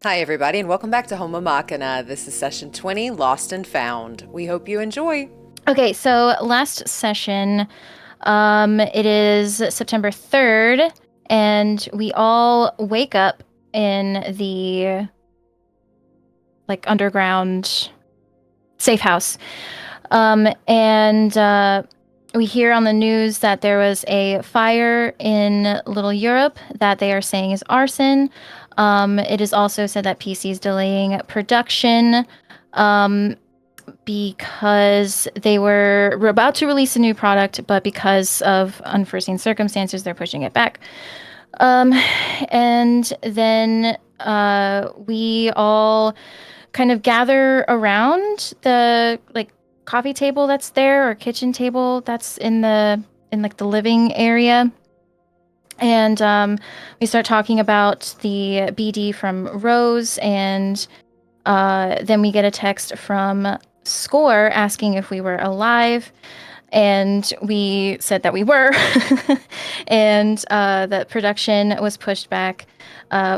Hi, everybody, and welcome back to Homomachina. This is session 20, Lost and Found. We hope you enjoy. Okay, so last session, it is September 3rd, and we all wake up in the underground safe house. And we hear on the news that there was a fire in Little Europe that they are saying is arson. It is also said that PC is delaying production. Because they were about to release a new product, but because of unforeseen circumstances, they're pushing it back. Um, and then we all kind of gather around the coffee table that's there, or kitchen table that's in the living area. And we start talking about the BD from Rose, and then we get a text from Score asking if we were alive, and we said that we were, and that production was pushed back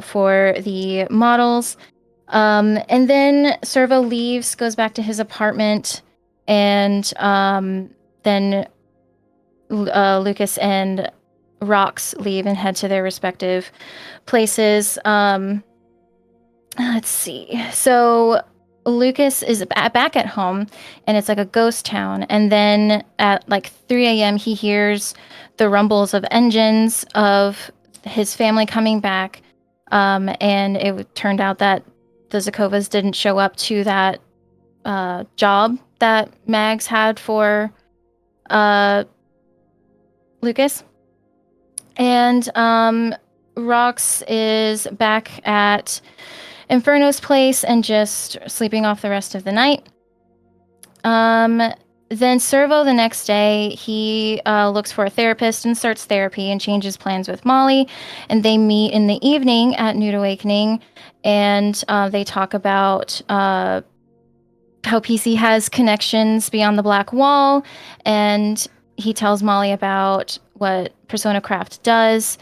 for the models. And then Cerveau leaves, goes back to his apartment, and then Lucas and Rox leave and head to their respective places. Let's see. So Lucas is back at home, and it's like a ghost town. And then at like 3 a.m., he hears the rumbles of engines of his family coming back. And it turned out that the Zakovas didn't show up to that job that Mags had for Lucas. And Rox is back at Inferno's place and just sleeping off the rest of the night. Then Cerveau the next day, he looks for a therapist and starts therapy and changes plans with Molly. And they meet in the evening at Nude Awakening, and they talk about how PC has connections beyond the Black Wall, and he tells Molly about what Persona Craft does.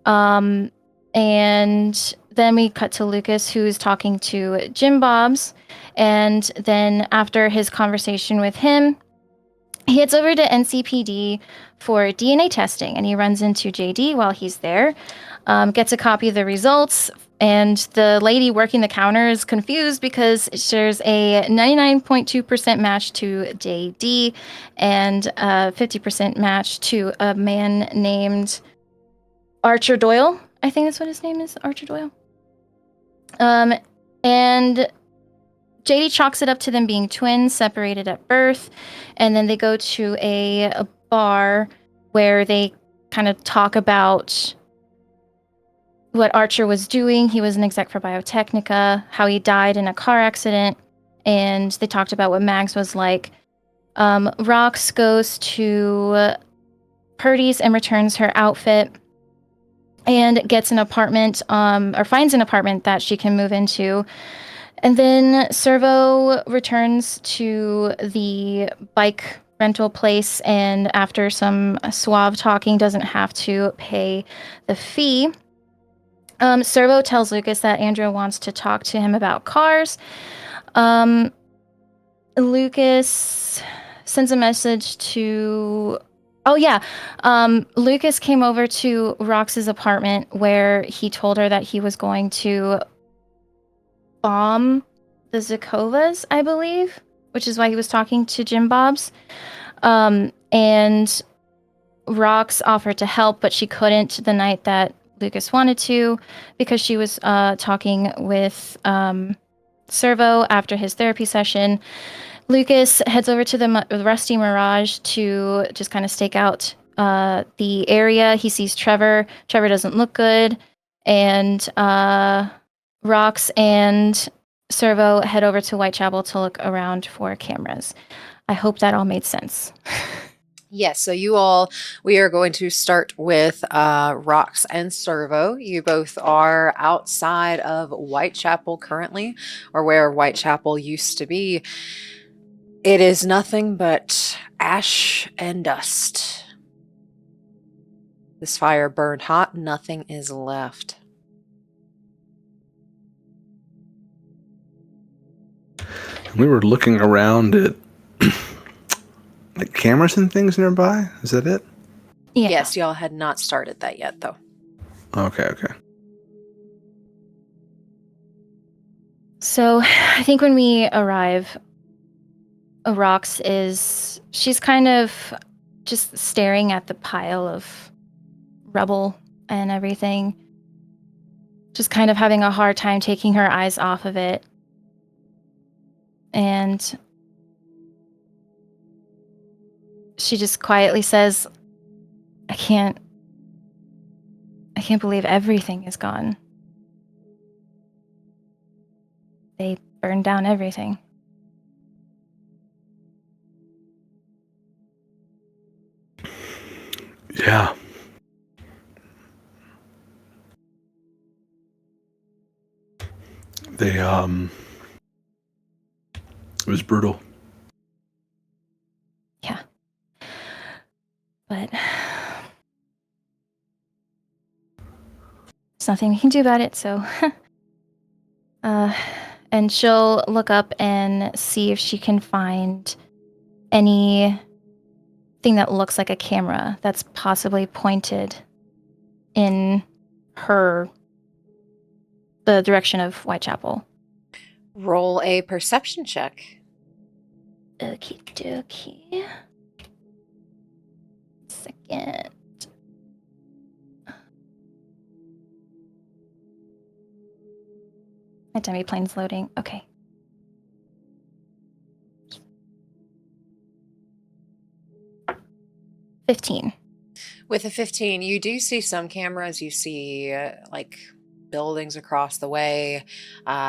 And then we cut to Lucas, who's talking to Jim Bobs. And then after his conversation with him, he heads over to NCPD for DNA testing, and he runs into JD while he's there, gets a copy of the results, and the lady working the counter is confused because there's a 99.2% match to JD and a 50% match to a man named Archer Doyle. I think that's what his name is, Archer Doyle. And JD chalks it up to them being twins, separated at birth, and then they go to a bar where they kind of talk about what Archer was doing. He was an exec for Biotechnica, how he died in a car accident, and they talked about what Mags was like. Rox goes to Purdy's and returns her outfit and gets an apartment, or finds an apartment that she can move into. And then Cerveau returns to the bike rental place, and after some suave talking, doesn't have to pay the fee. Cerveau tells Lucas that Andrea wants to talk to him about cars. Lucas sends a message to... Oh, yeah. Lucas came over to Rox's apartment where he told her that he was going to bomb the Zakovas, I believe, which is why he was talking to Jim Bobs. And Rox offered to help, but she couldn't the night that Lucas wanted to, because she was talking with Cerveau after his therapy session. Lucas heads over to the Rusty Mirage to just kind of stake out the area. He sees Trevor. Trevor doesn't look good. And Rox and Cerveau head over to Whitechapel to look around for cameras. I hope that all made sense. Yes, so we are going to start with Rox and Cerveau. You both are outside of Whitechapel currently, or where Whitechapel used to be. It is nothing but ash and dust. This fire burned hot, nothing is left. We were looking around at like cameras and things nearby. Is that it? Yeah. Yes, y'all had not started that yet, though. Okay. So I think when we arrive, she's kind of just staring at the pile of rubble and everything. Just kind of having a hard time taking her eyes off of it. And she just quietly says, I can't believe everything is gone. They burned down everything. Yeah. They, it was brutal. Yeah. But there's nothing we can do about it, so... and she'll look up and see if she can find anything that looks like a camera that's possibly pointed in the direction of Whitechapel. Roll a perception check. Okie dokie. Second. My dummy plane's loading. Okay. $15. With a 15, you do see some cameras. You see like buildings across the way,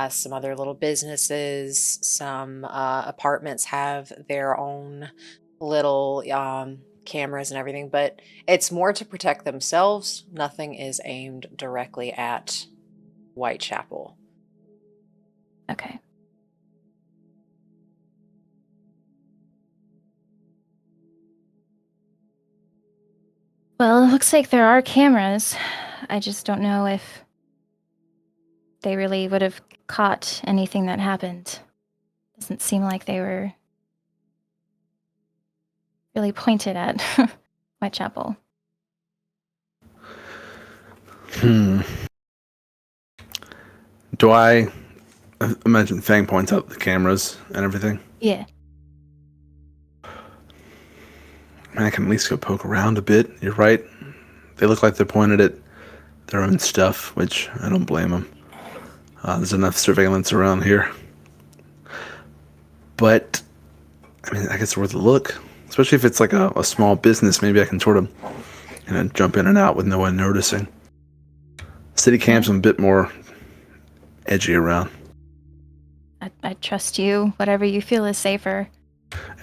some other little businesses, some apartments have their own little cameras and everything, but it's more to protect themselves. Nothing is aimed directly at Whitechapel. Okay. Well, it looks like there are cameras. I just don't know if they really would have caught anything that happened. Doesn't seem like they were really pointed at Whitechapel. Do I imagine Fang points out the cameras and everything? Yeah. I can at least go poke around a bit. You're right. They look like they're pointed at their own stuff, which I don't blame them. There's enough surveillance around here. But, I mean, I guess it's worth a look. Especially if it's like a small business. Maybe I can sort of jump in and out with no one noticing. City camps, I'm a bit more edgy around. I trust you. Whatever you feel is safer.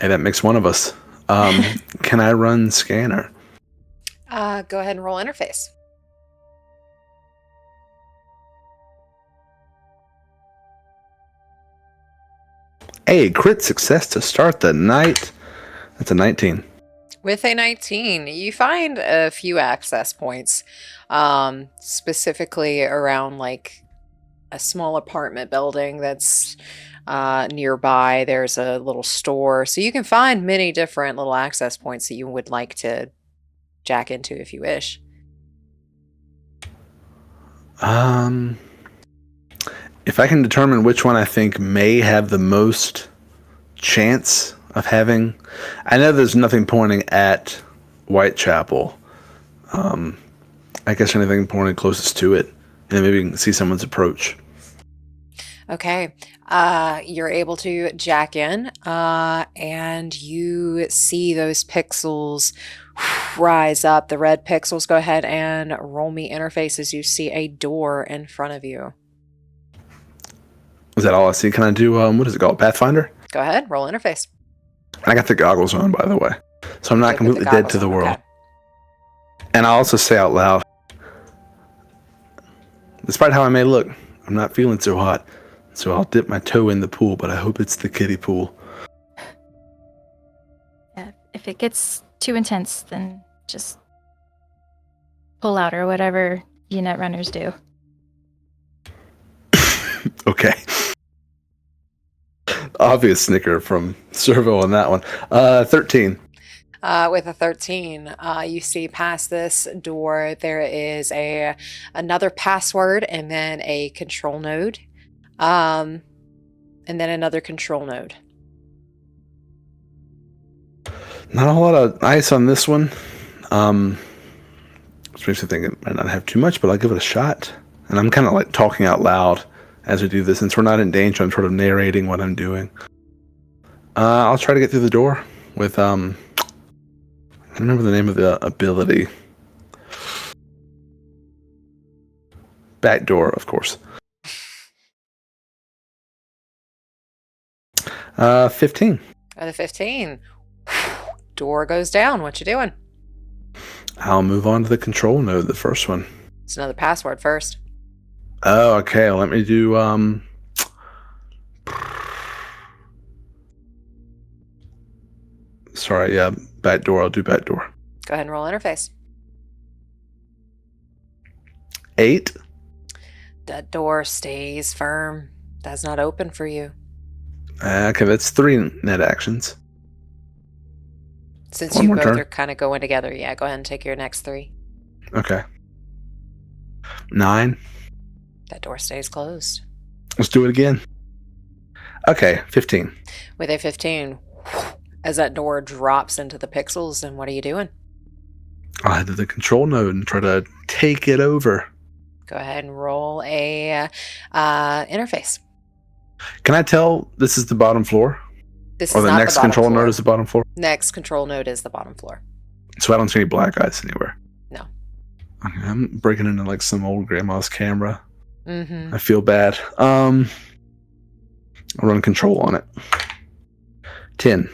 Hey, that makes one of us. Can I run scanner? Go ahead and roll interface. Hey, crit success to start the night. That's a 19. With a 19, you find a few access points, specifically around like a small apartment building that's nearby. There's a little store. So you can find many different little access points that you would like to jack into if you wish. If I can determine which one I think may have the most chance of having... I know there's nothing pointing at Whitechapel. I guess anything pointing closest to it. And maybe you can see someone's approach. Okay. You're able to jack in, and you see those pixels rise up. The red pixels. Go ahead and roll me interface as you see a door in front of you. Is that all I see? Can I do, what is it called? Pathfinder? Go ahead, roll interface. I got the goggles on, by the way. So I'm not Good with the completely dead goggles to the on, world. okay. And I also say out loud, despite how I may look, I'm not feeling so hot. So I'll dip my toe in the pool, but I hope it's the kiddie pool. Yeah, if it gets too intense, then just pull out or whatever you net runners do. Okay. Obvious snicker from Cerveau on that one. 13. With a 13, you see past this door there is another password and then a control node, and then another control node. Not a whole lot of ice on this one. Which makes me think it might not have too much, but I'll give it a shot. And I'm kind of like talking out loud as we do this. Since we're not in danger, I'm sort of narrating what I'm doing. I'll try to get through the door with, I don't remember the name of the ability. Back door, of course. 15. With a 15, door goes down. What you doing? I'll move on to the control node, the first one. It's another password first. Oh, okay. Well, let me do, sorry, yeah, back door. I'll do back door. Go ahead and roll interface. 8. That door stays firm. Does not open for you. Okay, that's 3 net actions. Since One you more both turn. are kind of going together, yeah, go ahead and take your next 3. Okay. 9. That door stays closed. Let's do it again. Okay, 15. With a 15, as that door drops into the pixels, and what are you doing? I'll head to the control node and try to take it over. Go ahead and roll a interface. Can I tell this is the bottom floor? This Or is the not next the bottom control floor. node is the bottom floor? Next control node is the bottom floor. So I don't see any black eyes anywhere. No. Okay, I'm breaking into like some old grandma's camera. Mm-hmm. I feel bad. I'll run control on it. 10.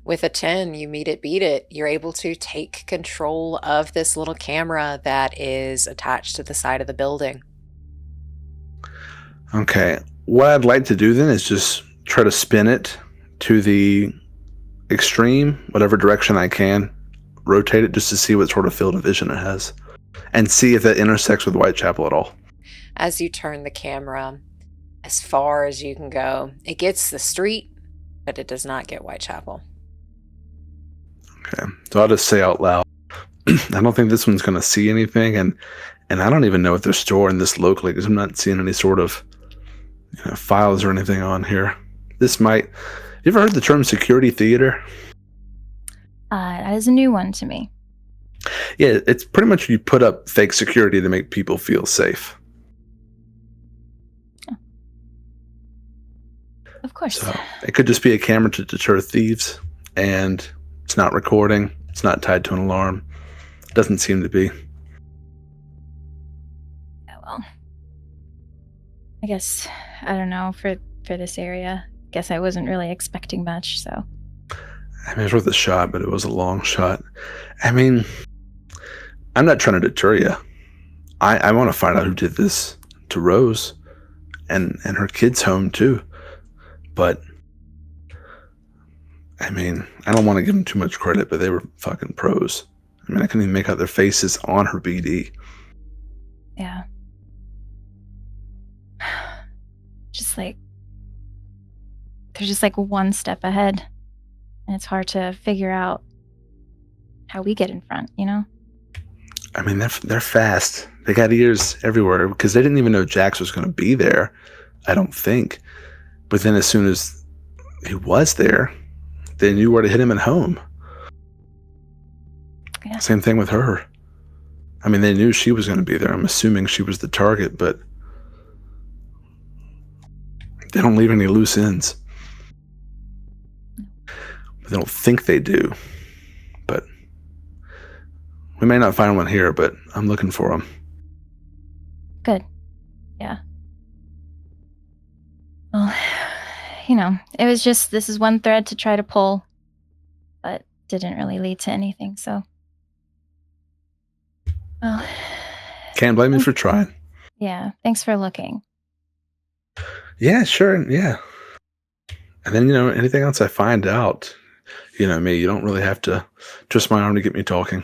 With a 10, you meet it, beat it. You're able to take control of this little camera that is attached to the side of the building. Okay. What I'd like to do then is just try to spin it to the extreme, whatever direction I can. Rotate it just to see what sort of field of vision it has. And see if that intersects with Whitechapel at all. As you turn the camera as far as you can go, it gets the street, but it does not get Whitechapel. Okay. So I'll just say out loud, I don't think this one's going to see anything. And I don't even know if they're storing this locally because I'm not seeing any sort of files or anything on here. This might... You ever heard the term security theater? That is a new one to me. Yeah, it's pretty much you put up fake security to make people feel safe. Of course. So it could just be a camera to deter thieves, and it's not recording. It's not tied to an alarm. Doesn't seem to be. Yeah, well, I guess, I don't know, for this area, guess I wasn't really expecting much, so. I mean, it's worth a shot, but it was a long shot. I mean, I'm not trying to deter you. I want to find out who did this to Rose and her kids' home, too. But, I mean, I don't want to give them too much credit, but they were fucking pros. I mean, I couldn't even make out their faces on her BD. Yeah. Just like, they're just like one step ahead. And it's hard to figure out how we get in front, you know? I mean, they're fast. They got ears everywhere because they didn't even know Jax was going to be there, I don't think. But then as soon as he was there, they knew where to hit him at home. Yeah. Same thing with her. I mean, they knew she was going to be there. I'm assuming she was the target, but they don't leave any loose ends. They don't think they do. But we may not find one here, but I'm looking for them. Good. Yeah. Well, it was just, this is one thread to try to pull, but didn't really lead to anything, so. Well. Can't blame me for trying. Yeah, thanks for looking. Yeah, sure, yeah. And then, anything else I find out, me, you don't really have to twist my arm to get me talking.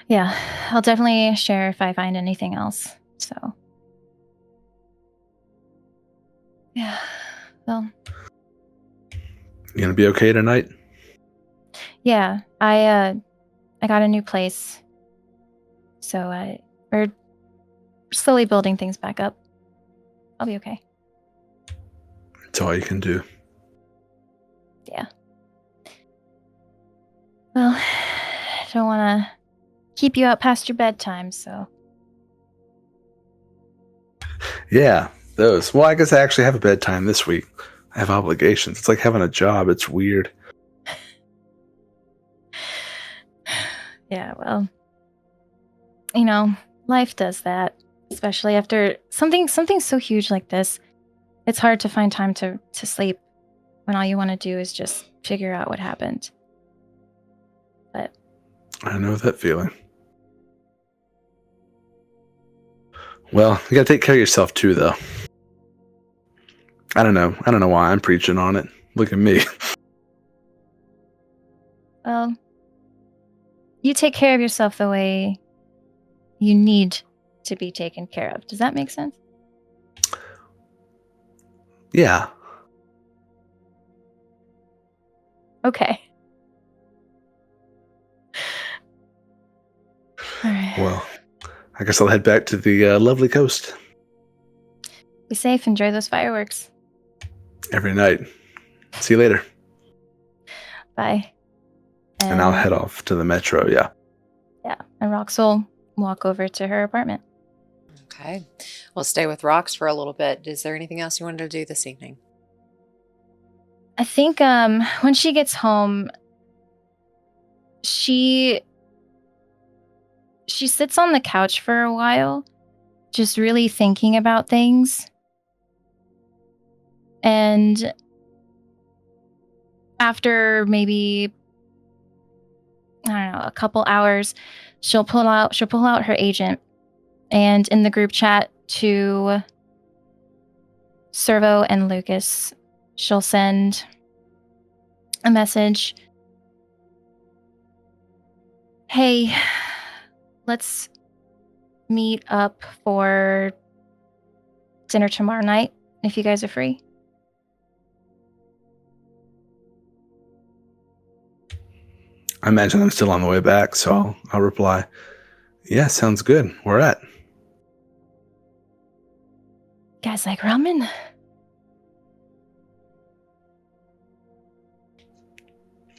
Yeah, I'll definitely share if I find anything else, so. Yeah. Well, You gonna be okay tonight? yeah. I got a new place. So we're slowly building things back up. I'll be okay. That's all you can do. Yeah. Well, I don't want to keep you out past your bedtime, so. Yeah, those. Well, I guess I actually have a bedtime this week. I have obligations. It's like having a job. It's weird. Yeah, well, life does that, especially after something so huge like this. It's hard to find time to sleep when all you want to do is just figure out what happened. But I know that feeling. Well, you gotta take care of yourself too, though. I don't know why I'm preaching on it. Look at me. well, you take care of yourself the way you need to be taken care of. Does that make sense? Yeah. Okay. All right. Well, I guess I'll head back to the lovely coast Be safe. Enjoy those fireworks. every night. See you later. Bye. And I'll head off to the metro. Yeah. Yeah. And Rox will walk over to her apartment. Okay. We'll stay with Rox for a little bit. Is there anything else you wanted to do this evening? I think when she gets home, she sits on the couch for a while, just really thinking about things. And after maybe, I don't know, a couple hours, she'll pull out her agent, and in the group chat to Cerveau and Lucas, she'll send a message. Hey, let's meet up for dinner tomorrow night if you guys are free. I imagine I'm still on the way back, so I'll reply. Yeah, sounds good. Where at? You guys like ramen?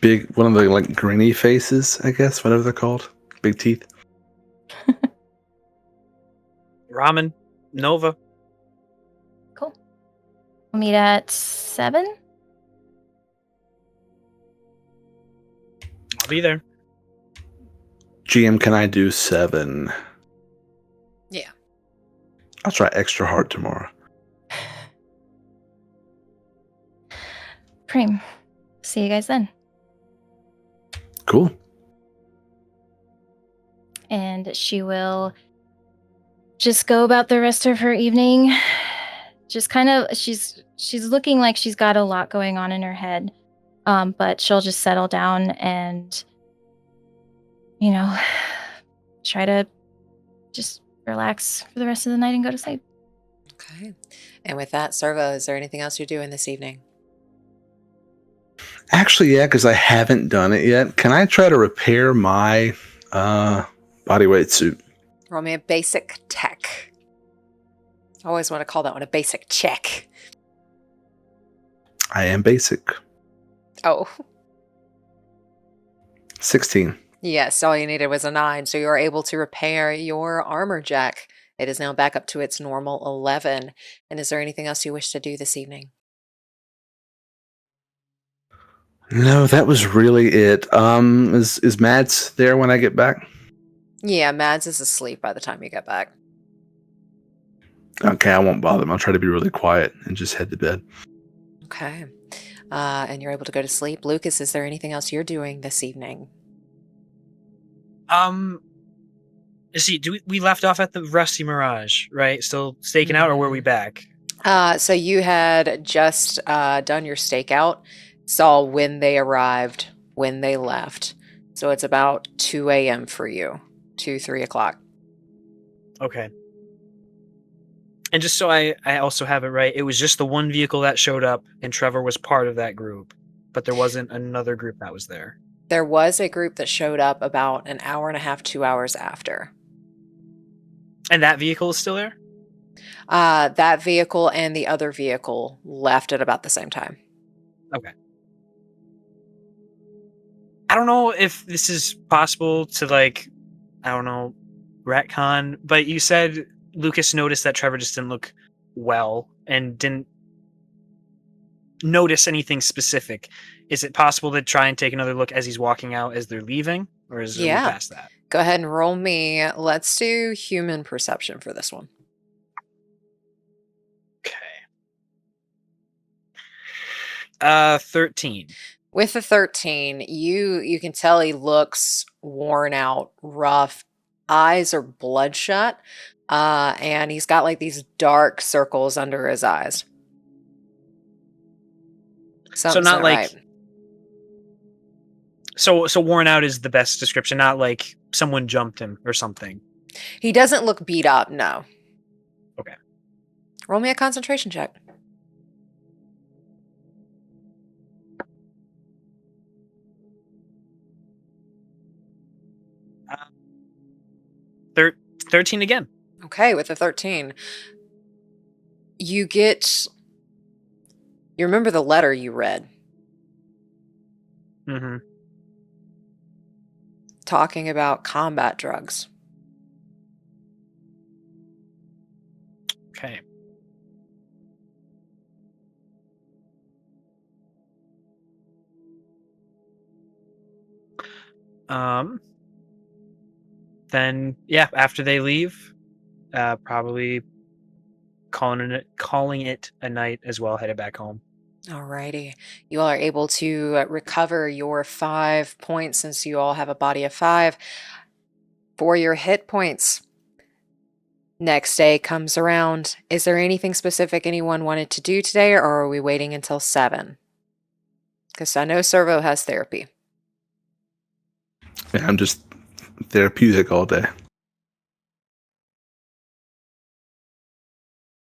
Big, one of the like grinny faces, I guess, whatever they're called. Big teeth. Ramen, Nova. Cool. We'll meet at 7. I'll be there. GM, can I do 7? Yeah. I'll try extra hard tomorrow. Cream. See you guys then. Cool. And she will just go about the rest of her evening. Just kind of, she's looking like she's got a lot going on in her head. But she'll just settle down and, try to just relax for the rest of the night and go to sleep. Okay. And with that, Cerveau, is there anything else you're doing this evening? Actually, yeah, because I haven't done it yet. Can I try to repair my bodyweight suit? Roll me a basic tech. I always want to call that one a basic check. I am basic. Oh, 16. yes. All you needed was a 9. So you are able to repair your armor jack. It is now back up to its normal 11. And is there anything else you wish to do this evening? No, that was really it. Is Mads there when I get back? Yeah, Mads is asleep by the time you get back. Okay, I won't bother him. I'll try to be really quiet and just head to bed. Okay. And you're able to go to sleep. Lucas, is there anything else you're doing this evening? See, we left off at the Rusty Mirage, right? Still staking out, or were we back? So you had just done your stakeout, saw when they arrived, when they left. So it's about 2 a.m. for you, 2, 3 o'clock. Okay. And just so I also have it right, it was just the one vehicle that showed up, and Trevor was part of that group, but there wasn't another group that was there. There was a group that showed up about an hour and a half, 2 hours after. And that vehicle is still there? That vehicle and the other vehicle left at about the same time. Okay. I don't know if this is possible to, like, I don't know, retcon, but you said Lucas noticed that Trevor just didn't look well and didn't notice anything specific. Is it possible to try and take another look as he's walking out as they're leaving? Or is it Yeah. past that? Go ahead and roll me. Let's do human perception for this one. Okay. 13. With the 13, you can tell he looks worn out, rough. Eyes are bloodshot, and he's got like these dark circles under his eyes. Something's not like right. So worn out is the best description, not like someone jumped him or something. He doesn't look beat up, no. Okay. Roll me a concentration check. Uh, 13 again. Okay, with the 13. You remember the letter you read Mm-hmm. talking about combat drugs. Okay. Then yeah, after they leave, probably calling it a night as well, headed back home. Alrighty. You all are able to recover your 5 points since you all have a body of 5 for your hit points. Next day comes around. Is there anything specific anyone wanted to do today, or are we waiting until 7? Because I know Cerveau has therapy. Yeah, I'm just therapeutic all day.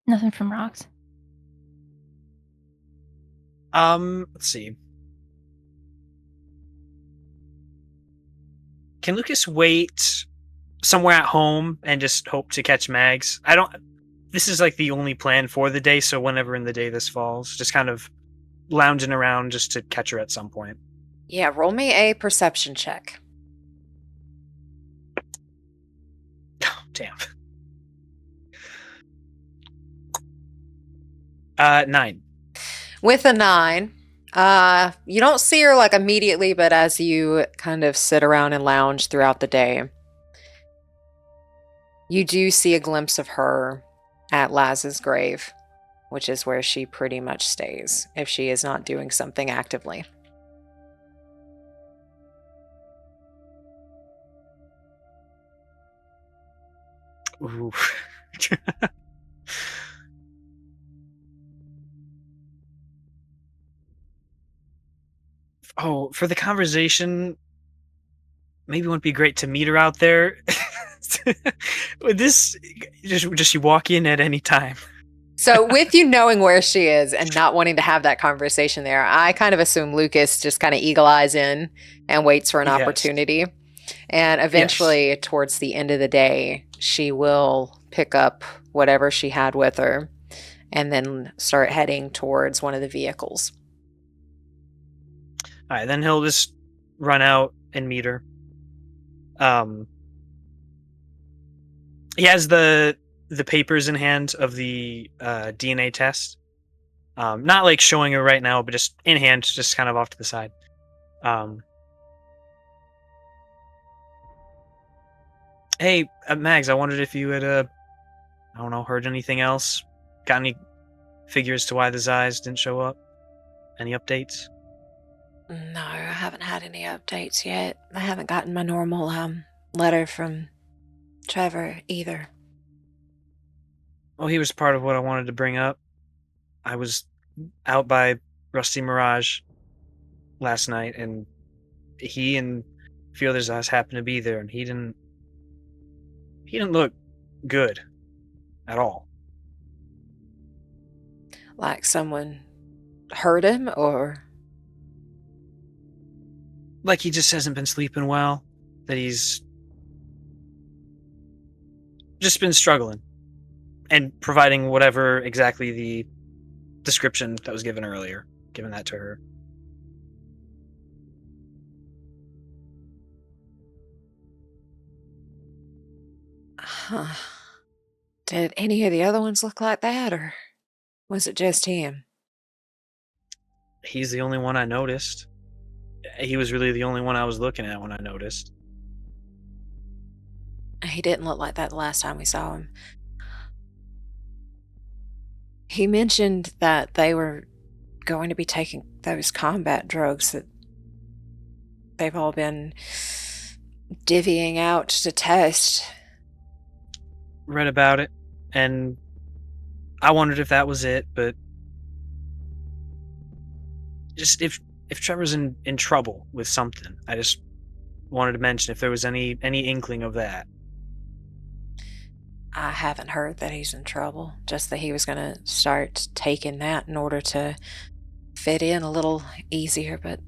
Nothing from Rocks. Let's see. Can Lucas wait somewhere at home and just hope to catch Mags? This is like the only plan for the day, so whenever in the day this falls, just kind of lounging around just to catch her at some point. Yeah, roll me a perception check. Oh, damn. 9. With a 9, you don't see her like immediately, but as you kind of sit around and lounge throughout the day, you do see a glimpse of her at Laz's grave, which is where she pretty much stays if she is not doing something actively. Ooh. Oh, for the conversation, maybe it wouldn't be great to meet her out there. Would this just you walk in at any time? So with you knowing where she is and not wanting to have that conversation there, I kind of assume Lucas just kind of eagle eyes in and waits for an Yes. opportunity. And eventually, towards the end of the day, she will pick up whatever she had with her and then start heading towards one of the vehicles. All right, then he'll just run out and meet her. He has the papers in hand of the DNA test. Not like showing her right now, but just in hand, just kind of off to the side. Hey, Mags, I wondered if you had, I don't know, heard anything else? Got any figures to why the Zais didn't show up? Any updates? No, I haven't had any updates yet. I haven't gotten my normal letter from Trevor either. Well, he was part of what I wanted to bring up. I was out by Rusty Mirage last night, and he and a few others of us happened to be there, and he didn't look good at all. Like someone hurt him, or? Like he just hasn't been sleeping well, that he's just been struggling and providing whatever exactly the description that was given earlier, giving that to her. Huh. Did any of the other ones look like that, or was it just him? He's the only one I noticed. He was really the only one I was looking at when I noticed. He didn't look like that the last time we saw him. He mentioned that they were going to be taking those combat drugs that they've all been divvying out to test. Read about it, and I wondered if that was it, but just if Trevor's in trouble with something, I just wanted to mention if there was any inkling of that. I haven't heard that he's in trouble, just that he was going to start taking that in order to fit in a little easier, but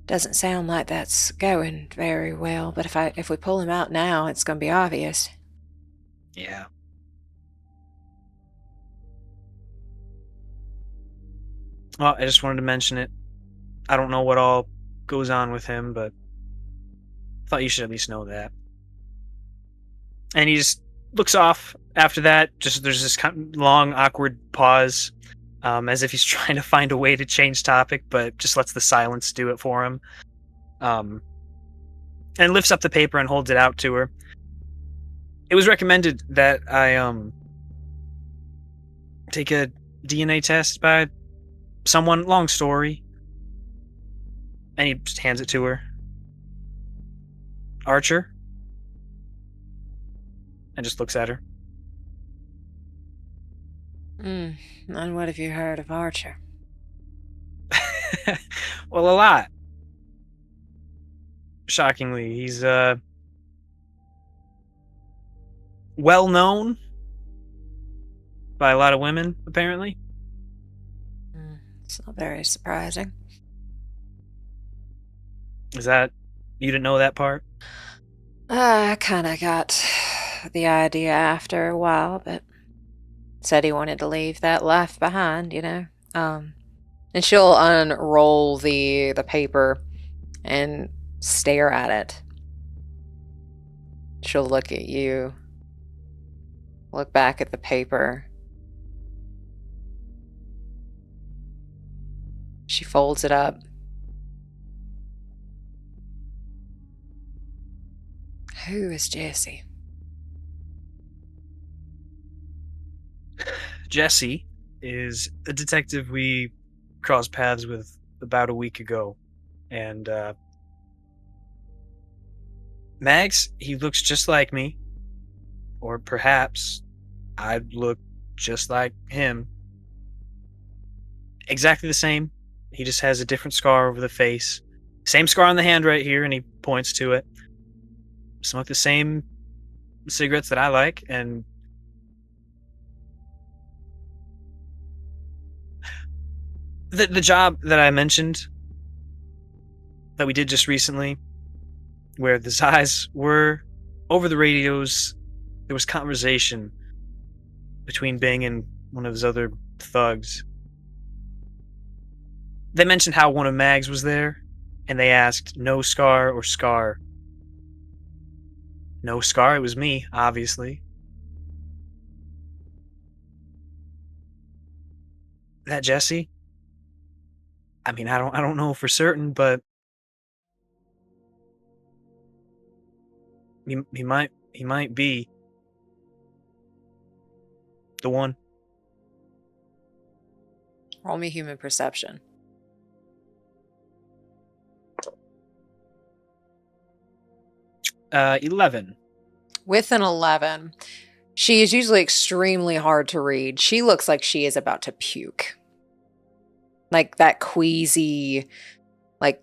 doesn't sound like that's going very well. But if we pull him out now, it's going to be obvious. Yeah. Well, I just wanted to mention it. I don't know what all goes on with him, but I thought you should at least know that. And he just looks off after that. Just there's this kind of long, awkward pause, as if he's trying to find a way to change topic, but just lets the silence do it for him. And lifts up the paper and holds it out to her. It was recommended that I take a DNA test by someone. Long story. And he just hands it to her. Archer? And just looks at her. And what have you heard of Archer? Well, a lot. Shockingly, he's well known by a lot of women, apparently. It's not very surprising. Is that you didn't know that part? I kind of got the idea after a while, but said he wanted to leave that life behind, you know. And she'll unroll the paper and stare at it. She'll look at you, look back at the paper. She folds it up. Who is Jesse? Jesse is a detective we crossed paths with about a week ago. And Mags, he looks just like me. Or perhaps I'd look just like him. Exactly the same. He just has a different scar over the face. Same scar on the hand right here, and he points to it. Smoke the same cigarettes that I like, and the job that I mentioned that we did just recently, where the Zais were over the radios, there was conversation between Bing and one of his other thugs. They mentioned how one of Mags was there, and they asked, no scar or scar. No scar, it was me, obviously. That Jesse? I mean, I don't know for certain, but he might be the one. Roll me human perception. 11. With an 11, she is usually extremely hard to read. She looks like she is about to puke. Like that queasy, like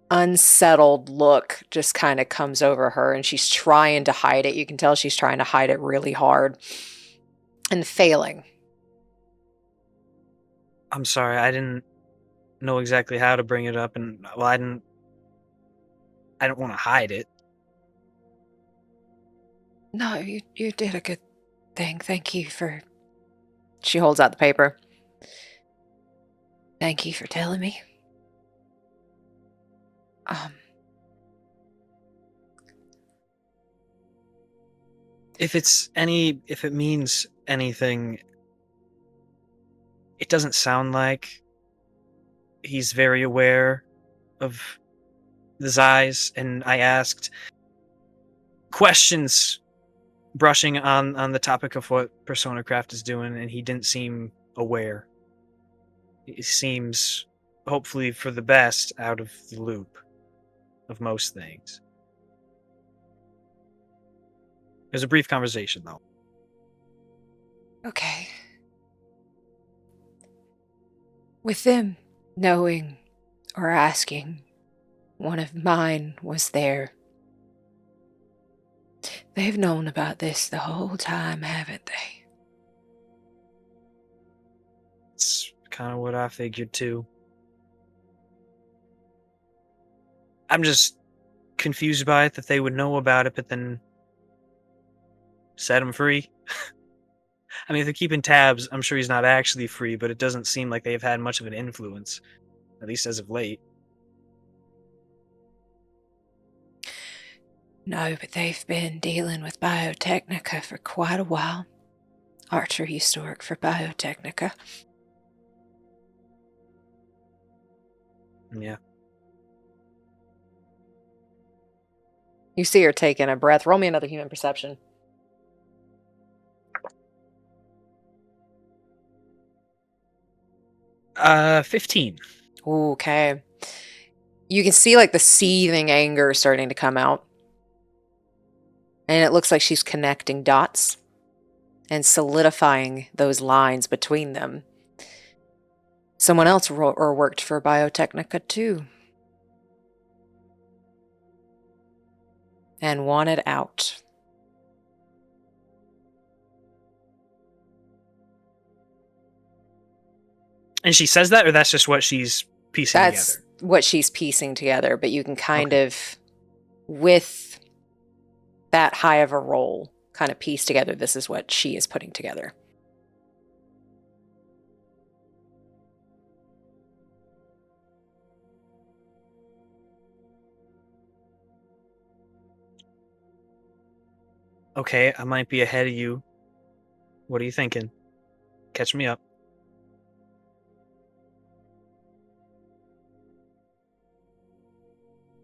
unsettled look just kind of comes over her, and she's trying to hide it. You can tell she's trying to hide it really hard. and failing. I'm sorry, I didn't know exactly how to bring it up, and well, I don't want to hide it. No, you did a good thing. Thank you for... She holds out the paper. Thank you for telling me. If it means anything, it doesn't sound like he's very aware of the Zais, and I asked questions brushing on the topic of what Persona Craft is doing, and he didn't seem aware. He seems, hopefully for the best, out of the loop of most things. It was a brief conversation, though. Okay. With them knowing or asking, one of mine was there. They've known about this the whole time, haven't they? It's kind of what I figured, too. I'm just confused by it that they would know about it, but then set him free. I mean, if they're keeping tabs, I'm sure he's not actually free, but it doesn't seem like they've had much of an influence, at least as of late. No, but they've been dealing with Biotechnica for quite a while. Archer used to work for Biotechnica. Yeah. You see her taking a breath. Roll me another human perception. 15. Okay. You can see like the seething anger starting to come out. And it looks like she's connecting dots and solidifying those lines between them. Someone else worked for Biotechnica too. And wanted out. And she says that, or that's just what she's piecing That's together? what she's piecing together, but you can kind of, with that high of a roll, kind of piece together this is what she is putting together. Okay, I might be ahead of you. What are you thinking? Catch me up.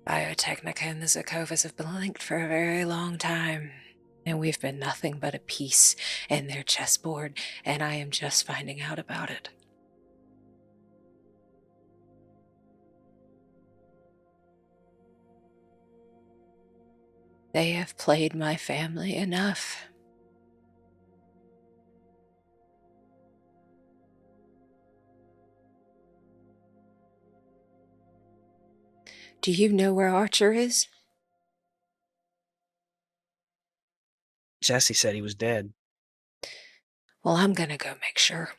Biotechnica and the Zakovas have been linked for a very long time, and we've been nothing but a piece in their chessboard, and I am just finding out about it. They have played my family enough. Do you know where Archer is? Jesse said he was dead. Well, I'm gonna go make sure.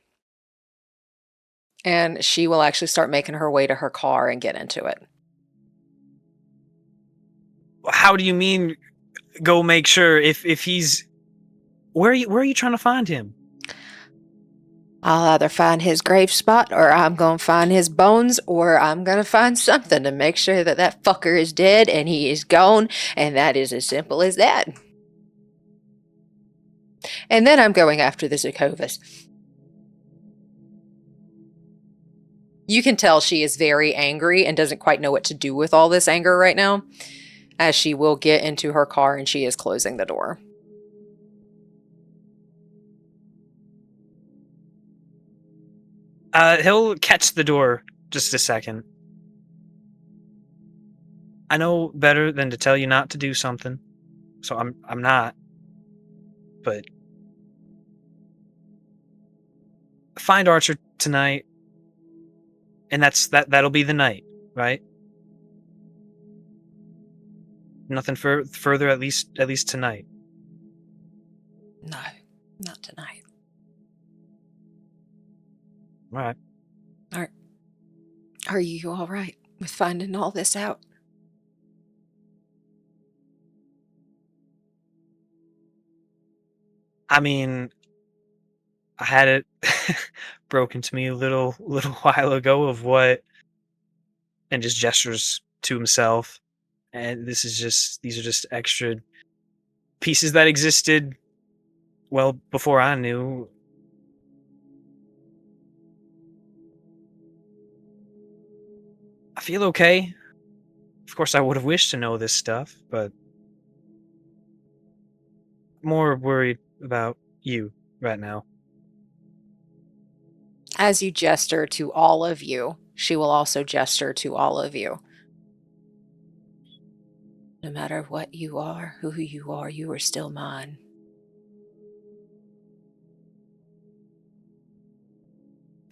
And she will actually start making her way to her car and get into it. How do you mean go make sure if he's where are you trying to find him? I'll either find his grave spot, or I'm going to find his bones, or I'm going to find something to make sure that that fucker is dead and he is gone, and that is as simple as that. And then I'm going after the Zakovas. You can tell she is very angry and doesn't quite know what to do with all this anger right now, as she will get into her car and she is closing the door. He'll catch the door just a second. I know better than to tell you not to do something, so I'm not. But find Archer tonight, and that'll be the night, right? Nothing further, at least tonight. No, not tonight. All right. Are you all right with finding all this out? I mean, I had it broken to me a little while ago of what, and just gestures to himself. And these are just extra pieces that existed well before I knew. I feel okay. Of course, I would have wished to know this stuff, but more worried about you right now. As you gesture to all of you, she will also gesture to all of you. No matter what you are, who you are still mine.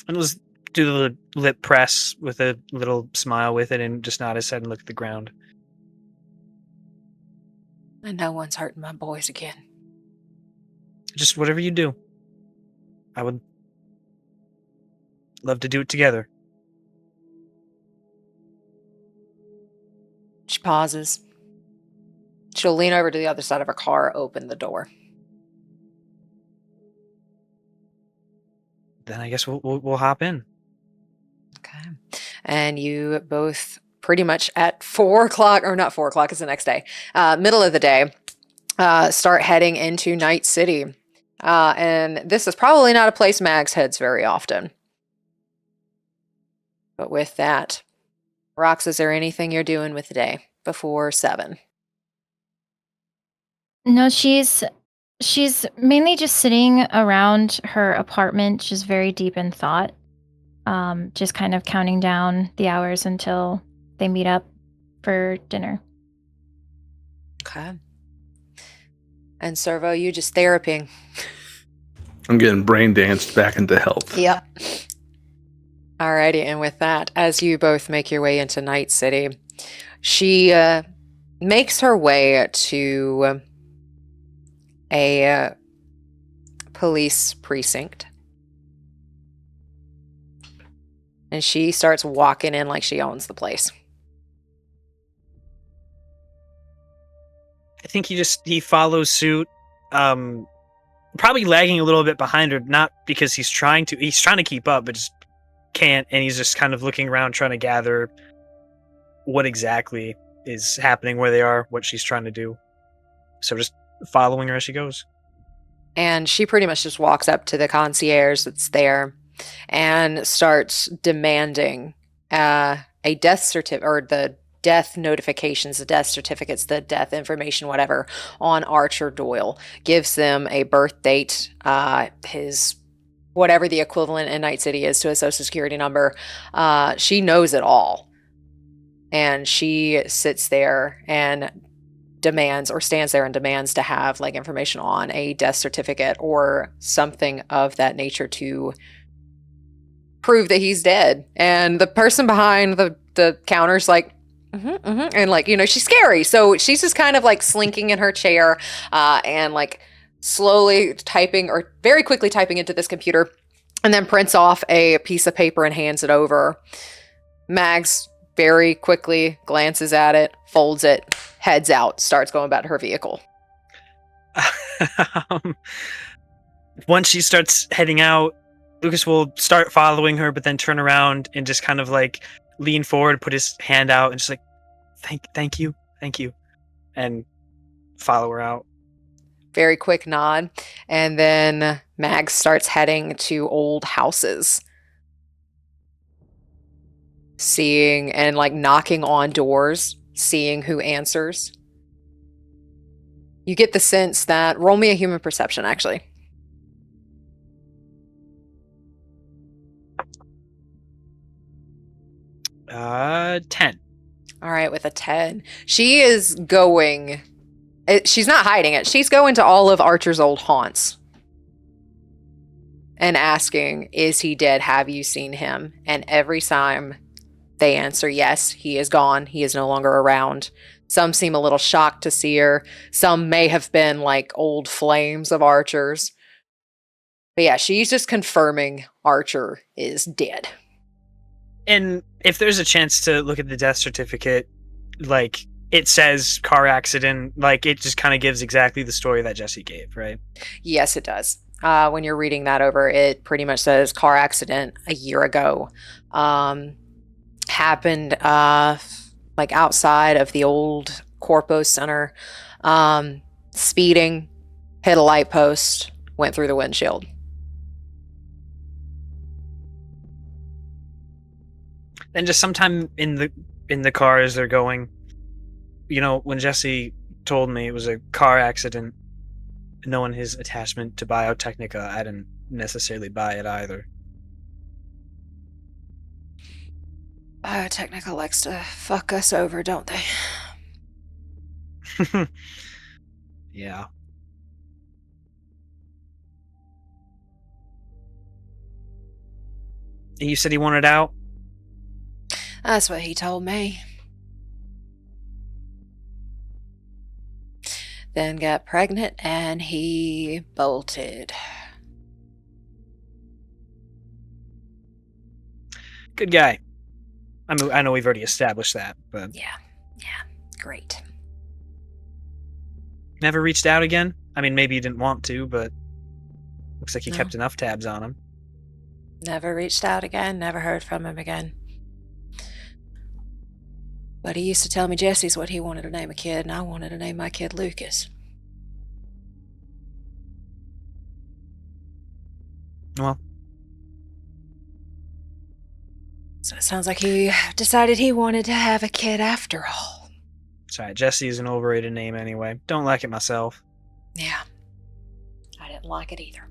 And let's do the lip press with a little smile with it and just nod his head and look at the ground. And no one's hurting my boys again. Just whatever you do. I would love to do it together. She pauses. She'll lean over to the other side of her car, open the door. Then I guess we'll hop in. Okay. And you both pretty much at 4 o'clock, or not 4 o'clock, it's the next day, middle of the day, start heading into Night City. And this is probably not a place Mags heads very often. But with that, Rox, is there anything you're doing with the day before 7? No, she's mainly just sitting around her apartment, just very deep in thought. Just kind of counting down the hours until they meet up for dinner. Okay. And Cerveau, you just therapying. I'm getting brain danced back into health. Yep. Alrighty, and with that, as you both make your way into Night City, she makes her way to a police precinct. And she starts walking in like she owns the place. I think he follows suit, probably lagging a little bit behind her, not because he's trying to keep up, but just can't, and he's just kind of looking around trying to gather what exactly is happening, where they are, what she's trying to do. So just following her as she goes. And she pretty much just walks up to the concierge that's there and starts demanding a death certificate, or the death notifications, the death certificates, the death information, whatever, on Archer Doyle. Gives them a birth date, his whatever the equivalent in Night City is to a social security number. She knows it all. And she sits there and stands there and demands to have like information on a death certificate or something of that nature to prove that he's dead. And the person behind the counter's like, and like, she's scary. So she's just kind of like slinking in her chair and like slowly typing, or very quickly typing into this computer, and then prints off a piece of paper and hands it over. Mags very quickly glances at it, folds it, heads out, starts going back to her vehicle. Once she starts heading out, Lucas will start following her, but then turn around and just kind of like lean forward, put his hand out, and just like, thank you, and follow her out. Very quick nod, and then Mags starts heading to old houses, seeing and like knocking on doors, seeing who answers. You get the sense that, roll me a human perception, actually. Uh, 10. All right, with a 10. She is going... She's not hiding it. She's going to all of Archer's old haunts and asking, is he dead? Have you seen him? And every time they answer, yes, he is gone. He is no longer around. Some seem a little shocked to see her. Some may have been like old flames of Archer's. But yeah, she's just confirming Archer is dead. And if there's a chance to look at the death certificate, like it says car accident, like it just kind of gives exactly the story that Jesse gave, right? Yes, it does. When you're reading that over, it pretty much says car accident a year ago. Happened like outside of the old Corpo Center. Speeding, hit a light post, went through the windshield. And just sometime in the car as they're going, when Jesse told me it was a car accident, knowing his attachment to Biotechnica, I didn't necessarily buy it either. Biotechnica likes to fuck us over, don't they? Yeah. You said he wanted out? That's what he told me. Then got pregnant and he bolted. Good guy. I mean, I know we've already established that, but Yeah, great. never reached out again? I mean, maybe he didn't want to, but looks like he No. kept enough tabs on him. Never reached out again, never heard from him again. But he used to tell me Jesse's what he wanted to name a kid, and I wanted to name my kid Lucas. Well, So it sounds like he decided he wanted to have a kid after all. sorry, Jesse is an overrated name anyway. Don't like it myself. Yeah. I didn't like it either.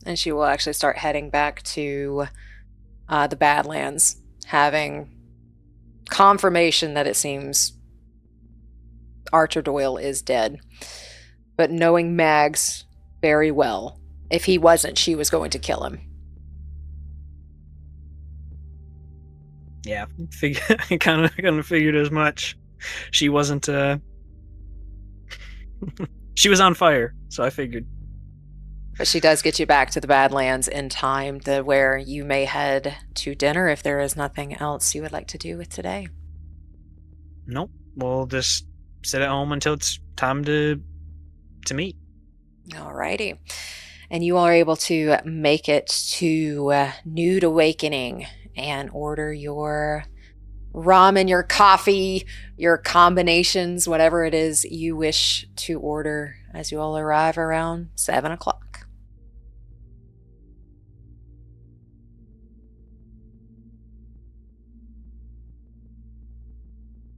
And she will actually start heading back to the Badlands, having confirmation that it seems Archer Doyle is dead. But knowing Mags very well, if he wasn't, she was going to kill him. Yeah, I kind of figured as much. She wasn't. She was on fire, so I figured. But she does get you back to the Badlands in time to where you may head to dinner if there is nothing else you would like to do with today. Nope. We'll just sit at home until it's time to meet. Alrighty. And you are able to make it to Nude Awakening and order your ramen, your coffee, your combinations, whatever it is you wish to order as you all arrive around 7 o'clock.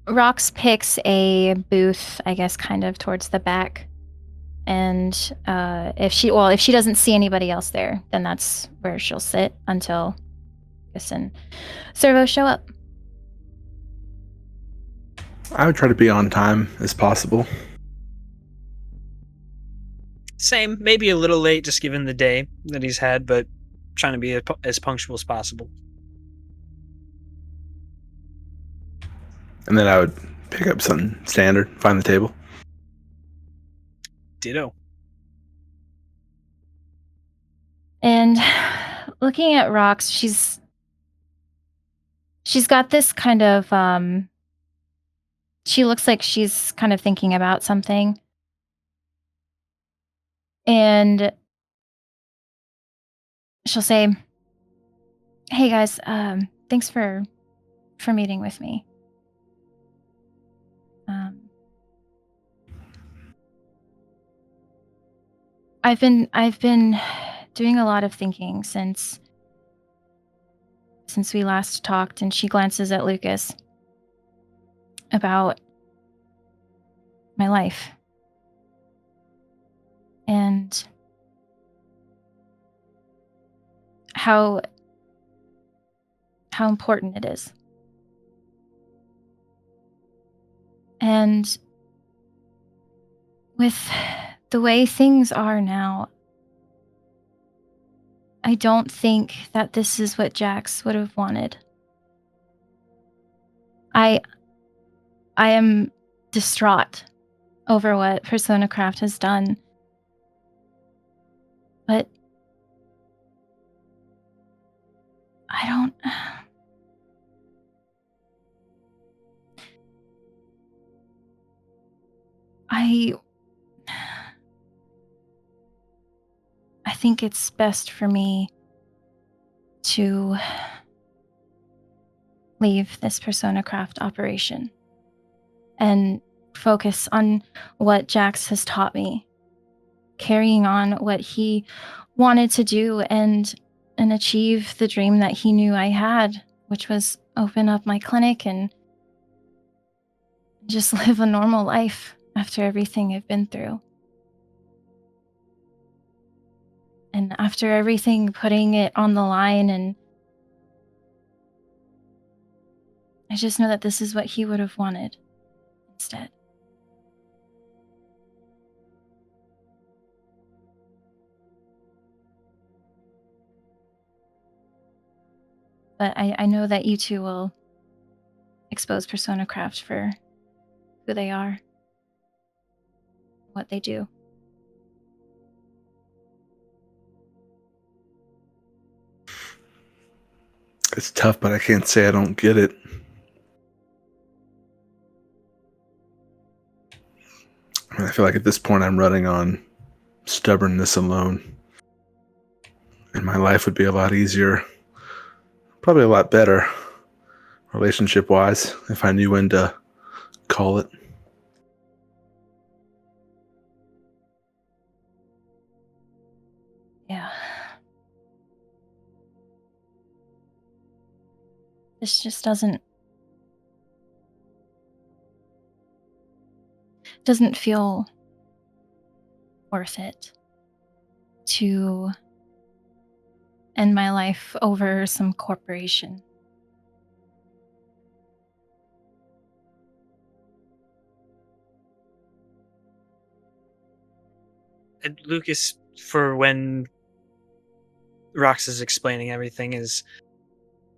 Rox picks a booth, I guess, kind of towards the back. And if she doesn't see anybody else there, then that's where she'll sit until Gus and Cerveau show up. I would try to be on time as possible. Same, maybe a little late just given the day that he's had, but trying to be as punctual as possible. And then I would pick up something standard, find the table. Ditto. And looking at Rox, she's got this kind of she looks like she's kind of thinking about something. And she'll say, "Hey guys, thanks for meeting with me. I've been doing a lot of thinking since we last talked," and she glances at Lucas, "about my life and how important it is. And with the way things are now, I don't think that this is what Jax would have wanted. I am distraught over what Persona Craft has done. But I don't... I think it's best for me to leave this Persona Craft operation and focus on what Jax has taught me, carrying on what he wanted to do and achieve the dream that he knew I had, which was open up my clinic and just live a normal life after everything I've been through. And after everything, putting it on the line, and I just know that this is what he would have wanted instead. But I know that you two will expose Persona Craft for who they are, what they do. It's tough, but I can't say I don't get it. I mean, I feel like at this point I'm running on stubbornness alone. And my life would be a lot easier, probably a lot better, relationship-wise, if I knew when to call it. Yeah. This just doesn't feel worth it to end my life over some corporation. And Lucas, for when Rox is explaining everything, is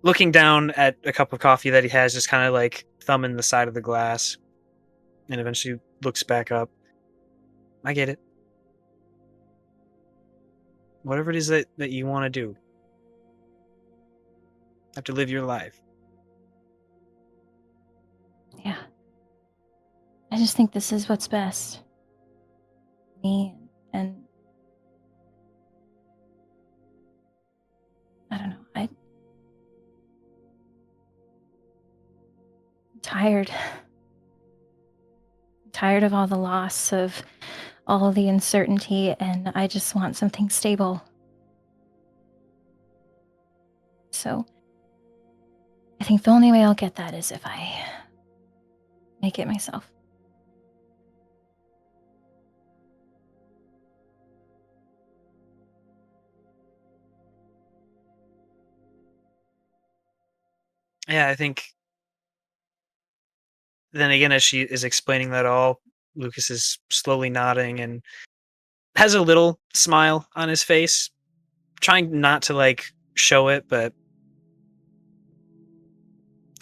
looking down at a cup of coffee that he has, just kind of like thumbing the side of the glass, and eventually looks back up. I get it. Whatever it is that you want to do. Have to live your life. Yeah. I just think this is what's best. Me and I don't know. I'm tired. I'm tired of all the loss, of all of the uncertainty, and I just want something stable. So I think the only way I'll get that is if I make it myself. Yeah, I think. Then again, as she is explaining that all, Lucas is slowly nodding and has a little smile on his face, trying not to like show it, but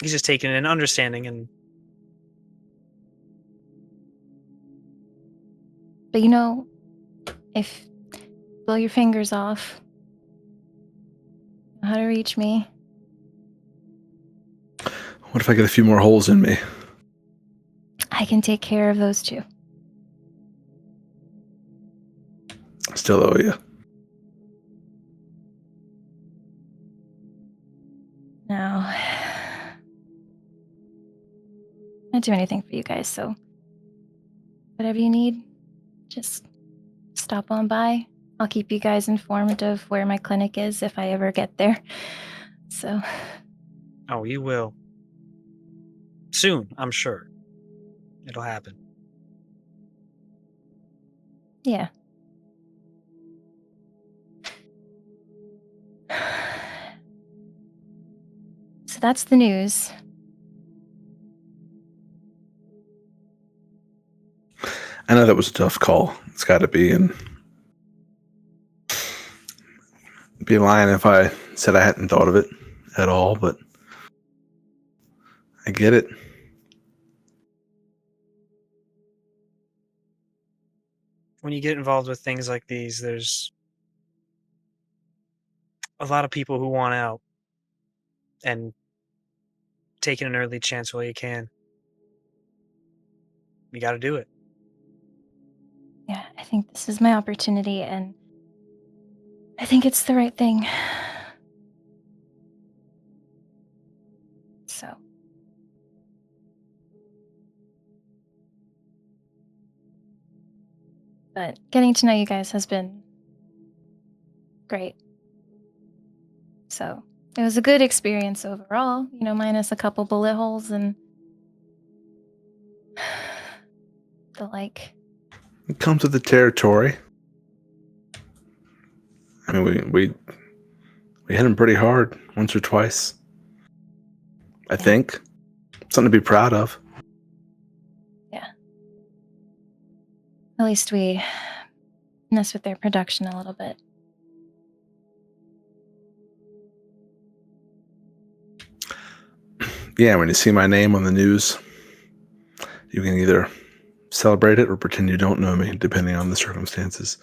he's just taking it and understanding. And But you know, if blow your fingers off, you know how to reach me. What if I get a few more holes in me? I can take care of those too. I still owe you. No. I'd do anything for you guys, so whatever you need, just stop on by. I'll keep you guys informed of where my clinic is if I ever get there. So. oh, you will. Soon, I'm sure. It'll happen. Yeah. So that's the news. I know that was a tough call. It's got to be, and be lying if I said I hadn't thought of it at all, but I get it. when you get involved with things like these, there's a lot of people who want out, and taking an early chance while you can. You got to do it. Yeah, I think this is my opportunity, and I think it's the right thing. So. But getting to know you guys has been great. So it was a good experience overall, minus a couple bullet holes and the like. It comes with the territory. I mean, we hit him pretty hard once or twice. I think. Something to be proud of. Yeah. At least we mess with their production a little bit. Yeah, when you see my name on the news, you can either celebrate it or pretend you don't know me, depending on the circumstances.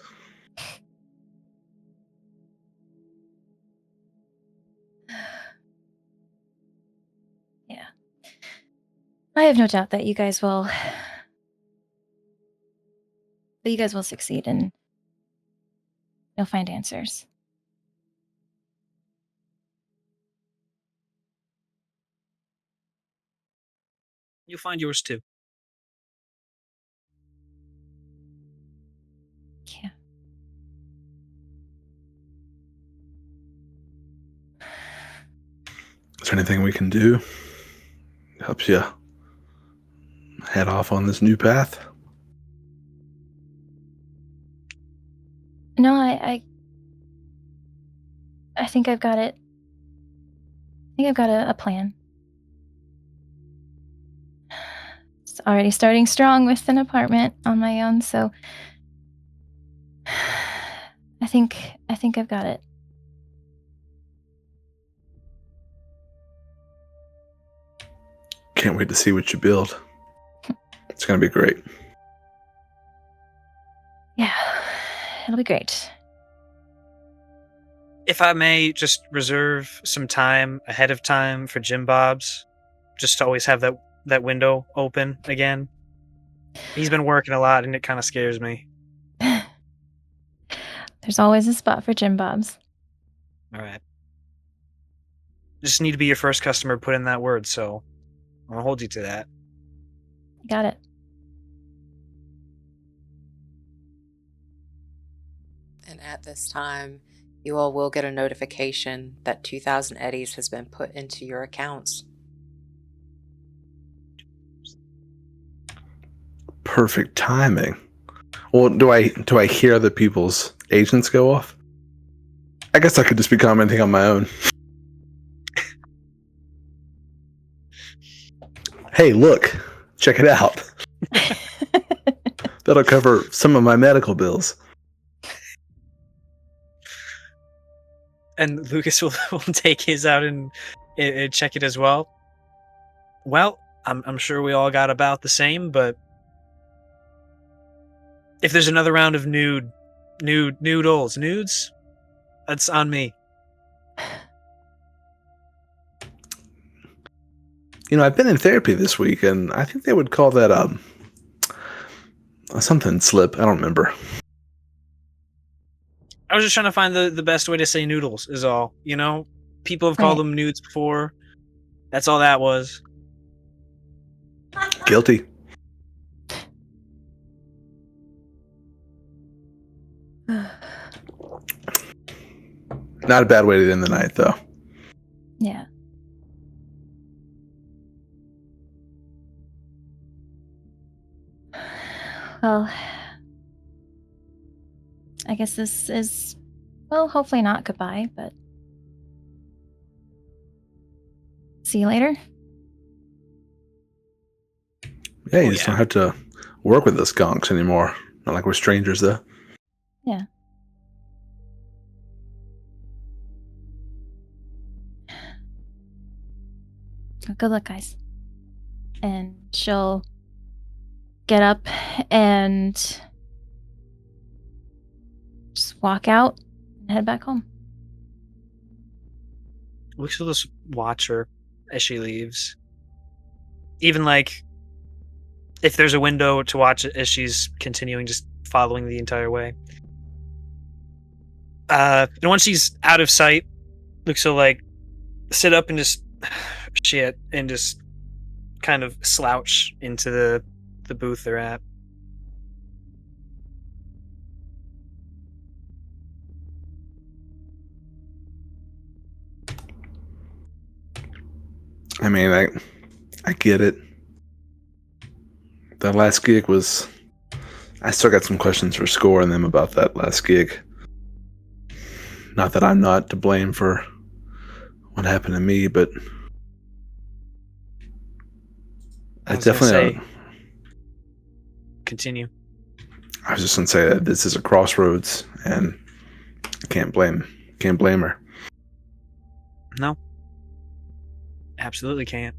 Yeah. I have no doubt that you guys will succeed and you'll find answers. You'll find yours too. Yeah. Is there anything we can do to help you head off on this new path? No, I think I've got it. I think I've got a plan. It's already starting strong with an apartment on my own, so I think I've got it. Can't wait to see what you build. It's going to be great. Yeah, it'll be great. If I may just reserve some time ahead of time for Jim Bob's, just to always have that window open again. He's been working a lot and it kind of scares me. There's always a spot for Jim Bob's. All right. Just need to be your first customer, put in that word, so I'll hold you to that. Got it. And at this time, you all will get a notification that 2,000 eddies has been put into your accounts. Perfect timing. Well, do I hear other people's agents go off? I guess I could just be commenting on my own. Hey, look, check it out. That'll cover some of my medical bills. And Lucas will take his out and check it as well. Well, I'm sure we all got about the same, but if there's another round of nudes, that's on me. I've been in therapy this week, and I think they would call that something slip. I don't remember. I was just trying to find the best way to say noodles is all. People have called them nudes before. That's all that was. Guilty. Not a bad way to end the night, though. Yeah. Well, I guess this is, well, hopefully not goodbye, but see you later. Yeah, you just don't have to work with the skunks anymore. Not like we're strangers, though. Yeah. Good luck, guys. And she'll get up and just walk out and head back home. Looks will just watch her as she leaves. Even like, if there's a window to watch it as she's continuing, just following the entire way. And once she's out of sight, Looks will like sit up and just shit and just kind of slouch into the booth they're at. I mean, I get it. That last gig was... I still got some questions for Score and them about that last gig. Not that I'm not to blame for what happened to me, but... I definitely... Continue. I was just going to say that this is a crossroads, and I can't blame her. No. Absolutely can't.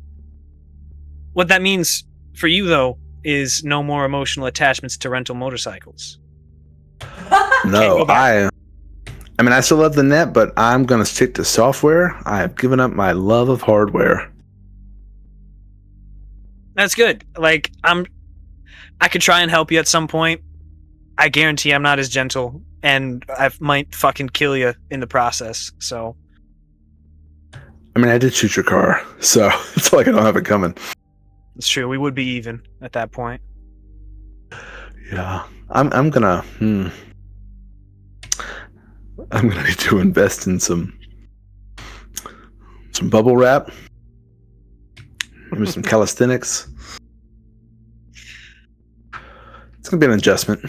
What that means for you, though, is no more emotional attachments to rental motorcycles. No, I mean, I still love the net, but I'm going to stick to software. I have given up my love of hardware. That's good. Like, I could try and help you at some point. I guarantee I'm not as gentle, and I might fucking kill you in the process, so... I mean, I did shoot your car, so it's like I don't have it coming. It's true. We would be even at that point. Yeah, I'm gonna need to invest in some bubble wrap, maybe some calisthenics. It's gonna be an adjustment.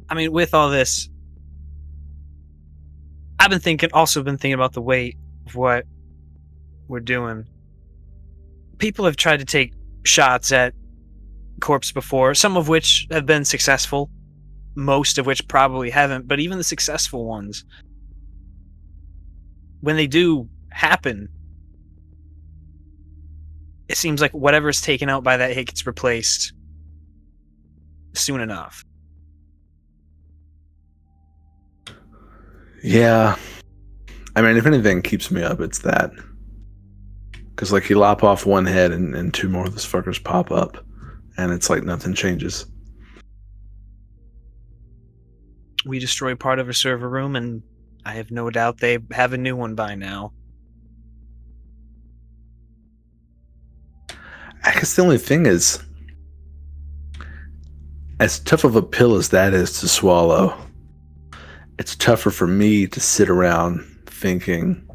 I mean, with all this, I've been thinking about the weight of what we're doing. People have tried to take shots at corpse before, some of which have been successful, most of which probably haven't, but even the successful ones, when they do happen, it seems like whatever's taken out by that hit gets replaced soon enough. Yeah. I mean, if anything keeps me up, it's that. Because, like, you lop off one head and two more of those fuckers pop up. And it's like nothing changes. We destroy part of a server room, and I have no doubt they have a new one by now. I guess the only thing is, as tough of a pill as that is to swallow, it's tougher for me to sit around thinking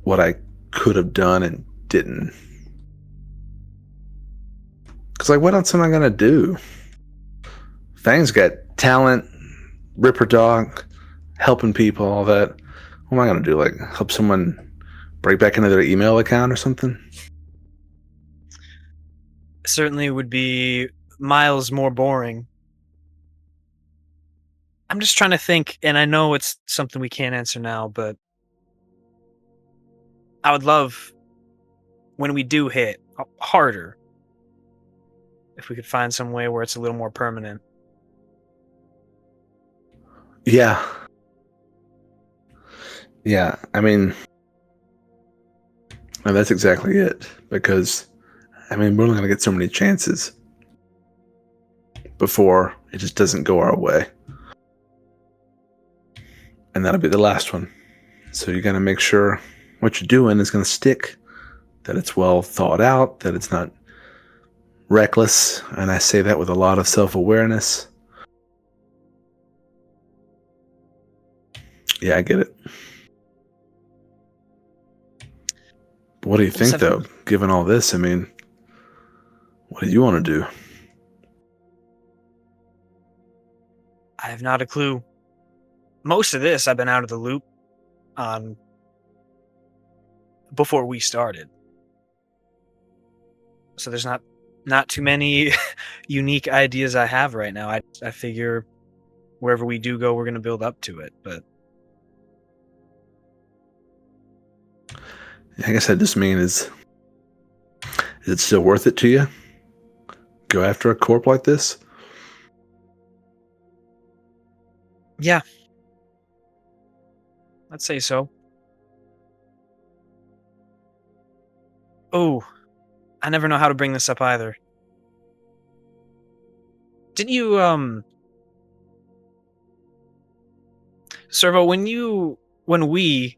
what I could have done and didn't. Because, like, what else am I going to do? Fang's got talent, Ripper Dog, helping people, all that. What am I going to do? Like, help someone break back into their email account or something? Certainly would be miles more boring. I'm just trying to think, and I know it's something we can't answer now, but I would love, when we do hit harder, if we could find some way where it's a little more permanent. Yeah. Yeah, I mean, that's exactly it. Because, I mean, we're only going to get so many chances before it just doesn't go our way. And that'll be the last one. So you got to make sure what you're doing is going to stick, that it's well thought out, that it's not reckless. And I say that with a lot of self-awareness. Yeah, I get it. But what do you think, though, given all this? I mean, what do you want to do? I have not a clue. Most of this I've been out of the loop on before we started. So there's not too many unique ideas I have right now. I figure wherever we do go, we're going to build up to it. But I guess I just mean is it still worth it to you? go after a corp like this? Yeah. I'd say so. Oh, I never know how to bring this up either. Didn't you, Cerveau, when we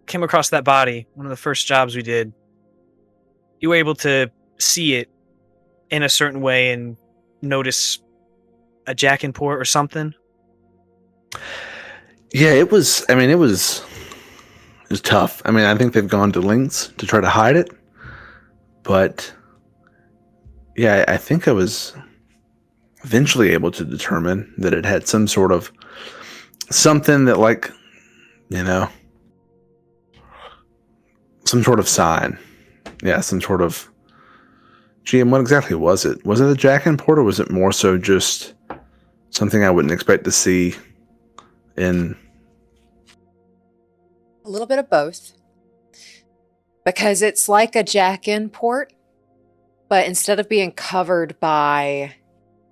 came across that body, one of the first jobs we did, you were able to see it in a certain way and notice a jack in port or something? Yeah, it was tough. I mean, I think they've gone to lengths to try to hide it. But yeah, I think I was eventually able to determine that it had some sort of something that, like, you know, some sort of sign. Yeah, some sort of... GM, what exactly was it? Was it a jack in port, or was it more so just something I wouldn't expect to see in... A little bit of both. Because it's like a jack in port, but instead of being covered by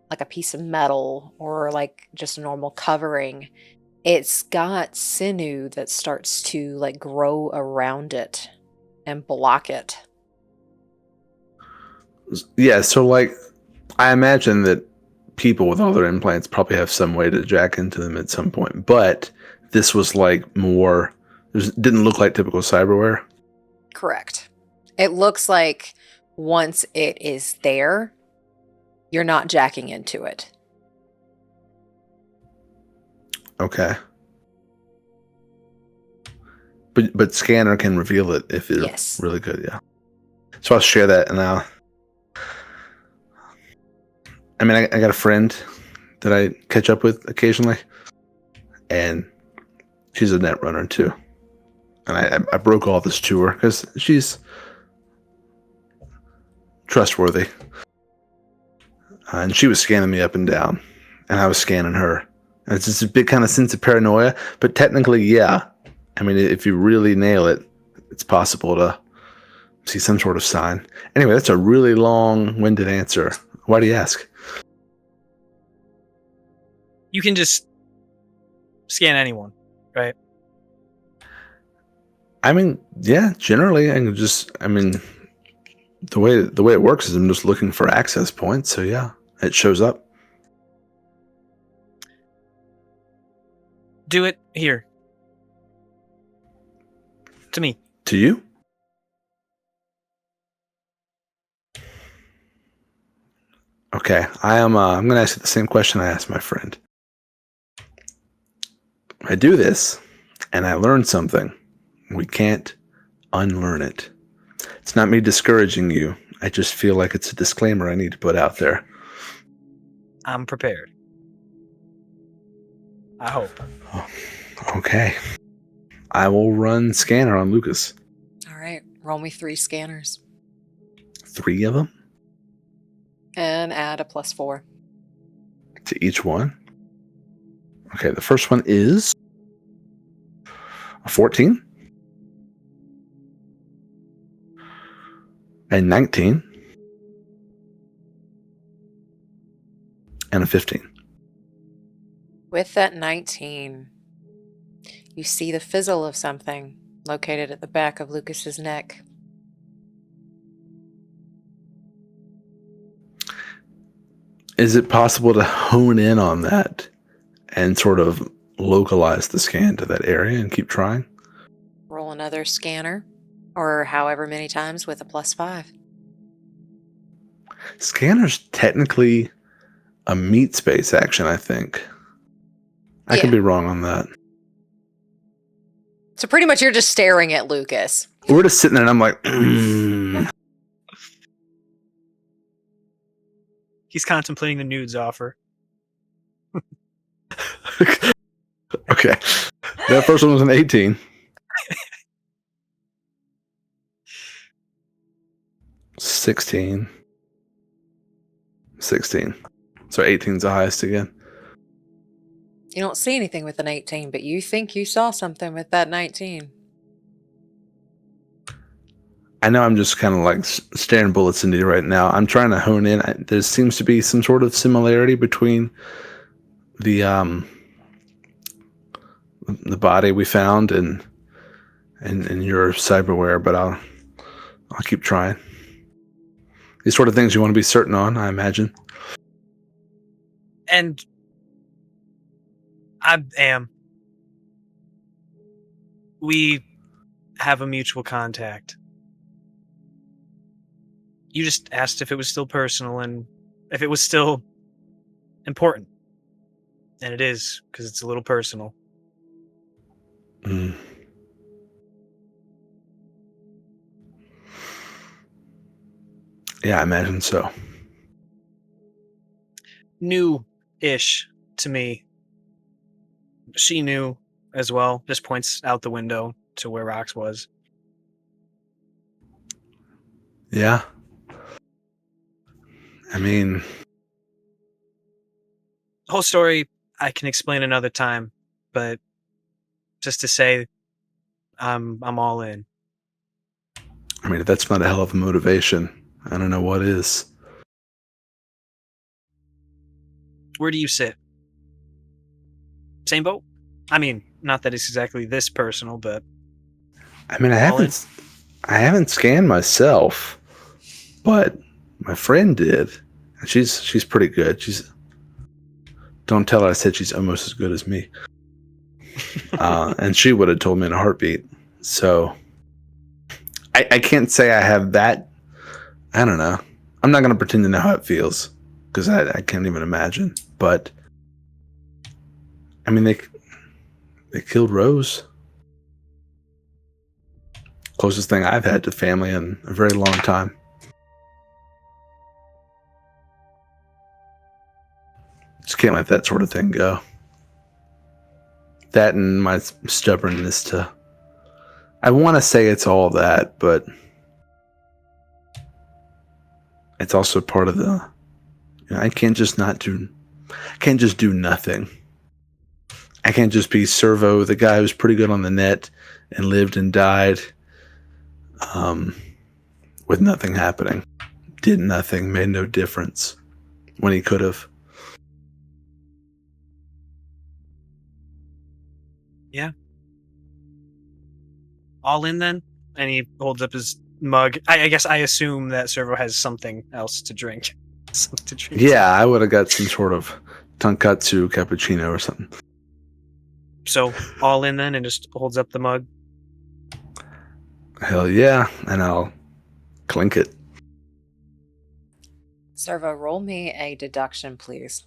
like a piece of metal or like just a normal covering, it's got sinew that starts to like grow around it and block it. Yeah, so like, I imagine that people with all their implants probably have some way to jack into them at some point, but this was like more... It didn't look like typical cyberware. Correct. It looks like once it is there, you're not jacking into it. Okay. But scanner can reveal it if it's Yes. really good, yeah. So I'll share that, and I mean, I got a friend that I catch up with occasionally, and she's a net runner too. And I broke all this to her because she's trustworthy. And she was scanning me up and down, and I was scanning her. And it's just a big kind of sense of paranoia, but technically, yeah. I mean, if you really nail it, it's possible to see some sort of sign. Anyway, that's a really long-winded answer. Why do you ask? You can just scan anyone, right? I mean, yeah, generally, the way it works is I'm just looking for access points, so yeah, it shows up. Do it here. To me. To you? Okay, I'm going to ask you the same question I asked my friend. I do this, and I learn something. We can't unlearn it. It's not me discouraging you. I just feel like it's a disclaimer I need to put out there. I'm prepared. I hope. Okay. I will run scanner on Lucas. All right. Roll me 3 scanners. 3 of them? And add a +4. To each one? Okay, the first one is a 14. A 19. And a 15. With that 19, you see the fizzle of something located at the back of Lucas's neck. Is it possible to hone in on that and sort of localize the scan to that area and keep trying? Roll another scanner, or however many times with a +5. Scanner's technically a meat space action, I think. I could Yeah. be wrong on that. So pretty much you're just staring at Lucas. We're just sitting there and I'm like, He's contemplating the nudes offer. Okay. That first one was an 18. 16. 16. So 18's the highest again. You don't see anything with an 18, but you think you saw something with that 19. I know I'm just kind of like staring bullets into you right now. I'm trying to hone in. There seems to be some sort of similarity between the body we found and your cyberware, but I'll keep trying. These sort of things you want to be certain on, I imagine. And I am. We have a mutual contact. You just asked if it was still personal and if it was still important. And it is, because it's a little personal. Mm. Yeah, I imagine so. New-ish to me. She knew as well. Just points out the window to where Rox was. Yeah. I mean, Whole story I can explain another time, but just to say, I'm all in. I mean, if that's not a hell of a motivation, I don't know what is. Where do you sit? Same boat? I mean, not that it's exactly this personal, but I mean, I all in? haven't scanned myself, but my friend did, and she's pretty good. Don't tell her I said she's almost as good as me. And she would have told me in a heartbeat. So I can't say I have that. I don't know. I'm not going to pretend to know how it feels because I can't even imagine. But I mean, they killed Rose. Closest thing I've had to family in a very long time. Just can't let that sort of thing go. That and my stubbornness to... I want to say it's all that, but it's also part of the... You know, I can't just do nothing. I can't just be Cerveau, the guy who's pretty good on the net and lived and died with nothing happening. Did nothing, made no difference when he could have. Yeah. All in then? And he holds up his mug. I guess I assume that Cerveau has something else to drink. Something to drink. Yeah, I would have got some sort of tonkatsu cappuccino or something. So, all in then and just holds up the mug? Hell yeah, and I'll clink it. Cerveau, roll me a deduction, please.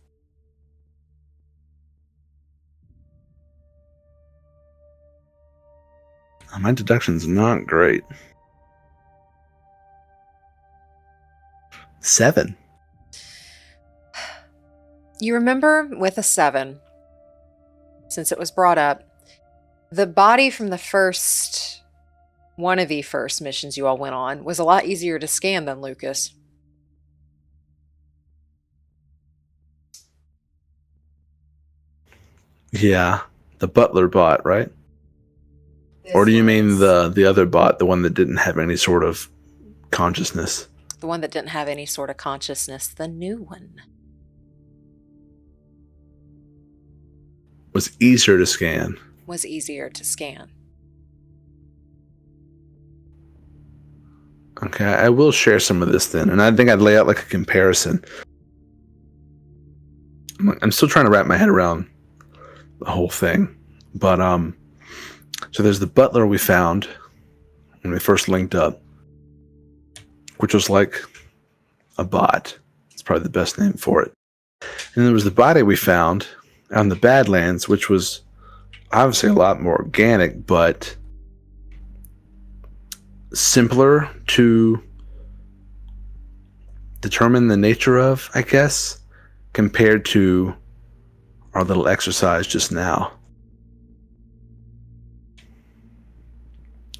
My deduction's not great. 7. You remember with a 7, since it was brought up, the body from one of the first missions you all went on was a lot easier to scan than Lucas. Yeah, the butler bot, right? Or do you mean the other bot, the one that didn't have any sort of consciousness? The one that didn't have any sort of consciousness, the new one. Was easier to scan. Was easier to scan. Okay, I will share some of this then, and I think I'd lay out like a comparison. I'm still trying to wrap my head around the whole thing, but so there's the butler we found when we first linked up, which was like a bot. It's probably the best name for it. And there was the body we found on the Badlands, which was obviously a lot more organic, but simpler to determine the nature of, I guess, compared to our little exercise just now.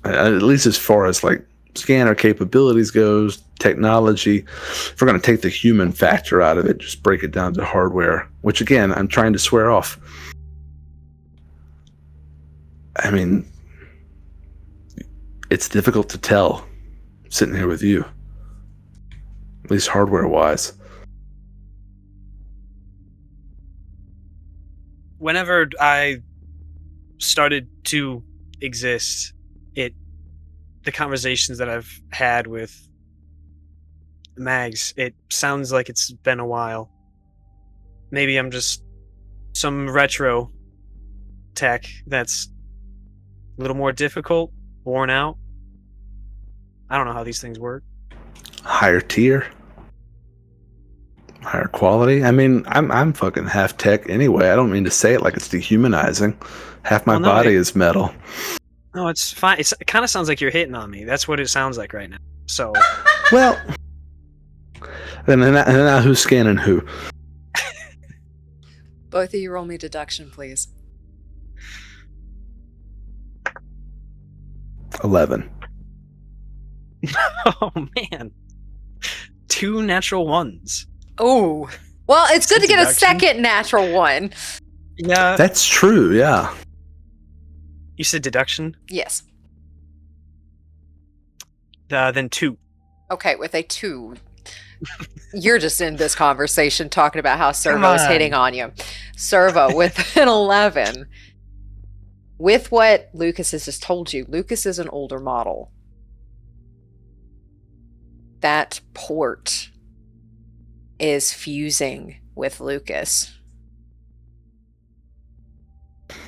At least as far as like scanner capabilities goes, technology, if we're going to take the human factor out of it, just break it down to hardware, which again, I'm trying to swear off. I mean, it's difficult to tell sitting here with you. At least hardware-wise. Whenever I started to exist, the conversations that I've had with Mags, it sounds like it's been a while. Maybe I'm just some retro tech that's a little more difficult, worn out. I don't know how these things work. Higher tier, higher quality. I mean, I'm fucking half tech anyway. I don't mean to say it like it's dehumanizing. Half my body is metal. No, it's fine. It kind of sounds like you're hitting on me. That's what it sounds like right now. So, well, and now who's scanning who? Both of you roll me deduction, please. 11. Oh man, 2 natural ones. Oh, well, it's good to get a deduction? second natural one. Yeah, That's true. Yeah. you said deduction. Yes. Then 2. Okay, with a 2. You're just in this conversation talking about how Cerveau is hitting on you. Cerveau with an 11. With what Lucas has just told you, Lucas is an older model. That port is fusing with Lucas.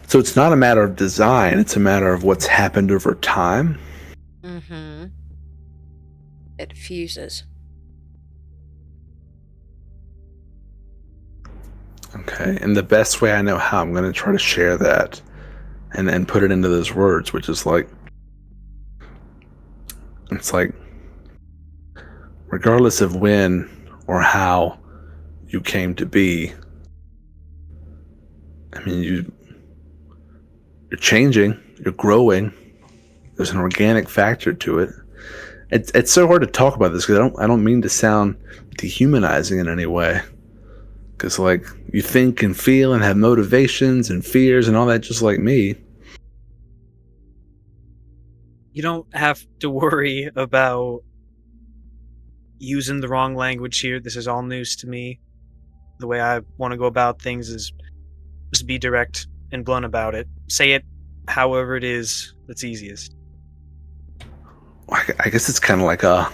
So it's not a matter of design, it's a matter of what's happened over time. Mm-hmm. It fuses. Okay, and the best way I know how, I'm going to try to share that and put it into those words, which is like, it's like, regardless of when or how you came to be, I mean, you're changing, you're growing. There's an organic factor to it. It's so hard to talk about this because I don't mean to sound dehumanizing in any way. Because, like, you think and feel and have motivations and fears and all that just like me. You don't have to worry about using the wrong language here. This is all news to me. The way I want to go about things is just be direct and blunt about it. Say it however it is that's easiest. I guess it's kind of like a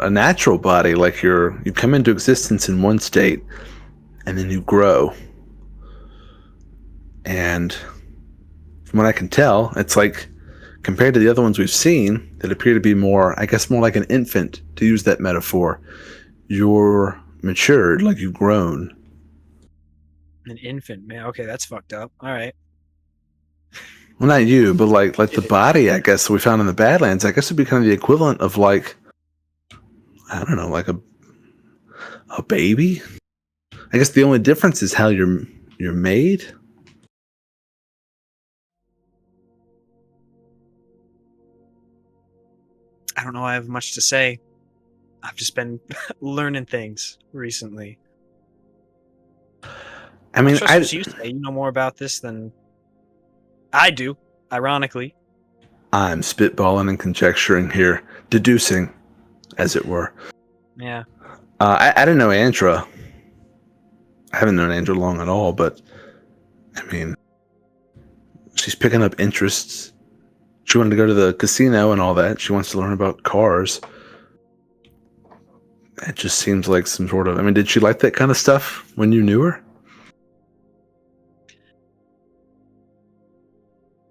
natural body. Like you come into existence in one state, and then you grow. And from what I can tell, it's like compared to the other ones we've seen that appear to be more like an infant, to use that metaphor. You're matured, like you've grown. An infant, man. Okay, that's fucked up. All right. Well, not you, but like the body, I guess, we found in the Badlands, I guess would be kind of the equivalent of like, I don't know, like a baby. I guess the only difference is how you're made. I don't know. I have much to say. I've just been learning things recently. I mean, I trust what you say. You know more about this than I do, ironically. I'm spitballing and conjecturing here, deducing, as it were. Yeah. I didn't know Andra. I haven't known Andra long at all, but I mean, she's picking up interests. She wanted to go to the casino and all that. She wants to learn about cars. It just seems like some sort of... I mean, did she like that kind of stuff when you knew her?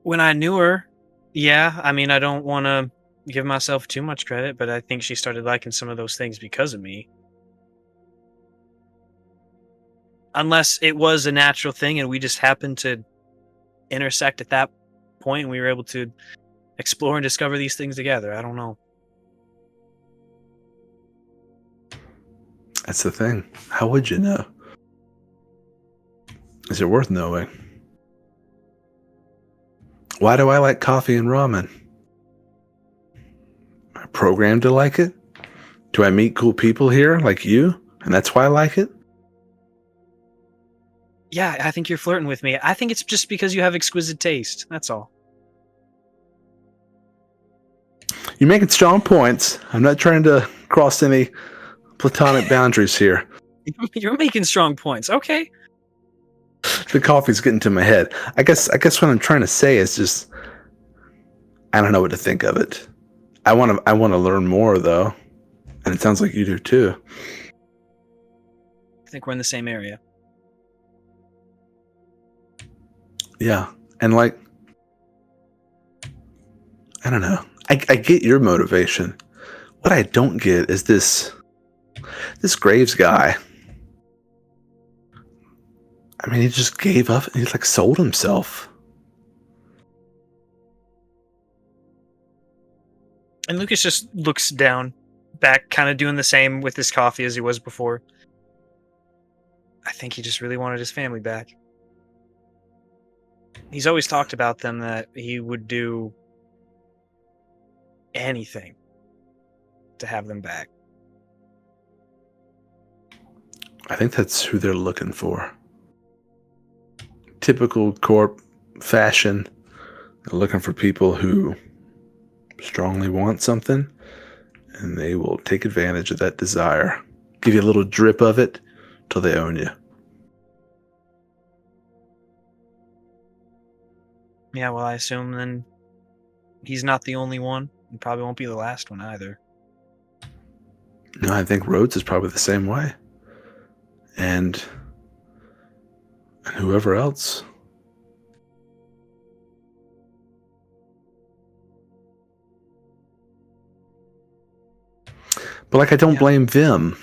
When I knew her, yeah. I mean, I don't want to give myself too much credit, but I think she started liking some of those things because of me. Unless it was a natural thing and we just happened to intersect at that point and we were able to explore and discover these things together. I don't know. That's the thing. How would you know? Is it worth knowing? Why do I like coffee and ramen? Am I programmed to like it? Do I meet cool people here like you? And that's why I like it? Yeah, I think you're flirting with me. I think it's just because you have exquisite taste. That's all. You're making strong points. I'm not trying to cross any platonic boundaries here. You're making strong points. Okay. The coffee's getting to my head. I guess what I'm trying to say is just I don't know what to think of it. I want to learn more though, and it sounds like you do too. I think we're in the same area. Yeah, and like I don't know. I get your motivation. What I don't get is this Graves guy. I mean, he just gave up. He like sold himself. And Lucas just looks down, back, kind of doing the same with his coffee as he was before. I think he just really wanted his family back. He's always talked about them, that he would do anything to have them back. I think that's who they're looking for. Typical corp fashion. They're looking for people who strongly want something, and they will take advantage of that desire. Give you a little drip of it till they own you. Yeah, well, I assume then he's not the only one, and probably won't be the last one either. No, I think Rhodes is probably the same way. And whoever else. But like, I don't blame Vim.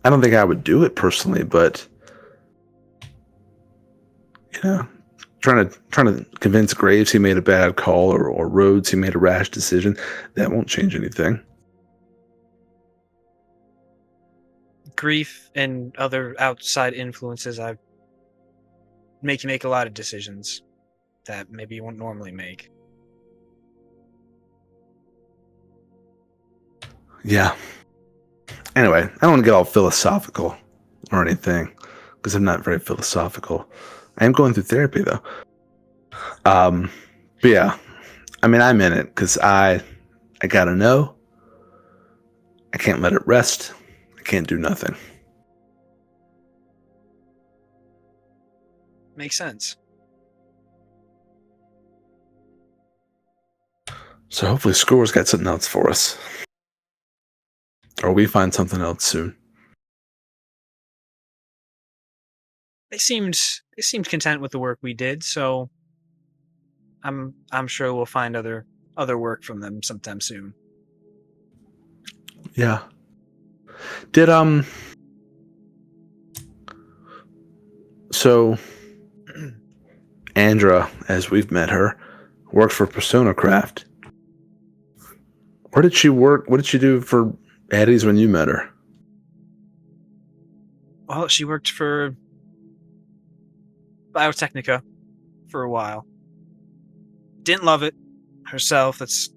I don't think I would do it personally, but you know, trying to convince Graves he made a bad call, or Rhodes he made a rash decision, that won't change anything. Grief and other outside influences make you make a lot of decisions that maybe you won't normally make. Yeah. Anyway, I don't want to get all philosophical or anything, because I'm not very philosophical. I am going through therapy though. But yeah, I mean, I'm in it because I gotta know. I can't let it rest. I can't do nothing. Makes sense. So hopefully Score's got something else for us. Or we find something else soon. They seemed content with the work we did, so I'm sure we'll find other work from them sometime soon. Yeah. Did so Andra, as we've met her, worked for Persona Craft. Where did she work? What did she do for Eddie's when you met her? Well, she worked for Biotechnica for a while. Didn't love it herself. That's,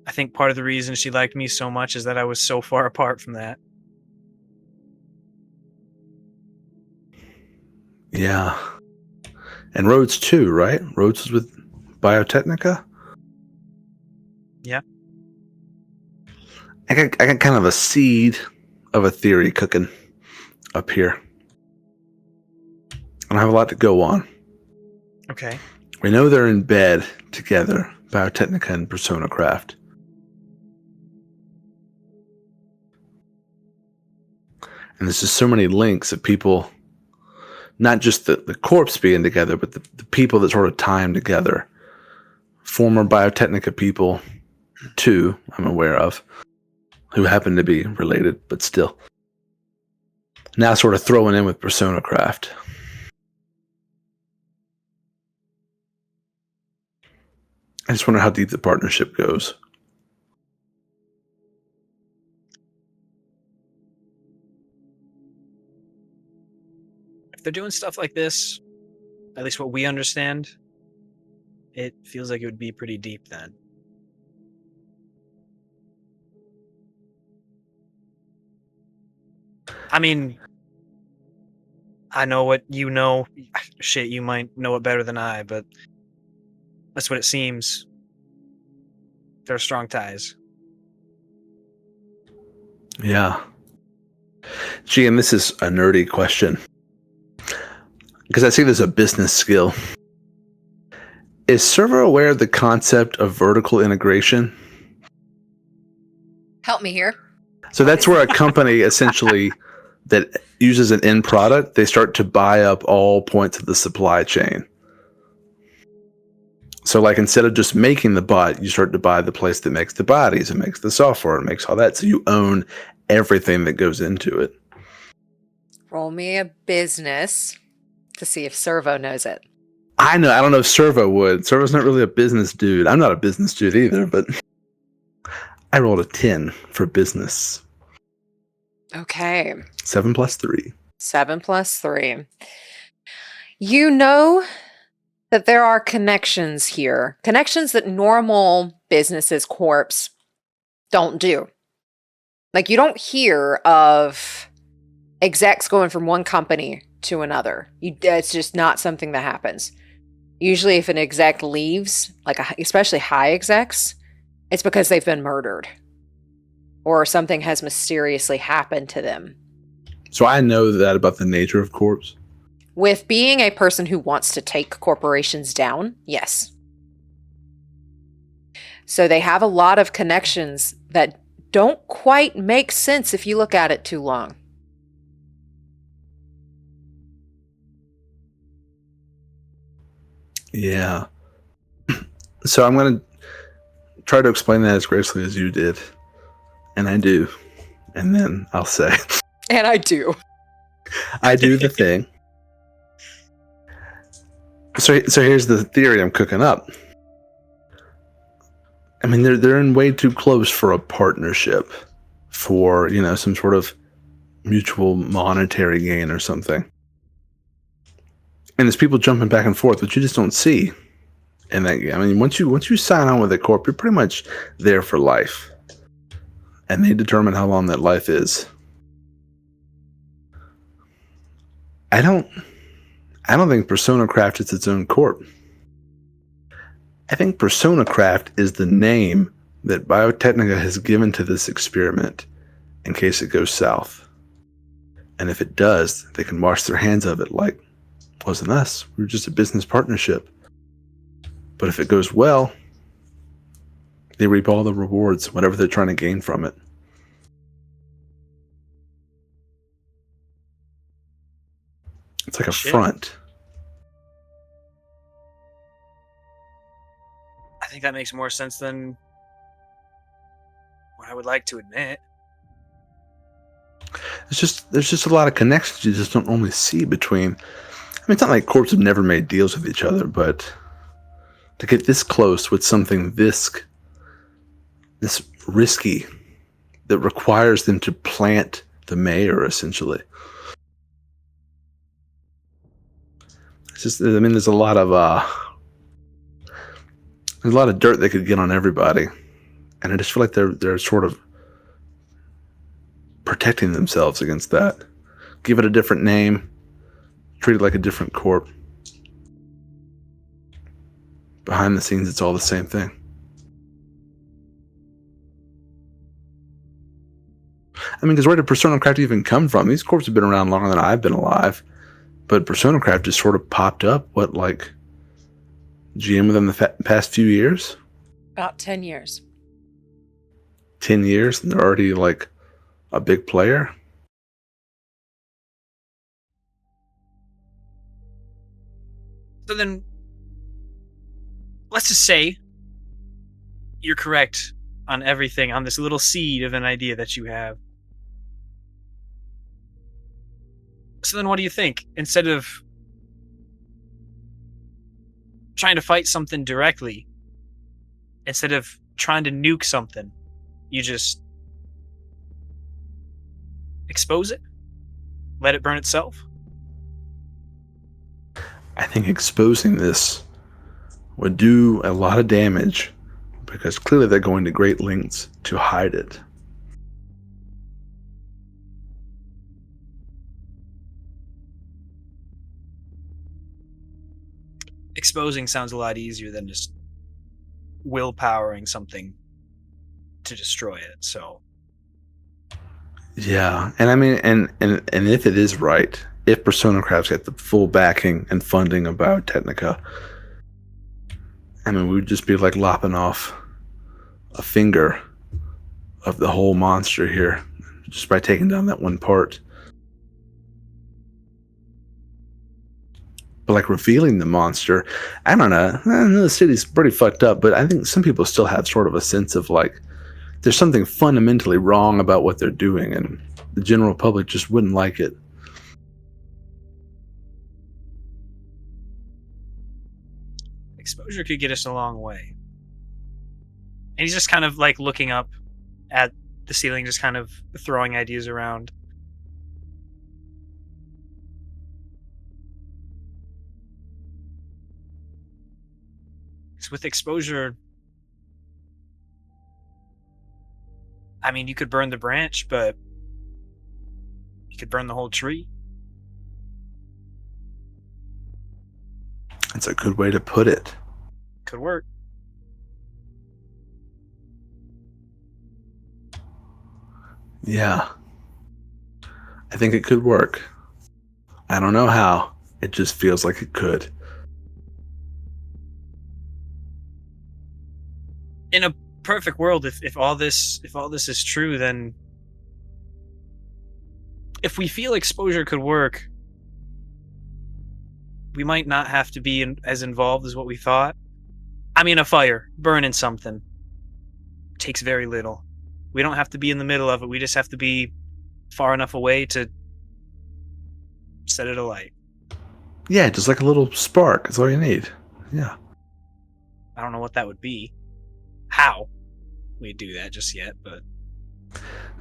I think, part of the reason she liked me so much is that I was so far apart from that. Yeah. And Rhodes too, right? Rhodes was with Biotechnica? Yeah. I got kind of a seed of a theory cooking up here. I don't have a lot to go on. Okay. We know they're in bed together, Biotechnica and Persona Craft. And there's just so many links of people, not just the corpse being together, but the people that sort of tie them together. Former Biotechnica people, too, I'm aware of, who happen to be related, but still. Now sort of throwing in with Persona Craft. I just wonder how deep the partnership goes. If they're doing stuff like this, at least what we understand, it feels like it would be pretty deep then. I mean, I know what you know. Shit, you might know it better than I, but that's what it seems. there are strong ties. Yeah. Gee, and this is a nerdy question. Because I see there's a business skill. Is Cerveau aware of the concept of vertical integration? Help me here. So that's where a company essentially that uses an end product, they start to buy up all points of the supply chain. So like instead of just making the bot, you start to buy the place that makes the bodies and makes the software and makes all that. So you own everything that goes into it. Roll me a business to see if Cerveau knows it. I know. I don't know if Cerveau would. Cervo's not really a business dude. I'm not a business dude either, but I rolled a 10 for business. Okay. 7 plus 3. 7 plus 3. You know that there are connections here. Connections that normal businesses, corps, don't do. Like, you don't hear of execs going from one company to another. It's just not something that happens. Usually if an exec leaves, like especially high execs, it's because they've been murdered or something has mysteriously happened to them. So I know that about the nature of corps. With being a person who wants to take corporations down, yes. So they have a lot of connections that don't quite make sense if you look at it too long. Yeah. So I'm going to try to explain that as gracefully as you did. And I do. And then I'll say. And I do. I do the thing. So here's the theory I'm cooking up. I mean, they're in way too close for a partnership, for, you know, some sort of mutual monetary gain or something. And there's people jumping back and forth, which you just don't see in that game. I mean, once you sign on with a corp, you're pretty much there for life, and they determine how long that life is. I don't think Persona Craft is its own corp. I think Persona Craft is the name that Biotechnica has given to this experiment in case it goes south. And if it does, they can wash their hands of it like, it wasn't us. We were just a business partnership. But if it goes well, they reap all the rewards, whatever they're trying to gain from it. It's like a front. I think that makes more sense than what I would like to admit. There's just a lot of connections you just don't normally see between. I mean, it's not like corps have never made deals with each other, but to get this close with something this risky that requires them to plant the mayor, essentially. It's just, I mean, there's a lot of dirt they could get on everybody, and I just feel like they're sort of protecting themselves against that. Give it a different name, treat it like a different corp. Behind the scenes, it's all the same thing. I mean, because where did Persona Craft even come from? These corps have been around longer than I've been alive, but Persona Craft just sort of popped up, GM within the past few years? About 10 years. 10 years, and they're already like a big player? So then, let's just say you're correct on everything, on this little seed of an idea that you have. So then what do you think? Instead of trying to fight something directly, instead of trying to nuke something, you just expose it? Let it burn itself? I think exposing this would do a lot of damage, because clearly they're going to great lengths to hide it. Exposing sounds a lot easier than just willpowering something to destroy it. So Yeah, and I mean, and if it is right, if Persona Craft's got the full backing and funding of Biotechnica, I mean, we would just be like lopping off a finger of the whole monster here just by taking down that one part. But like revealing the monster, I don't know. The city's pretty fucked up, but I think some people still have sort of a sense of like there's something fundamentally wrong about what they're doing, and the general public just wouldn't like it. exposure could get us a long way. And he's just kind of like looking up at the ceiling, just kind of throwing ideas around. Because with exposure, I mean, you could burn the branch, but you could burn the whole tree. That's a good way to put it. Could work. Yeah. I think it could work. I don't know how. It just feels like it could. In a perfect world, if all this is true, then if we feel exposure could work, we might not have to be as involved as what we thought. I mean, a fire, burning something, takes very little. We don't have to be in the middle of it. We just have to be far enough away to set it alight. Yeah, just like a little spark. That's all you need. Yeah. I don't know what that would be. How we do that just yet, but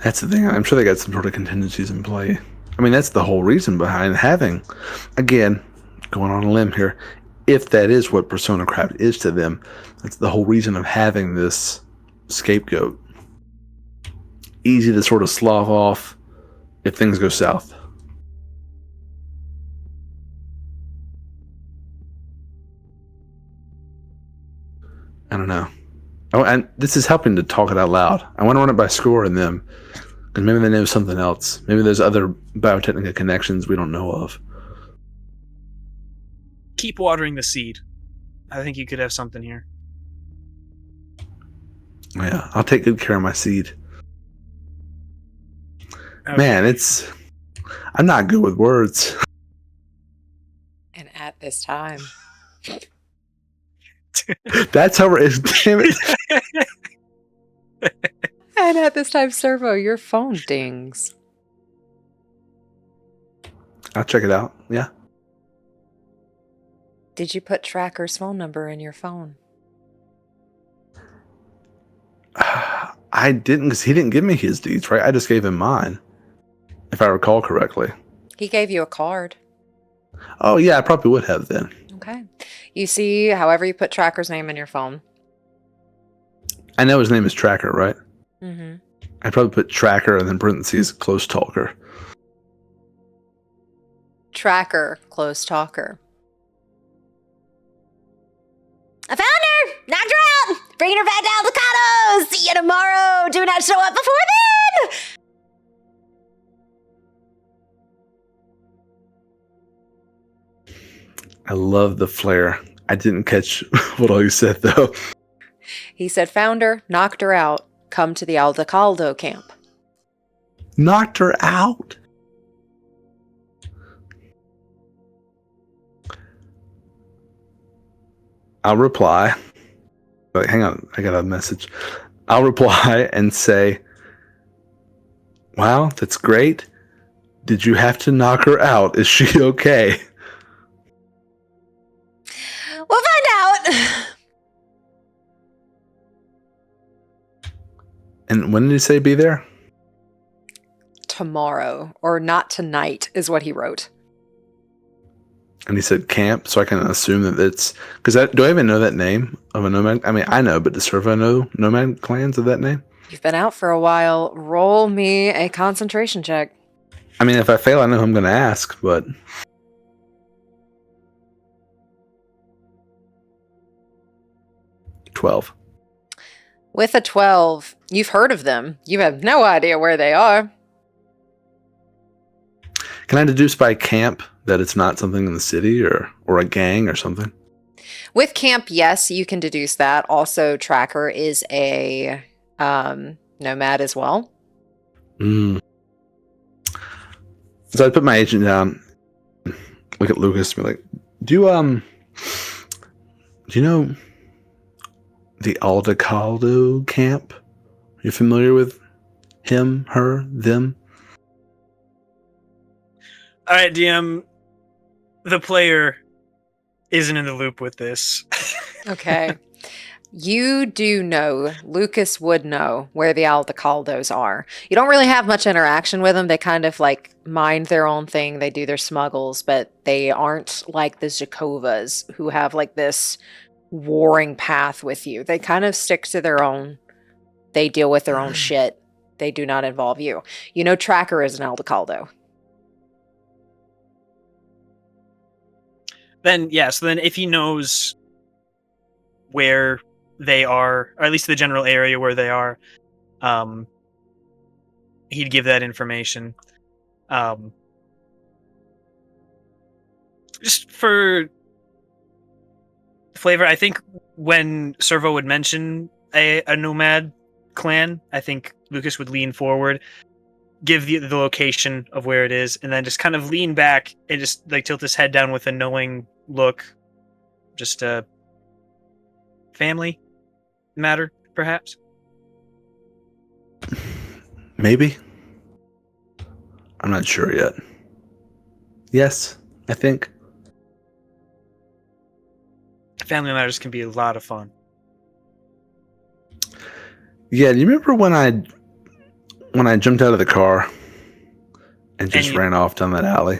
That's the thing. I'm sure they got some sort of contingencies in play. I mean, that's the whole reason behind having, again, going on a limb here, if that is what Persona Craft is to them, that's the whole reason of having this scapegoat. Easy to sort of slough off if things go south. I don't know. Oh, and this is helping to talk it out loud. I want to run it by Score and them, because maybe they know something else. Maybe there's other Biotechnica connections we don't know of. keep watering the seed. I think you could have something here. Yeah, I'll take good care of my seed. Okay. Man, I'm not good with words. And at this time, That's how we're. Damn it. and at this time, Cerveau, your phone dings. I'll check it out. Yeah. Did you put Tracker's phone number in your phone? I didn't, because he didn't give me his deeds, right? I just gave him mine, if I recall correctly. He gave you a card. Oh, yeah, I probably would have then. Okay. You see, however you put Tracker's name in your phone. I know his name is Tracker, right? Mm-hmm. I'd probably put Tracker and then parentheses close talker. Tracker, close talker. I found her! Knocked her out! Bringing her back to Aldecados! See you tomorrow! Do not show up before then! I love the flair. I didn't catch what all you said, though. He said, found her, knocked her out. Come to the Aldecaldo camp. Knocked her out. I'll reply. Wait, hang on. I got a message. I'll reply and say, wow, that's great. Did you have to knock her out? Is she okay? We'll find out! And when did he say be there? Tomorrow, or not tonight, is what he wrote. And he said camp, so I can assume that it's... Because do I even know that name of a nomad? I mean, I know, but does Cerveau know nomad clans of that name? You've been out for a while. Roll me a concentration check. I mean, if I fail, I know who I'm going to ask, but... $12. With a 12, you've heard of them. You have no idea where they are. Can I deduce by camp that it's not something in the city or a gang or something? With camp, yes, you can deduce that. Also, Tracker is a nomad as well. Mm. So I put my agent down, look at Lucas, and be like, do you know the Aldecaldo camp? Are you familiar with him, her, them? All right, DM. The player isn't in the loop with this. Okay. You do know, Lucas would know where the Aldecaldos are. You don't really have much interaction with them. They kind of like mind their own thing. They do their smuggles, but they aren't like the Zakovas who have like this warring path with you. They kind of stick to their own. They deal with their own shit. They do not involve you. You know, Tracker is an Aldecaldo. Then, yeah, so then if he knows where they are, or at least the general area where they are, he'd give that information. Just for flavor, I think when Cerveau would mention a nomad clan, I think Lucas would lean forward, give the location of where it is, and then just kind of lean back and just like tilt his head down with a knowing look. Just a family matter, perhaps? Maybe. I'm not sure yet. Yes, I think. Family matters can be a lot of fun. Yeah, do you remember when I jumped out of the car and just you- ran off down that alley?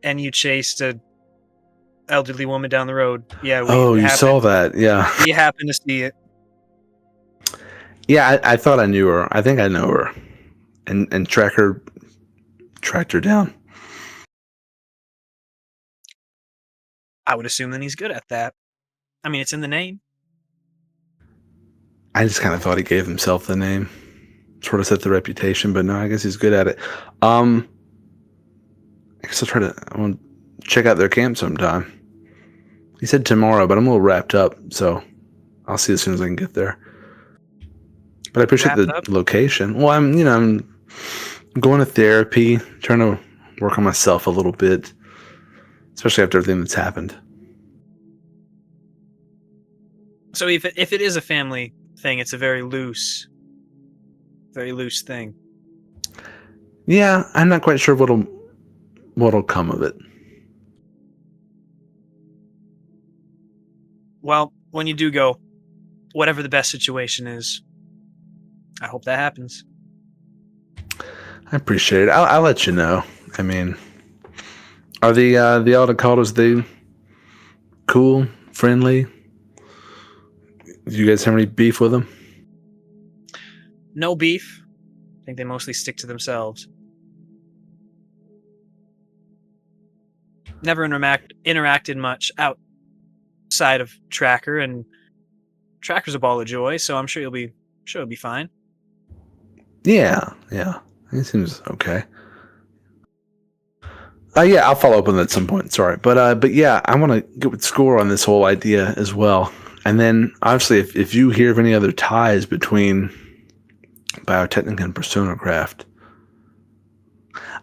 And you chased a elderly woman down the road. Yeah. You saw that, yeah. We happened to see it. Yeah, I thought I knew her. I think I know her. And tracked her down. I would assume that he's good at that. I mean, it's in the name. I just kind of thought he gave himself the name. Sort of set the reputation, but no, I guess he's good at it. I guess I want to check out their camp sometime. He said tomorrow, but I'm a little wrapped up, so I'll see as soon as I can get there. But I appreciate the location. Well, I'm going to therapy, trying to work on myself a little bit, especially after everything that's happened. So if it is a family thing, it's a very loose thing. Yeah, I'm not quite sure what'll come of it. Well, when you do go, whatever the best situation is, I hope that happens. I appreciate it. I'll let you know. I mean, are the Aldecaldos, they cool, friendly? Do you guys have any beef with them? No beef. I think they mostly stick to themselves. Never interacted much outside of Tracker, and Tracker's a ball of joy, so I'm sure it'll be fine. Yeah. He seems okay. Yeah, I'll follow up on that at some point. Sorry, but yeah, I want to get with Score on this whole idea as well. And then, obviously, if you hear of any other ties between Biotechnica and Personacraft,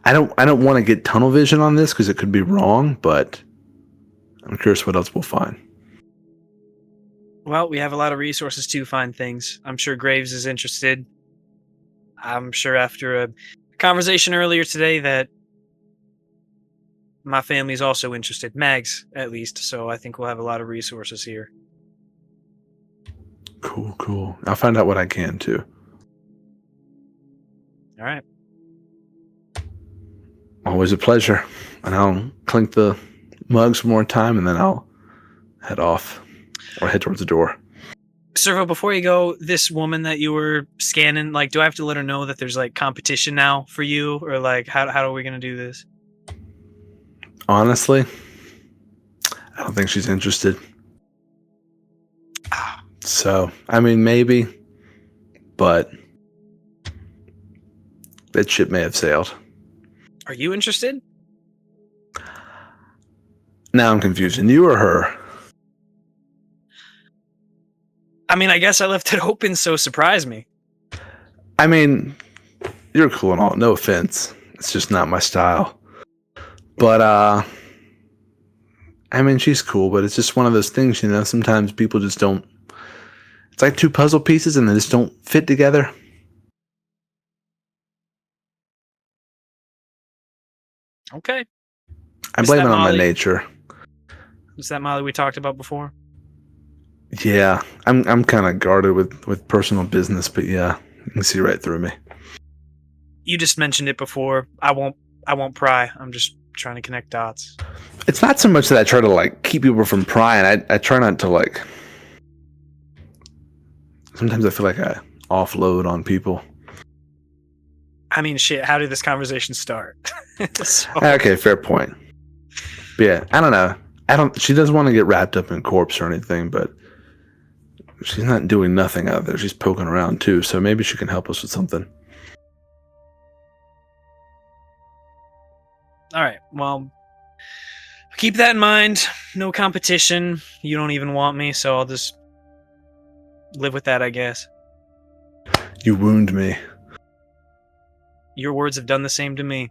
I don't want to get tunnel vision on this because it could be wrong, but I'm curious what else we'll find. Well, we have a lot of resources to find things. I'm sure Graves is interested. I'm sure after a conversation earlier today that my family's also interested. Mags, at least. So I think we'll have a lot of resources here. Cool. I'll find out what I can, too. All right. Always a pleasure. And I'll clink the mugs one more time, and then I'll head off or head towards the door. Cerveau, before you go, this woman that you were scanning, like, do I have to let her know that there's, like, competition now for you? Or, like, how are we going to do this? Honestly, I don't think she's interested. So, I mean, maybe but that ship may have sailed. Are you interested? Now I'm confused. And you or her? I mean, I guess I left it open, so surprise me. I mean, you're cool and all. No offense. It's just not my style. But, I mean, she's cool, but it's just one of those things, you know, sometimes people just don't. It's like two puzzle pieces and they just don't fit together. Okay. I Is blame that it on my Molly? nature. Is that Molly we talked about before? Yeah, I'm kind of guarded with personal business, but yeah, you can see right through me. You just mentioned it before. I won't pry. I'm just trying to connect dots. It's not so much that I try to like keep people from prying. I try not to like. Sometimes I feel like I offload on people. I mean, shit, how did this conversation start? So- Okay, fair point. But yeah, I don't know. She doesn't want to get wrapped up in corpse or anything, but she's not doing nothing out there. She's poking around too, so maybe she can help us with something. All right, well, keep that in mind. No competition. You don't even want me, so I'll just live with that, I guess. You wound me. Your words have done the same to me.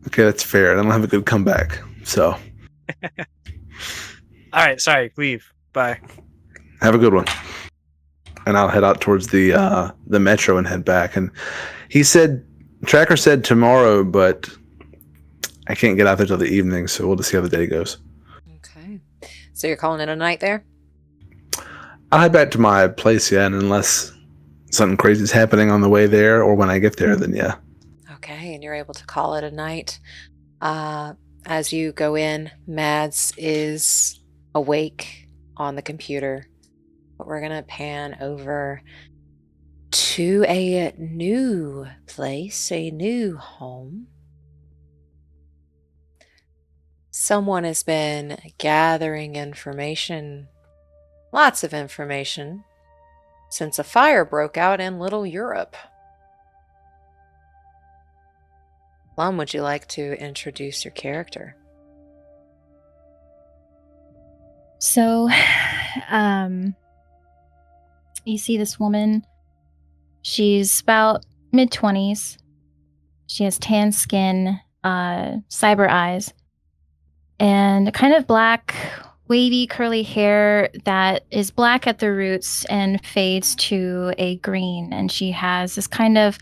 Okay, that's fair. I don't have a good comeback, so All right, sorry, leave. Bye. have a good one. And I'll head out towards the metro and head back. And he said, Tracker said tomorrow, but I can't get out there till the evening, so we'll just see how the day goes. Okay. So you're calling it a night there? I'll head back to my place, yeah, and unless something crazy is happening on the way there or when I get there, then yeah. Okay, and you're able to call it a night. As you go in, Mads is awake on the computer. But we're going to pan over to a new place, a new home. Someone has been gathering information, lots of information, since a fire broke out in Little Europe. Plum, would you like to introduce your character? So, you see this woman. She's about mid-20s. She has tan skin, cyber eyes, and kind of black, wavy, curly hair that is black at the roots and fades to a green. And she has this kind of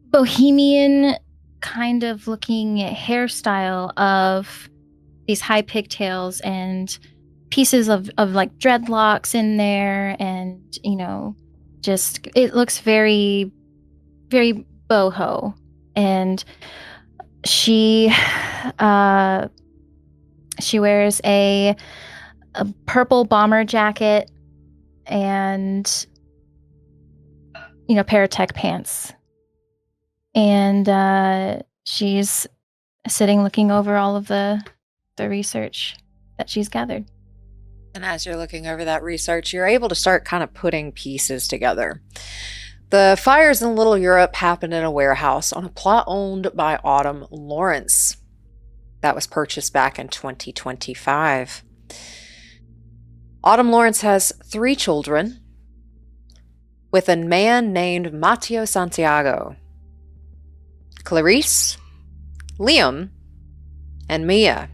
bohemian kind of looking hairstyle of these high pigtails and pieces of like dreadlocks in there, and just it looks very, very boho. And she wears a purple bomber jacket and pair of tech pants. And she's sitting looking over all of the research that she's gathered. And as you're looking over that research, you're able to start kind of putting pieces together. The fires in Little Europe happened in a warehouse on a plot owned by Autumn Lawrence that was purchased back in 2025. Autumn Lawrence has 3 children with a man named Matteo Santiago, Clarice, Liam, and Mia.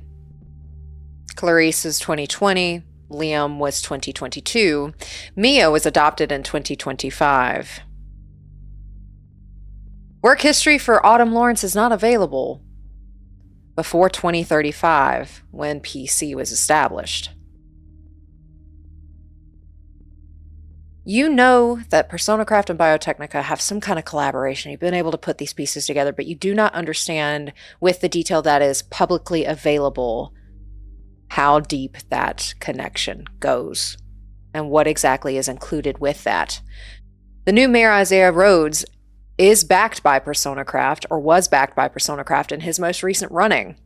Clarice is 2020. Liam was 2022. Mia was adopted in 2025. Work history for Autumn Lawrence is not available before 2035, when PC was established. You know that PersonaCraft and Biotechnica have some kind of collaboration. You've been able to put these pieces together, but you do not understand with the detail that is publicly available how deep that connection goes and what exactly is included with that. The new Mayor Isaiah Rhodes is backed by PersonaCraft, or was backed by PersonaCraft in his most recent running.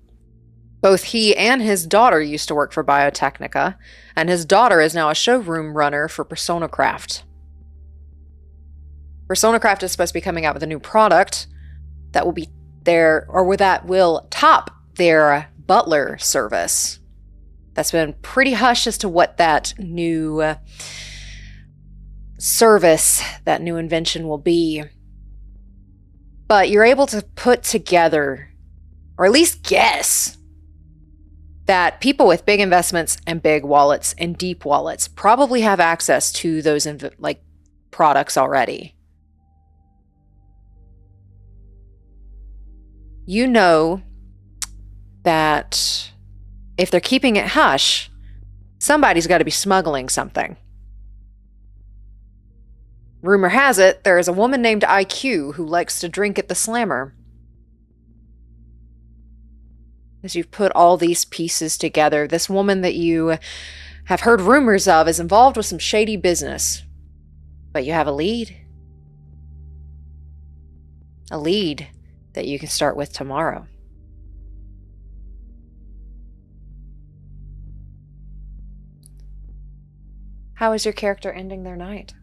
Both he and his daughter used to work for Biotechnica, and his daughter is now a showroom runner for PersonaCraft. PersonaCraft is supposed to be coming out with a new product that will be there, or that will top their butler service. That's been pretty hush as to what that new service, that new invention will be. But you're able to put together, or at least guess, that people with big investments and big wallets and deep wallets probably have access to those products already. You know that if they're keeping it hush, somebody's got to be smuggling something. Rumor has it there is a woman named IQ who likes to drink at the Slammer. As you've put all these pieces together, this woman that you have heard rumors of is involved with some shady business. But you have a lead. A lead that you can start with tomorrow. How is your character ending their night?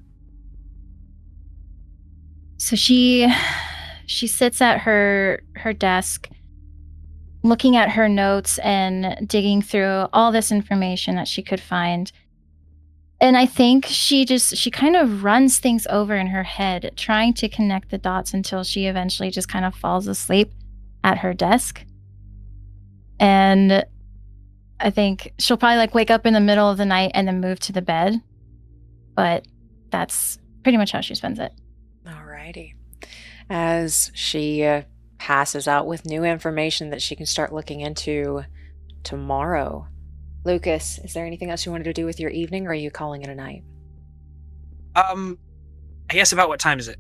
So she sits at her desk, looking at her notes and digging through all this information that she could find. And I think she kind of runs things over in her head, trying to connect the dots until she eventually just kind of falls asleep at her desk. And I think she'll probably wake up in the middle of the night and then move to the bed. But that's pretty much how she spends it. Alrighty. As she passes out with new information that she can start looking into tomorrow. Lucas, is there anything else you wanted to do with your evening, or are you calling it a night? I guess about what time is it?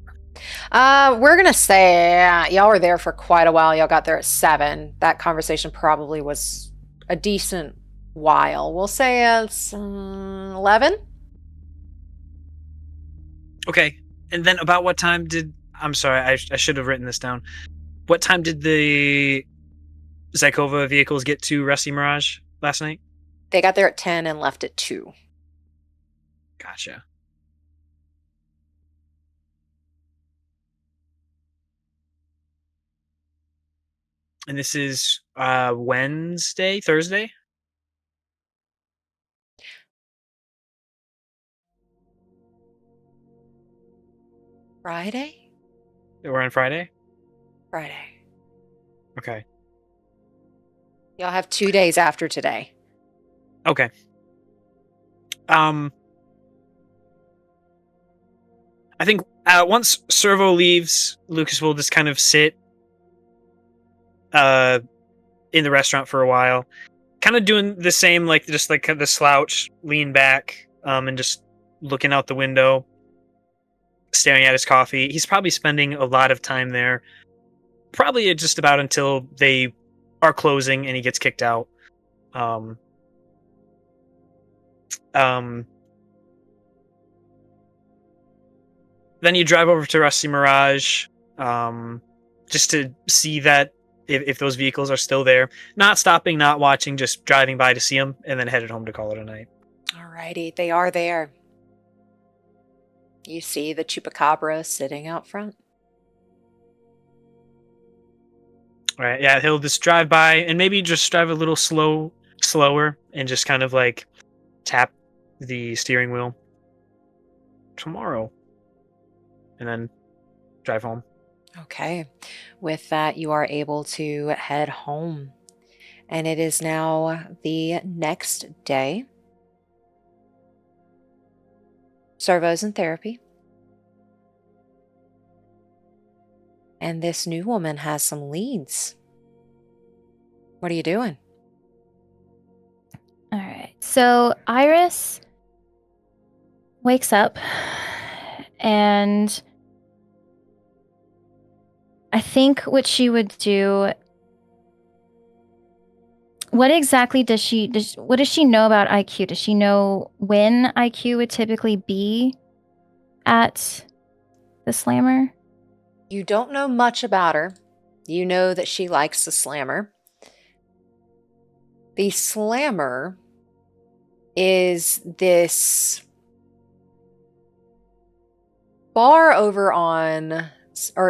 We're gonna say y'all were there for quite a while. Y'all got there at 7. That conversation probably was a decent while. We'll say it's 11. Okay. And then about what time I'm sorry, I should have written this down. What time did the Zykova vehicles get to Rusty Mirage last night? They got there at 10 and left at 2. Gotcha. And this is Thursday? Friday? We're on Friday? Friday. Okay. Y'all have 2 days after today. Okay. I think once Cerveau leaves, Lucas will just kind of sit in the restaurant for a while, kind of doing the same, just the slouch, lean back, and just looking out the window, staring at his coffee. He's probably spending a lot of time there, probably just about until they are closing and he gets kicked out. Then you drive over to Rusty Mirage, just to see that if those vehicles are still there. Not stopping, not watching, just driving by to see them, and then headed home to call it a night. Alrighty, they are there. You see the Chupacabra sitting out front. All right, yeah, he'll just drive by and maybe just drive a little slower, and just kind of tap the steering wheel. Tomorrow. And then drive home. Okay. With that, you are able to head home. And it is now the next day. Cerveau's in therapy. And this new woman has some leads. What are you doing? All right. So Iris wakes up, and I think what she would do. What exactly what does she know about IQ? Does she know when IQ would typically be at the Slammer? You don't know much about her. You know that she likes the Slammer. The Slammer is this bar over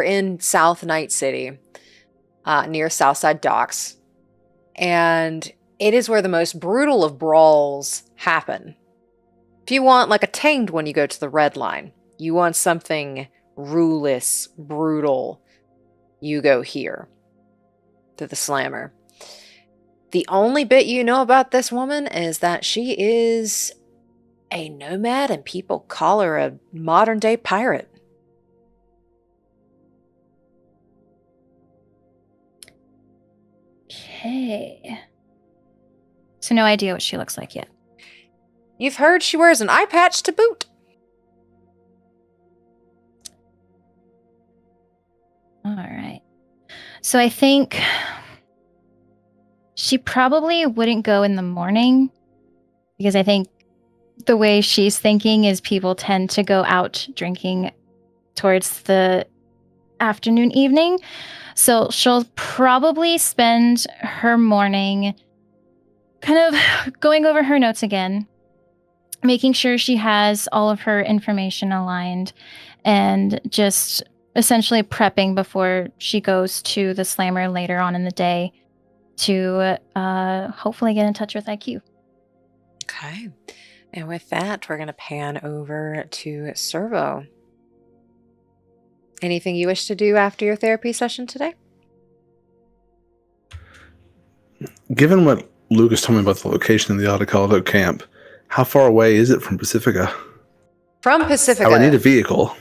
in South Night City, near Southside Docks. And it is where the most brutal of brawls happen. If you want like a tamed one, you go to the Red Line. You want something ruleless, brutal, you go here to the Slammer. The only bit you know about this woman is that she is a nomad and people call her a modern day pirate. Okay. So no idea what she looks like yet. You've heard she wears an eye patch to boot. All right. So I think she probably wouldn't go in the morning because I think the way she's thinking is people tend to go out drinking towards the afternoon, evening. So she'll probably spend her morning kind of going over her notes again, making sure she has all of her information aligned, and just essentially prepping before she goes to the Slammer later on in the day to hopefully get in touch with IQ. Okay. And with that, we're going to pan over to Cerveau. Anything you wish to do after your therapy session today? Given what Lucas told me about the location of the Aldecaldo camp, how far away is it from Pacifica? From Pacifica. I would need a vehicle.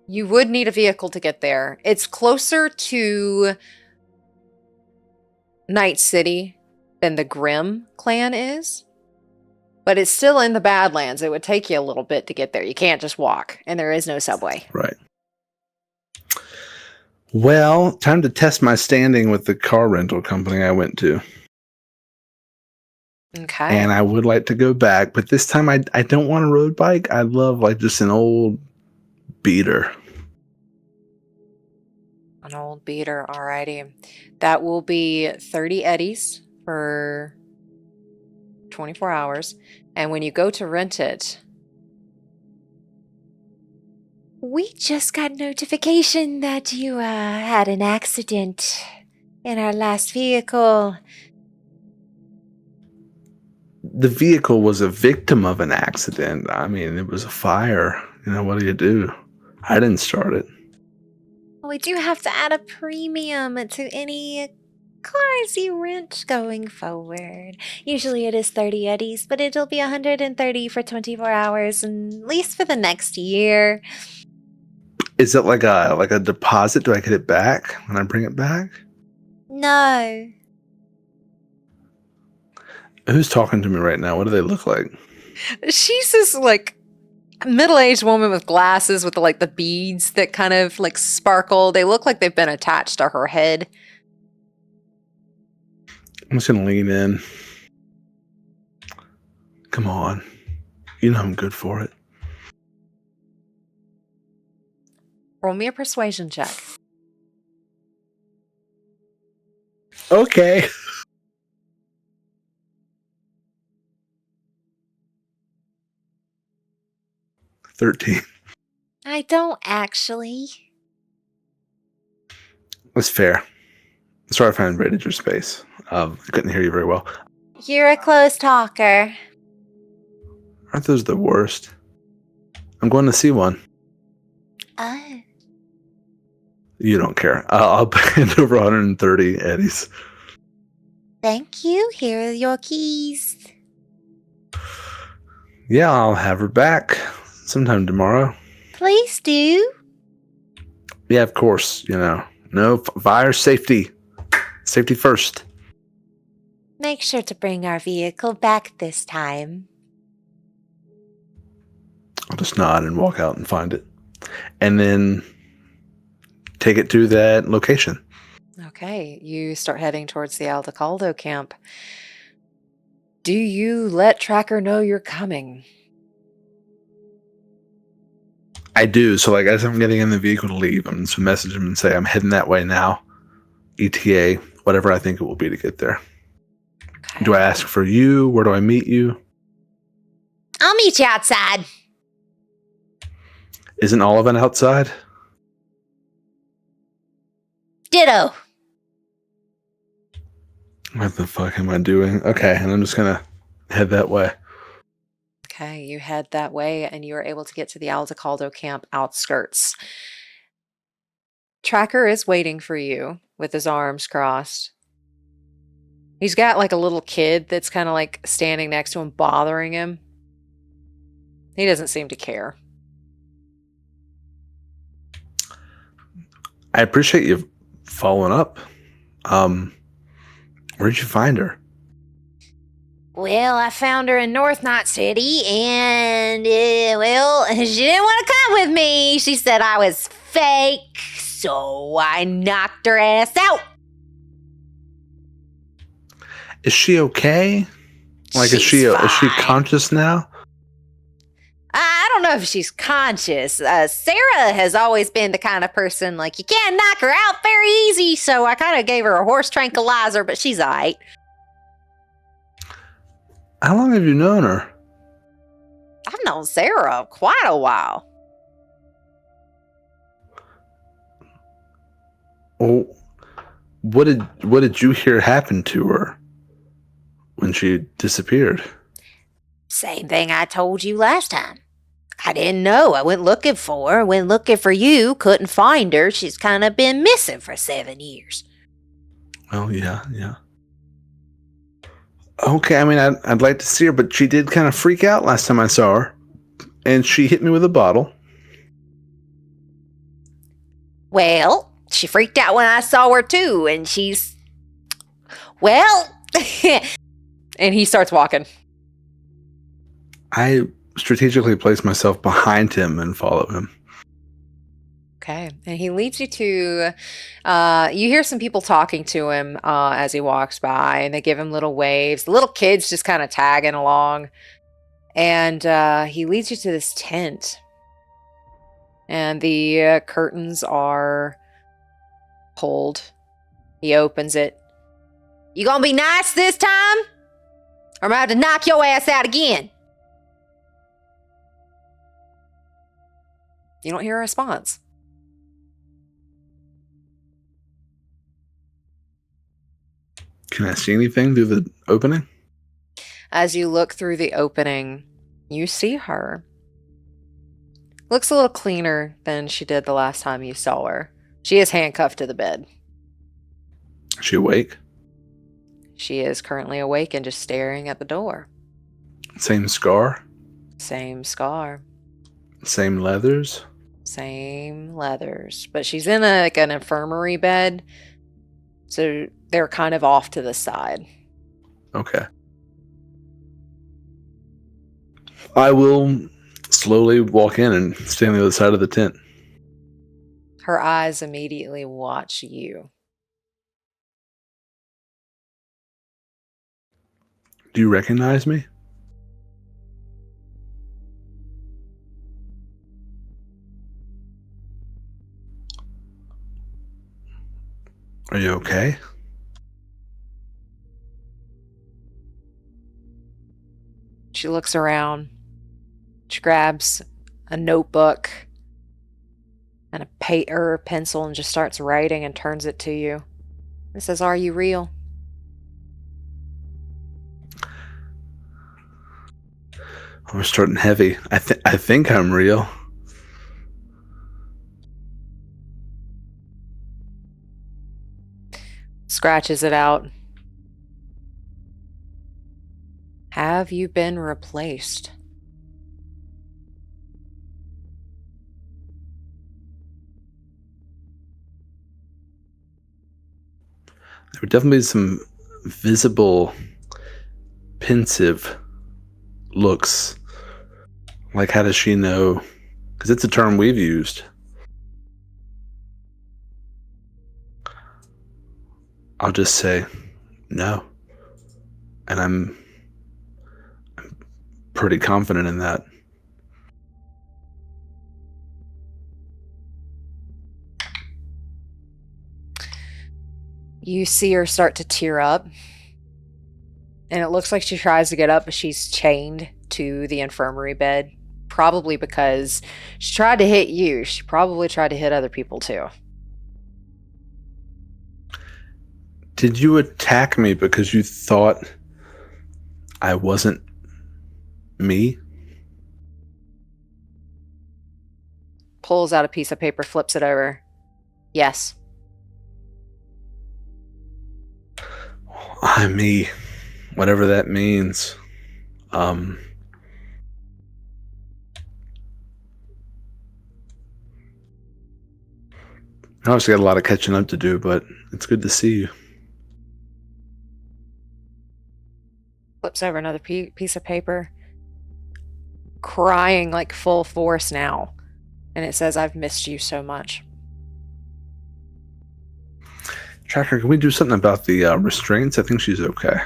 You would need a vehicle to get there. It's closer to Night City than the Grimm clan is, but it's still in the Badlands. It would take you a little bit to get there. You can't just walk, and there is no subway. Right. Well, time to test my standing with the car rental company I went to. Okay. And I would like to go back, but this time I don't want a road bike. I love like just an old beater. An old beater, alrighty. That will be 30 eddies for 24 hours. And when you go to rent it, We just got notification that you had an accident in our last vehicle. The vehicle was a victim of an accident. I mean, it was a fire. You know, what do you do? I didn't start it. We do have to add a premium to any cars you rent going forward. Usually it is 30 eddies, but it'll be 130 for 24 hours, and at least for the next year. Is it like a deposit? Do I get it back when I bring it back? No. Who's talking to me right now? What do they look like? she's this like middle-aged woman with glasses with the beads that kind of like sparkle. They look like they've been attached to her head. I'm just gonna lean in. Come on. You know I'm good for it. Roll me a persuasion check. Okay. $13. I don't actually. That's fair. Sorry if I invaded your space. I couldn't hear you very well. You're a close talker. Aren't those the worst? I'm going to see one. Oh. You don't care. I'll hand over 130 eddies. Thank you. Here are your keys. Yeah, I'll have her back sometime tomorrow. Please do. Yeah, of course. You know, no fire safety. Safety first. Make sure to bring our vehicle back this time. I'll just nod and walk out and find it. And then take it to that location. Okay, you start heading towards the Aldecaldo camp. Do you let Tracker know you're coming? I do. So, like, as I'm getting in the vehicle to leave, I'm just gonna message him and say I'm heading that way now. ETA, whatever I think it will be to get there. Okay. Do I ask for you? Where do I meet you? I'll meet you outside. Isn't Olivan outside? Ditto. What the fuck am I doing? Okay, and I'm just gonna head that way. Okay, you head that way and you are able to get to the Aldecaldo camp outskirts. Tracker is waiting for you with his arms crossed. He's got like a little kid that's kind of like standing next to him, bothering him. He doesn't seem to care. I appreciate you following up. Where'd you find her? Well, I found her in North Knot City, and, well, she didn't want to come with me. She said I was fake, so I knocked her ass out. Is she okay? Like, is She's she fine. conscious now? I don't know if she's conscious. Sarah has always been the kind of person, like, you can't knock her out very easy, so I kind of gave her a horse tranquilizer, but she's all right. How long have you known her? I've known Sarah quite a while. Oh, what did you hear happen to her when she disappeared? Same thing I told you last time. I didn't know. I went looking for her, went looking for you, couldn't find her. She's kind of been missing for 7 years. Well, yeah. Okay, I mean, I'd like to see her, but she did kind of freak out last time I saw her. And she hit me with a bottle. Well, she freaked out when I saw her too, and she's... Well... And he starts walking. I strategically place myself behind him and follow him. Okay. And he leads you to, you hear some people talking to him as he walks by, and they give him little waves. The little kid's just kind of tagging along. And he leads you to this tent. And the curtains are pulled. He opens it. You gonna be nice this time? Or am I about to knock your ass out again? You don't hear a response. Can I see anything through the opening? As you look through the opening, you see her. Looks a little cleaner than she did the last time you saw her. She is handcuffed to the bed. Is she awake? She is currently awake and just staring at the door. Same scar? Same scar. Same leathers? Same leathers. But she's in an infirmary bed. So they're kind of off to the side. Okay. I will slowly walk in and stand on the other side of the tent. Her eyes immediately watch you. Do you recognize me? Are you okay? She looks around. She grabs a notebook and a pencil and just starts writing and turns it to you. It says, "Are you real?" I'm starting heavy. I think I'm real. Scratches it out. Have you been replaced? There would definitely be some visible, pensive looks. Like, how does she know? Because it's a term we've used. I'll just say no. And I'm pretty confident in that. You see her start to tear up. And it looks like she tries to get up, but she's chained to the infirmary bed. Probably because she tried to hit you. She probably tried to hit other people too. Did you attack me because you thought I wasn't me? Pulls out a piece of paper, flips it over. Yes. I'm me. Whatever that means. I obviously got a lot of catching up to do, but it's good to see you. Flips over another piece of paper. Crying like full force now. And it says, I've missed you so much. Tracker, can we do something about the restraints? I think she's okay.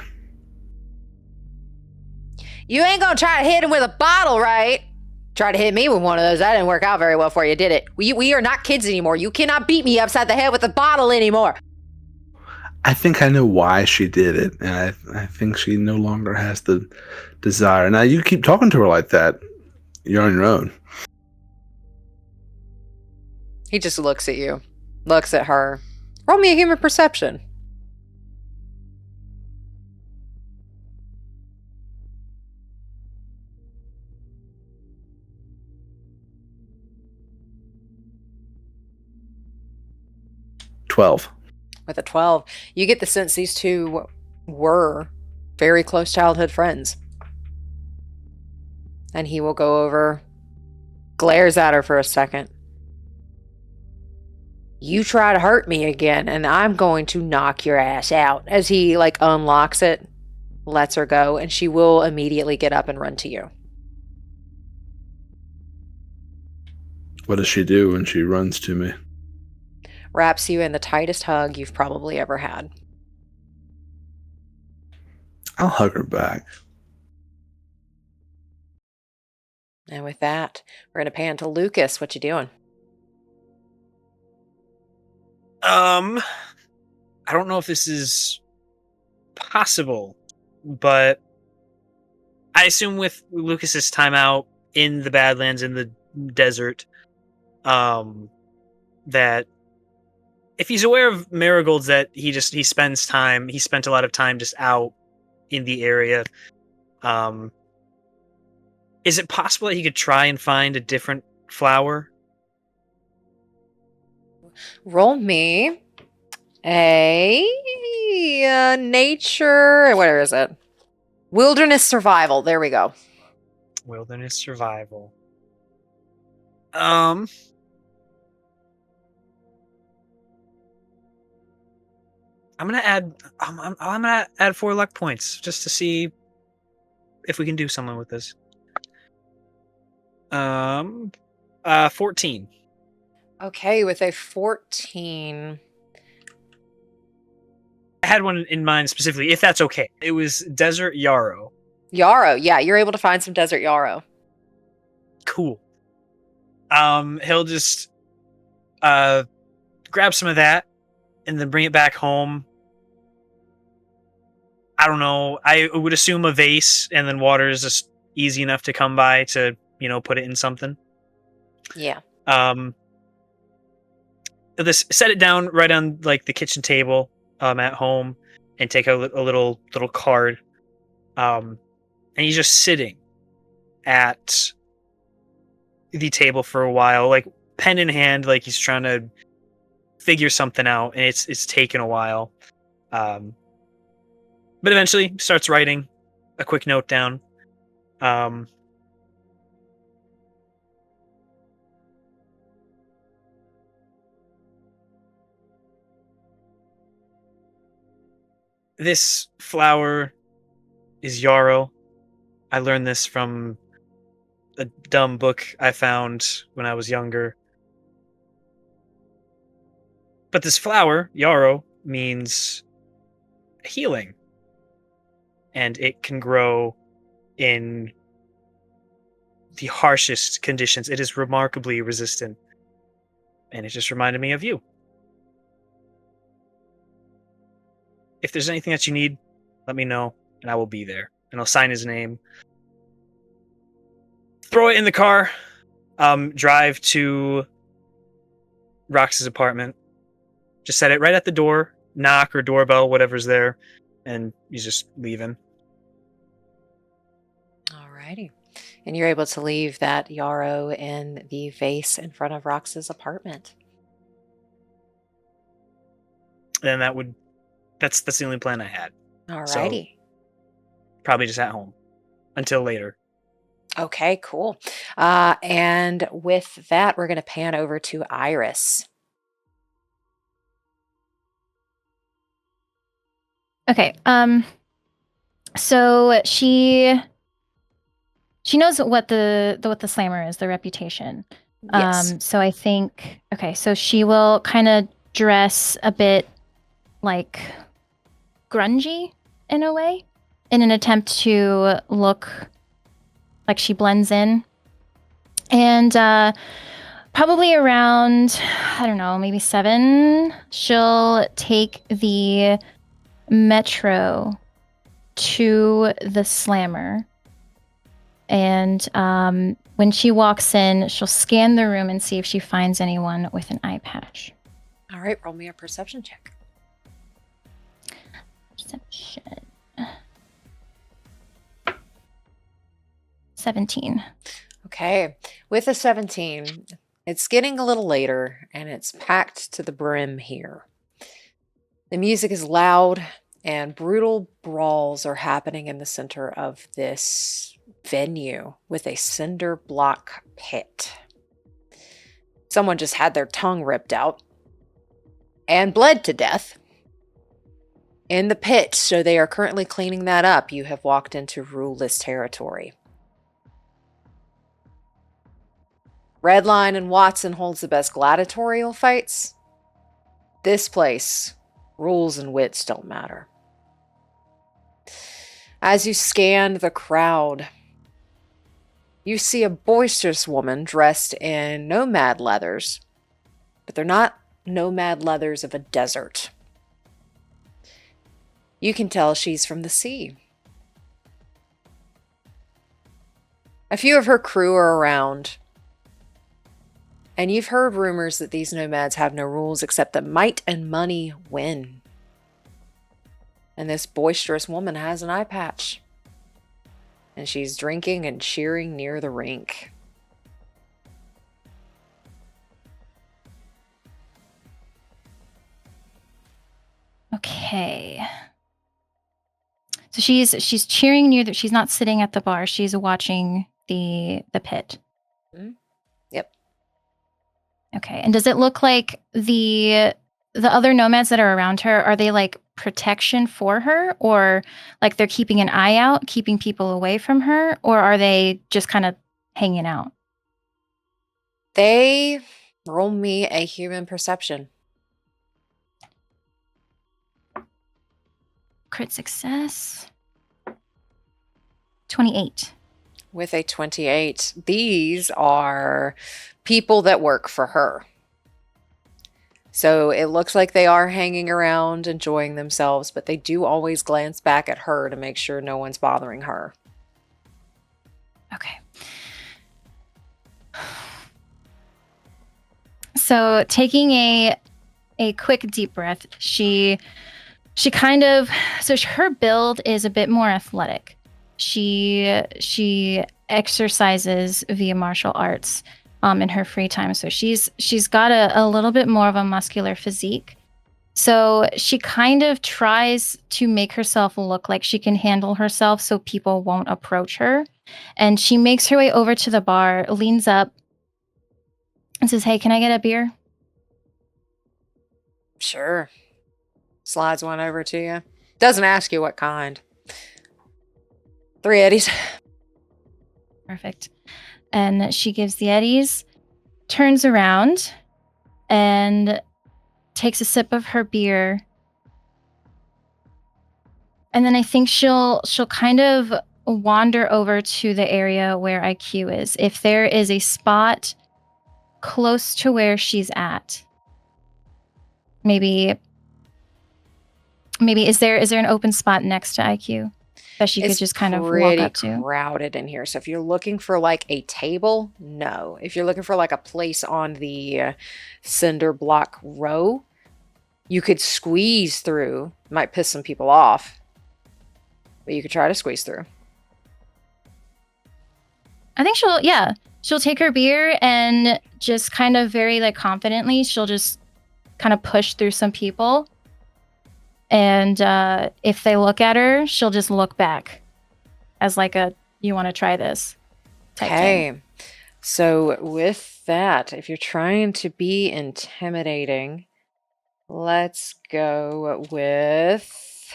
You ain't gonna try to hit him with a bottle, right? Try to hit me with one of those. That didn't work out very well for you, did it? We are not kids anymore. You cannot beat me upside the head with a bottle anymore. I think I know why she did it, and I think she no longer has the desire. Now, you keep talking to her like that, you're on your own. He just looks at you. Looks at her. Roll me a human perception. With a 12, you get the sense these two were very close childhood friends. And he will go over, glares at her for a second. You try to hurt me again, and I'm going to knock your ass out. As he, unlocks it, lets her go, and she will immediately get up and run to you. What does she do when she runs to me? Wraps you in the tightest hug you've probably ever had. I'll hug her back. And with that, we're going to pan to Lucas. What you doing? I don't know if this is possible, but I assume with Lucas's time out in the Badlands, in the desert, that if he's aware of Marigold's, that he spent a lot of time just out in the area. Is it possible that he could try and find a different flower? Roll me a nature, where is it? Wilderness survival. There we go. Wilderness survival. I'm gonna add 4 luck points just to see if we can do something with this. 14. Okay, with a 14. I had one in mind specifically, if that's okay. It was desert yarrow. Yarrow, yeah, you're able to find some desert yarrow. Cool. He'll just grab some of that and then bring it back home. I don't know. I would assume a vase, and then water is just easy enough to come by to, put it in something. Yeah. This set it down right on the kitchen table at home, and take a little card. And he's just sitting at the table for a while, pen in hand, he's trying to figure something out, and it's taken a while. But eventually starts writing a quick note down. This flower is yarrow. I learned this from a dumb book I found when I was younger. But this flower, yarrow, means healing. And it can grow in the harshest conditions. It is remarkably resistant. And it just reminded me of you. If there's anything that you need, let me know. and I will be there. And I'll sign his name. Throw it in the car. Drive to Rox's apartment. Just set it right at the door. Knock or doorbell, whatever's there. And he's just leaving. Alrighty. And you're able to leave that yarrow in the vase in front of Rox's apartment. And that's the only plan I had. Alrighty. Probably just at home until later. Okay, cool. And with that, we're going to pan over to Iris. Okay. So she knows what the slammer is, the reputation. Yes. So I think so she will kind of dress a bit like grungy in a way, in an attempt to look like she blends in. And probably around, I don't know, maybe 7, she'll take the metro to the slammer. And when she walks in, she'll scan the room and see if she finds anyone with an eye patch. All right, roll me a perception check. Perception. 17. Okay, with a 17, it's getting a little later and it's packed to the brim here. The music is loud and brutal brawls are happening in the center of this venue with a cinder block pit. Someone just had their tongue ripped out and bled to death in the pit, so they are currently cleaning that up. You have walked into ruleless territory. Redline and Watson holds the best gladiatorial fights. This place, rules and wits don't matter. As you scan the crowd, you see a boisterous woman dressed in nomad leathers, but they're not nomad leathers of a desert. You can tell she's from the sea. A few of her crew are around, and you've heard rumors that these nomads have no rules except that might and money win. And this boisterous woman has an eye patch. And she's drinking and cheering near the rink. Okay. So she's cheering near she's not sitting at the bar. She's watching the pit. Mm-hmm. Yep. Okay. And does it look like the other nomads that are around her, are they like protection for her, or like they're keeping an eye out, keeping people away from her, or are they just kind of hanging out? They roll me a human perception. Crit success. 28. With a 28, these are people that work for her. So it looks like they are hanging around, enjoying themselves, but they do always glance back at her to make sure no one's bothering her. Okay. So taking a quick deep breath, she kind of, so her build is a bit more athletic. She exercises via martial arts in her free time. So she's got a little bit more of a muscular physique. So she kind of tries to make herself look like she can handle herself so people won't approach her. And she makes her way over to the bar, leans up, and says, "Hey, can I get a beer?" Sure. Slides one over to you. Doesn't ask you what kind. 3 eddies. Perfect. And she gives the eddies, turns around, and takes a sip of her beer. And then I think she'll kind of wander over to the area where IQ is. If there is a spot close to where she's at, maybe is there an open spot next to IQ? that she could It's just kind of walk pretty up to? crowded in here. So if you're looking for like a table, no. If you're looking for like a place on the cinder block row, you could squeeze through. Might piss some people off, but you could try to squeeze through. I think she'll take her beer and just kind of very like confidently, she'll just kind of push through some people. And if they look at her, she'll just look back as like a, you want to try this type thing. Okay. So with that, if you're trying to be intimidating, let's go with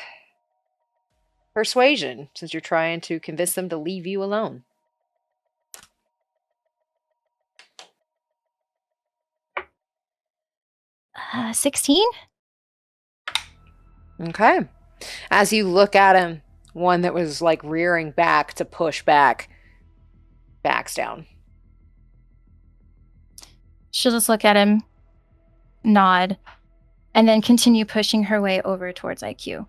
persuasion, since you're trying to convince them to leave you alone. Uh, 16? Okay. As you look at him, one that was like rearing back to push back, backs down. She'll just look at him, nod, and then continue pushing her way over towards IQ.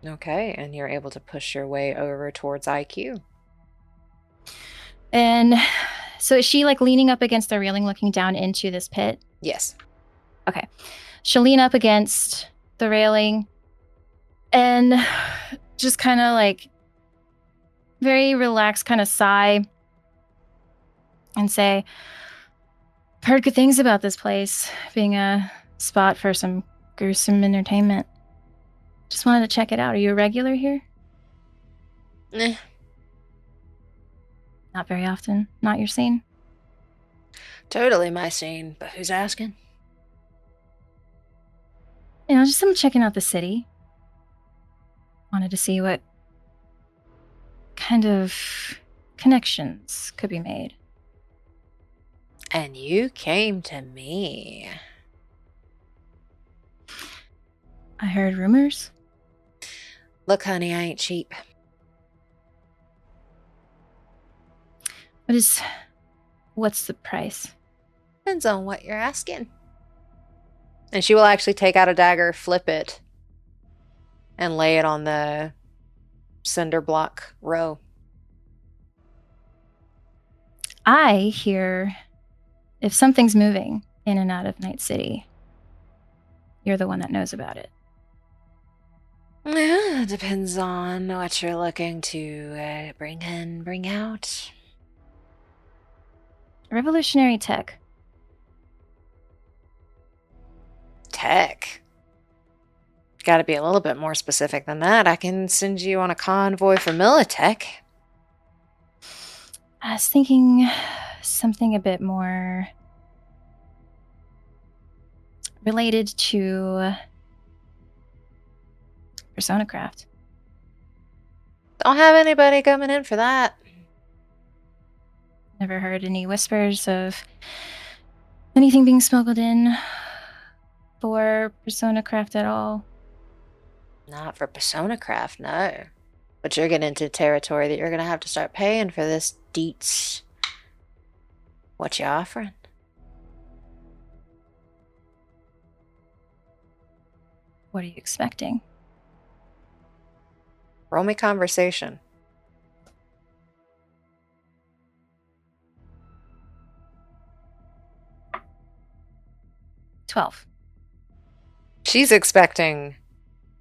Okay, and you're able to push your way over towards IQ. And so is she like leaning up against the railing looking down into this pit? Yes. Okay. She'll lean up against the railing and just kind of like very relaxed kind of sigh and say, heard good things about this place being a spot for some gruesome entertainment. Just wanted to check it out. Are you a regular here? Eh. Not very often. Not your scene? Totally my scene, but who's asking? You know, just I'm checking out the city. Wanted to see what kind of connections could be made. And you came to me. I heard rumors. Look, honey, I ain't cheap. What's the price? Depends on what you're asking. And she will actually take out a dagger, flip it, and lay it on the cinder block row. I hear if something's moving in and out of Night City, you're the one that knows about it. Depends on what you're looking to bring in, bring out. Revolutionary tech. Tech. Got to be a little bit more specific than that. I can send you on a convoy for Militech. I was thinking something a bit more related to Persona Craft. Don't have anybody coming in for that. Never heard any whispers of anything being smuggled in for Persona Craft at all. Not for Persona Craft, no. But you're getting into territory that you're going to have to start paying for this deets. What you offering? What are you expecting? Roll me conversation. 12. She's expecting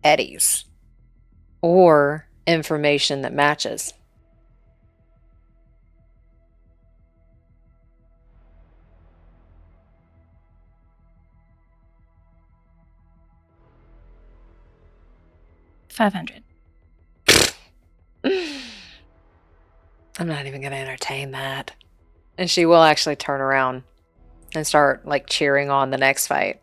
eddies or information that matches. $500. I'm not even going to entertain that. And she will actually turn around and start like cheering on the next fight.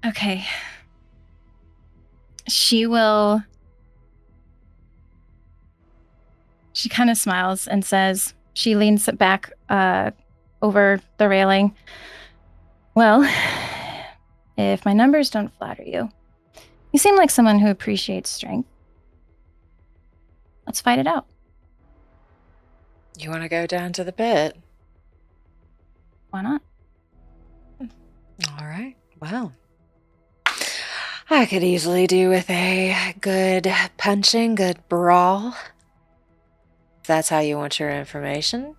Okay. She kind of smiles and says, she leans back over the railing. Well, if my numbers don't flatter you, you seem like someone who appreciates strength. Let's fight it out. You want to go down to the pit? Why not? All right. Well, I could easily do with a good punching, good brawl. If that's how you want your information,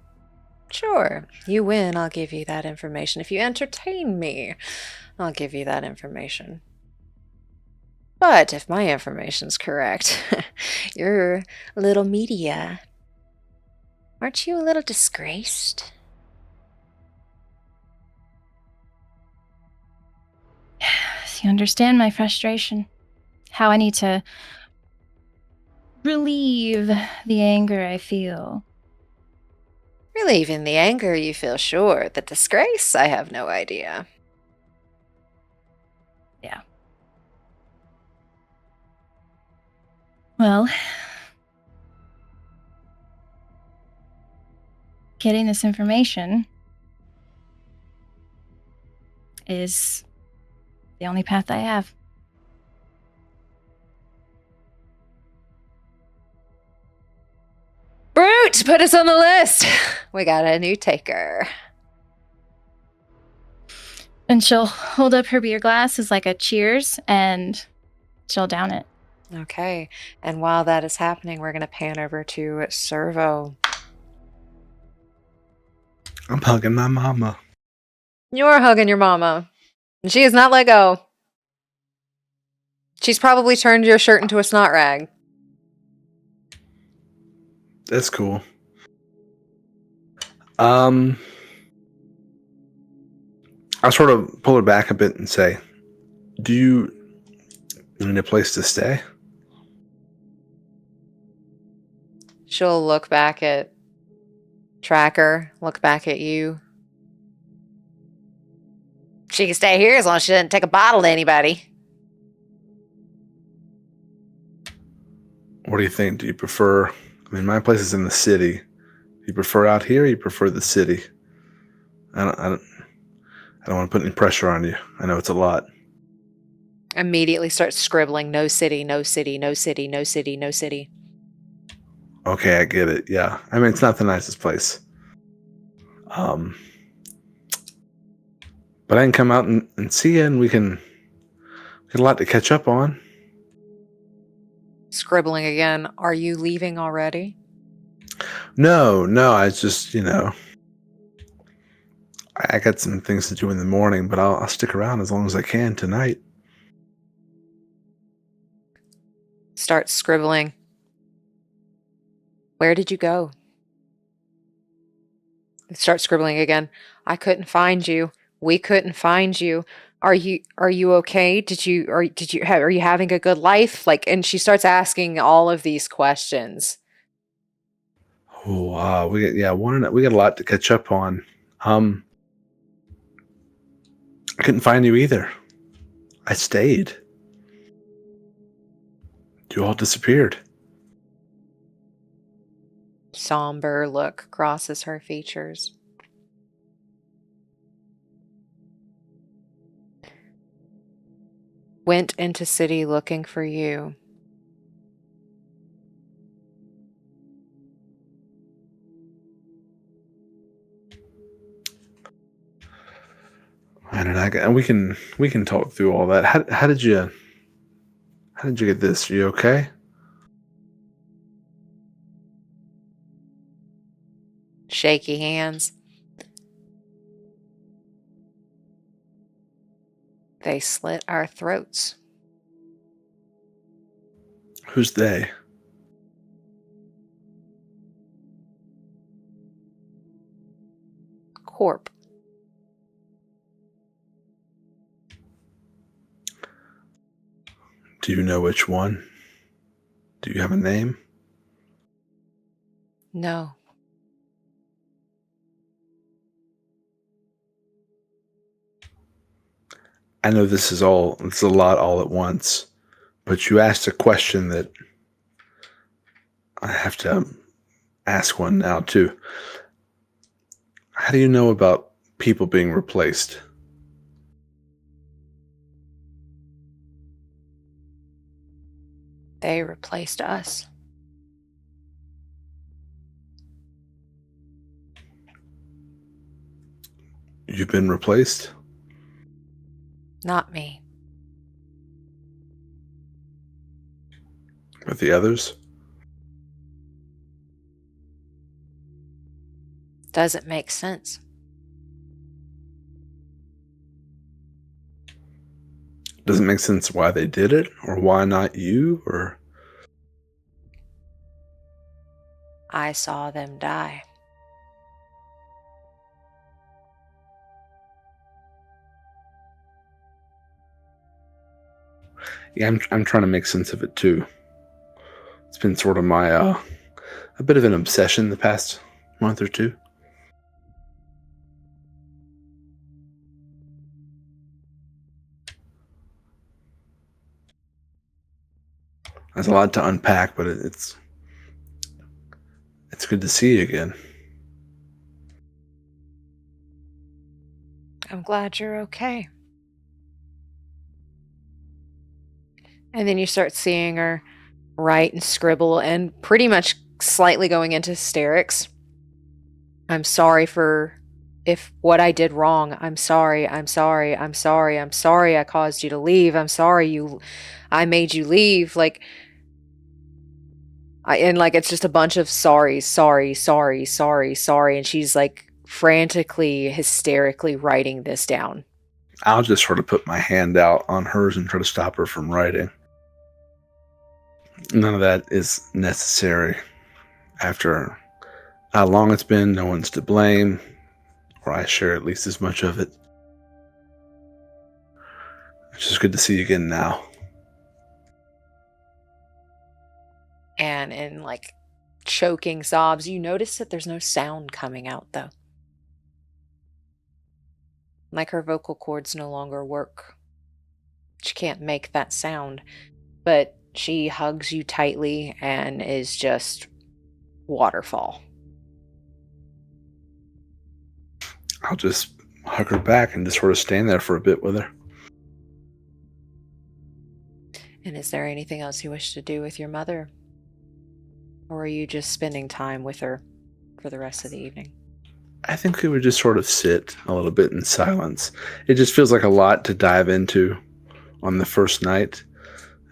sure. You win, I'll give you that information. If you entertain me, I'll give you that information. But if my information's correct, you're a little media. Aren't you a little disgraced? So you understand my frustration. How I need to relieve the anger I feel. Relieving the anger, you feel sure. The disgrace, I have no idea. Yeah. Well, getting this information is the only path I have. Brute, put us on the list. We got a new taker. And she'll hold up her beer glass as like a cheers, and she'll down it. Okay, and while that is happening, we're going to pan over to Cerveau. I'm hugging my mama. You're hugging your mama, and she has not let go. She's probably turned your shirt into a snot rag. That's cool. I'll sort of pull her back a bit and say, do you need a place to stay? She'll look back at Tracker, look back at you. She can stay here as long as she doesn't take a bottle to anybody. What do you think? Do you prefer... I mean, my place is in the city. Do you prefer out here or you prefer the city? I don't want to put any pressure on you. I know it's a lot. Immediately starts scribbling, no city, no city, no city, no city, no city. Okay, I get it. Yeah. I mean, it's not the nicest place. But I can come out and see you, and we can get a lot to catch up on. Scribbling again. Are you leaving already? No, I just, I got some things to do in the morning, but I'll stick around as long as I can tonight. Starts scribbling. Where did you go? Start scribbling again. I couldn't find you. We couldn't find you. Are you okay? Are you having a good life? And she starts asking all of these questions. Oh, we got a lot to catch up on. I couldn't find you either. I stayed. You all disappeared. Somber look crosses her features. Went into city looking for you. And we can talk through all that. How did you get this? Are you okay? Shaky hands. They slit our throats. Who's they? Corp. Do you know which one? Do you have a name? No. I know it's a lot all at once, but you asked a question that I have to ask one now too. How do you know about people being replaced? They replaced us. You've been replaced? Not me. With the others? Doesn't make sense. Doesn't make sense why they did it, or why not you, or... I saw them die. Yeah, I'm trying to make sense of it too. It's been sort of my a bit of an obsession the past month or two. There's a lot to unpack, but it's good to see you again. I'm glad you're okay. And then you start seeing her write and scribble and pretty much slightly going into hysterics. I'm sorry for if what I did wrong. I'm sorry. I'm sorry. I'm sorry. I'm sorry I caused you to leave. I'm sorry I made you leave. It's just a bunch of sorry. And she's like frantically, hysterically writing this down. I'll just sort of put my hand out on hers and try to stop her from writing. None of that is necessary. After how long it's been, no one's to blame, or I share at least as much of it. It's just good to see you again now. And in like choking sobs, you notice that there's no sound coming out though. Like her vocal cords no longer work. She can't make that sound. But she hugs you tightly and is just waterfall. I'll just hug her back and just sort of stand there for a bit with her. And is there anything else you wish to do with your mother? Or are you just spending time with her for the rest of the evening? I think we would just sort of sit a little bit in silence. It just feels like a lot to dive into on the first night,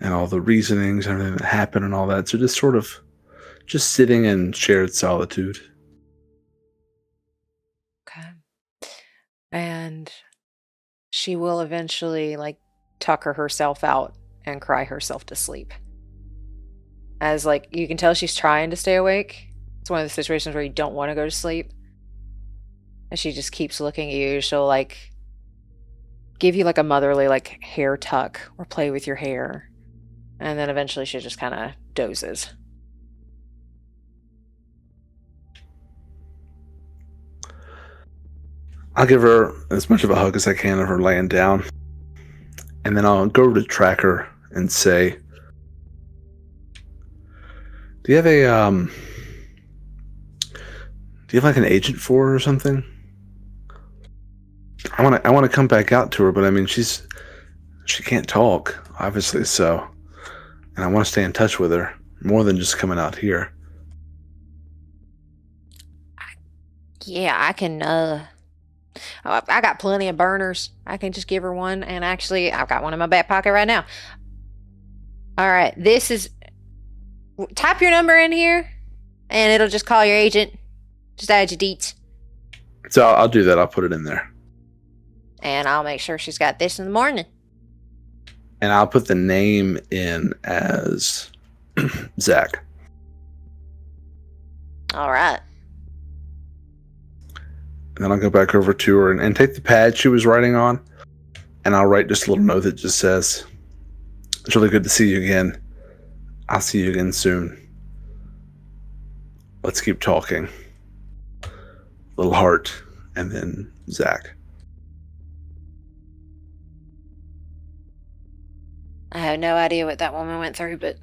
and all the reasonings and everything that happened and all that. So just sort of just sitting in shared solitude. Okay. And she will eventually tucker herself out and cry herself to sleep. As you can tell she's trying to stay awake. It's one of the situations where you don't want to go to sleep. And she just keeps looking at you. She'll give you a motherly hair tuck or play with your hair. And then eventually she just kind of dozes. I'll give her as much of a hug as I can of her laying down. And then I'll go over to track her and say, do you have an agent for her or something? I want to come back out to her, but I mean she can't talk, obviously, so. And I want to stay in touch with her more than just coming out here. Yeah, I can, I got plenty of burners. I can just give her one, and actually, I've got one in my back pocket right now. All right, type your number in here, and it'll just call your agent. Just add your deets. So I'll do that. I'll put it in there. And I'll make sure she's got this in the morning. And I'll put the name in as Zach. All right. And then I'll go back over to her and take the pad she was writing on. And I'll write just a little note that just says, it's really good to see you again. I'll see you again soon. Let's keep talking. Little heart. And then Zach. I have no idea what that woman went through, but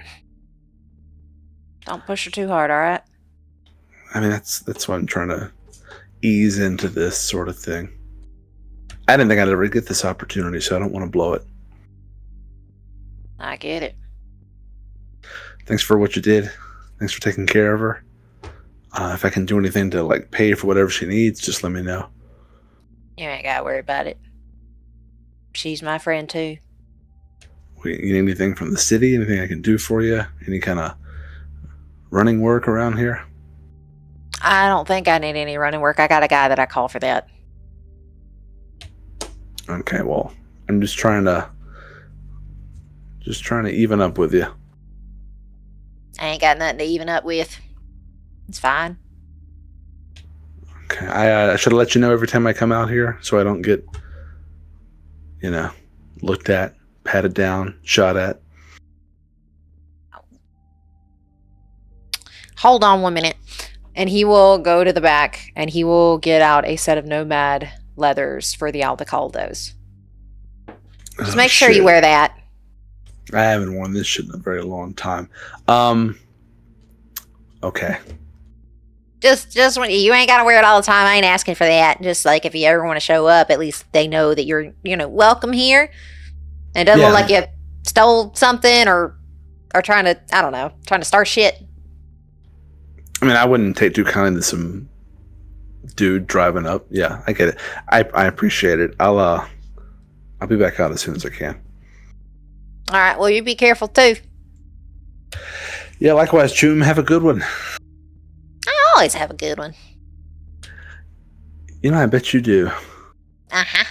don't push her too hard, all right? I mean, that's why I'm trying to ease into this sort of thing. I didn't think I'd ever get this opportunity, so I don't want to blow it. I get it. Thanks for what you did. Thanks for taking care of her. If I can do anything to pay for whatever she needs, just let me know. You ain't gotta worry about it. She's my friend too. You need anything from the city? Anything I can do for you? Any kind of running work around here? I don't think I need any running work. I got a guy that I call for that. Okay, well, I'm just trying to even up with you. I ain't got nothing to even up with. It's fine. Okay, I should have let you know every time I come out here, so I don't get, looked at, patted down, shot at. Hold on 1 minute. And he will go to the back and he will get out a set of nomad leathers for the Aldecaldos. Just make sure you wear that. I haven't worn this shit in a very long time. Okay. Just when you ain't gotta wear it all the time. I ain't asking for that. Just like if you ever want to show up, at least they know that you're, welcome here. And it doesn't look like you stole something or trying to start shit. I mean, I wouldn't take too kindly to some dude driving up. Yeah, I get it. I appreciate it. I'll be back out as soon as I can. All right. Well, you be careful too. Yeah, likewise, Choom. Have a good one. I always have a good one. I bet you do. Uh-huh.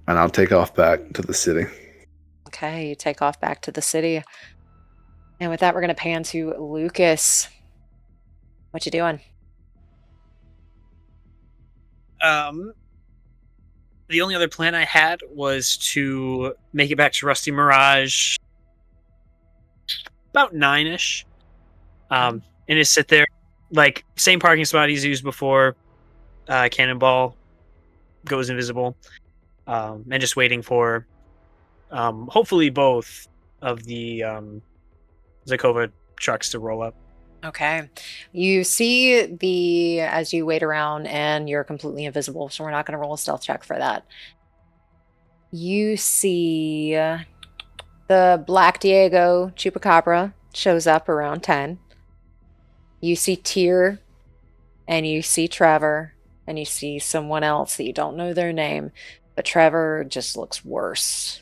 And I'll take off back to the city. Okay, you take off back to the city. And with that, we're going to pan to Lucas. What you doing? The only other plan I had was to make it back to Rusty Mirage about 9-ish. And just sit there, like, same parking spot he's used before. Cannonball goes invisible. And just waiting for hopefully both of the Zakova trucks to roll up. Okay. You see as you wait around and you're completely invisible, so we're not going to roll a stealth check for that. You see the Black Diego Chupacabra shows up around 10. You see Tyr, and you see Trevor, and you see someone else that you don't know their name, but Trevor just looks worse.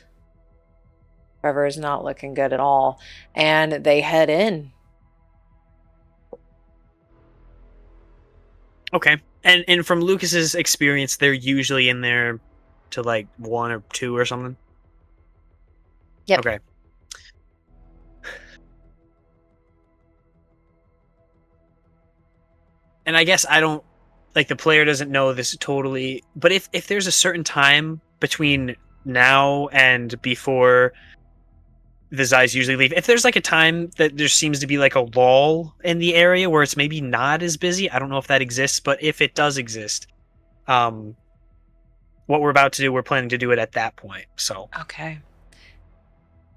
Trevor is not looking good at all, and they head in. Okay. And from Lucas's experience, they're usually in there to like 1 or 2 or something? Yep. Okay. And I guess I don't, like, the player doesn't know this totally, but if there's a certain time between now and before the Zais usually leave, if there's like a time that there seems to be like a lull in the area where it's maybe not as busy, I don't know if that exists, but if it does exist, what we're about to do, we're planning to do it at that point. So Okay.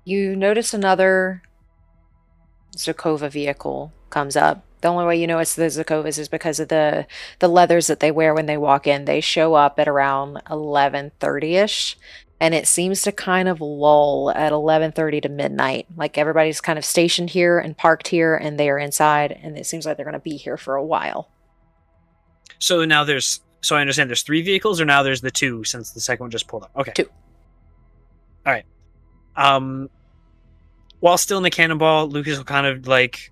You notice another Zakova vehicle comes up. The only way you know it's the Zakovas is because of the leathers that they wear when they walk in. They show up at around 11:30ish, and it seems to kind of lull at 11:30 to midnight. Like everybody's kind of stationed here and parked here, and they are inside, and it seems like they're going to be here for a while. So now so I understand there's 3 vehicles, or now there's the 2 since the second one just pulled up. Okay. 2. All right. While still in the Cannonball, Lucas will kind of like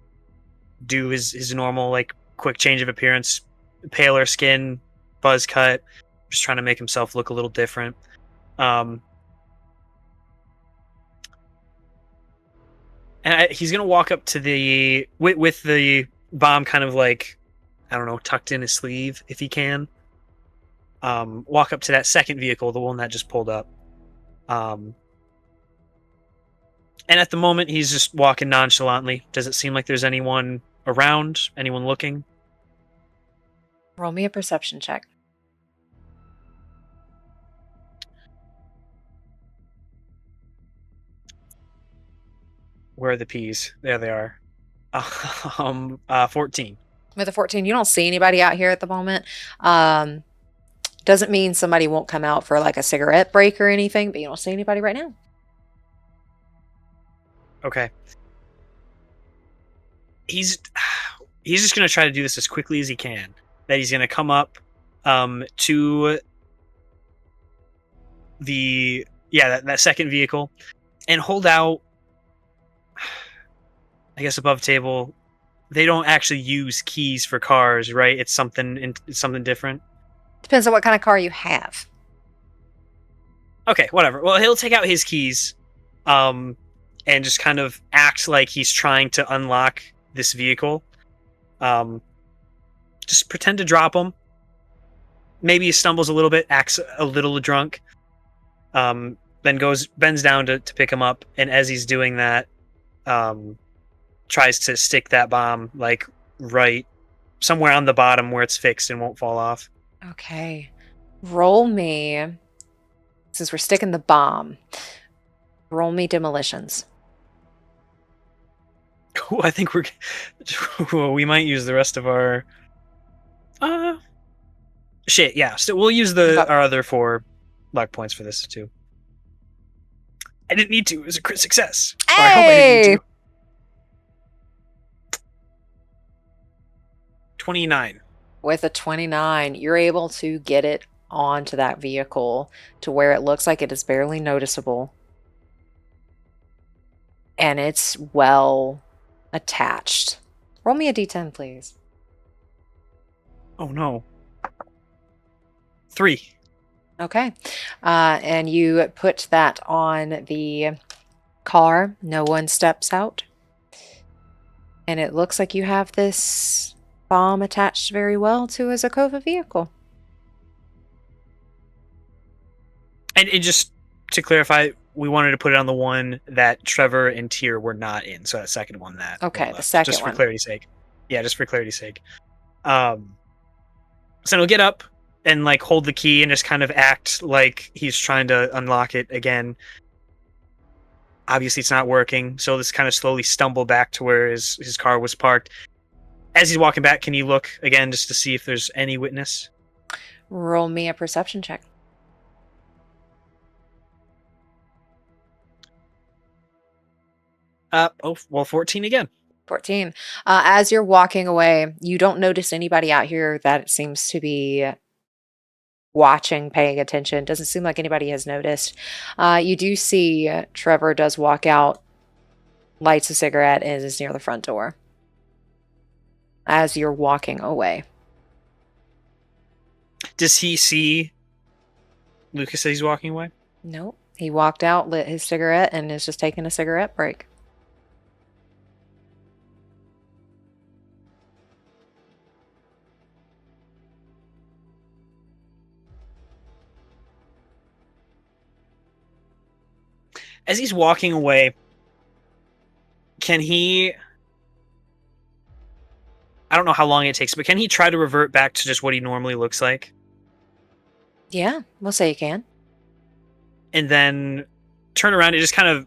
do his normal like quick change of appearance, paler skin, buzz cut, just trying to make himself look a little different. And he's gonna walk up to the with the bomb kind of like, I don't know, tucked in his sleeve if he can. Walk up to that second vehicle, the one that just pulled up. And at the moment, he's just walking nonchalantly. Does it seem like there's anyone around? Anyone looking? Roll me a perception check. Where are the P's? There they are. 14. With a 14, you don't see anybody out here at the moment. Doesn't mean somebody won't come out for like a cigarette break or anything, but you don't see anybody right now. Okay. He's just gonna try to do this as quickly as he can. That he's gonna come up to that second vehicle and hold out, I guess, above table. They don't actually use keys for cars, right? It's something different. Depends on what kind of car you have. Okay, whatever. Well, he'll take out his keys, and just kind of act like he's trying to unlock this vehicle. Just pretend to drop them. Maybe he stumbles a little bit, acts a little drunk. Then bends down to pick him up, and as he's doing that, tries to stick that bomb like right somewhere on the bottom where it's fixed and won't fall off. Okay. Roll me, since we're sticking the bomb, roll me demolitions. Cool. I think we might use the rest of our shit. Yeah, so we'll use our other 4 luck points for this too. I didn't need to. It was a crit success. Hey! Or I hope I didn't need to. 29. With a 29, you're able to get it onto that vehicle to where it looks like it is barely noticeable. And it's well attached. Roll me a d10, please. Oh no. 3. Okay. And you put that on the car. No one steps out. And it looks like you have this bomb attached very well to a Zakova vehicle. And just to clarify, we wanted to put it on the one that Trevor and Tyr were not in. So that second one that. Okay, the second just one. For clarity's sake. Yeah, just for clarity's sake. So he'll get up and like hold the key and just kind of act like he's trying to unlock it again. Obviously it's not working, so this kind of slowly stumble back to where his car was parked. As he's walking back, can you look again just to see if there's any witness? Roll me a perception check. Oh, well, 14 again. 14. As you're walking away, you don't notice anybody out here that seems to be watching, paying attention. Doesn't seem like anybody has noticed. You do see Trevor does walk out, lights a cigarette, and is near the front door as you're walking away. Does he see Lucas as he's walking away? Nope. He walked out, lit his cigarette, and is just taking a cigarette break. As he's walking away, can he... I don't know how long it takes, but can he try to revert back to just what he normally looks like? Yeah, we'll say you can. And then turn around and just kind of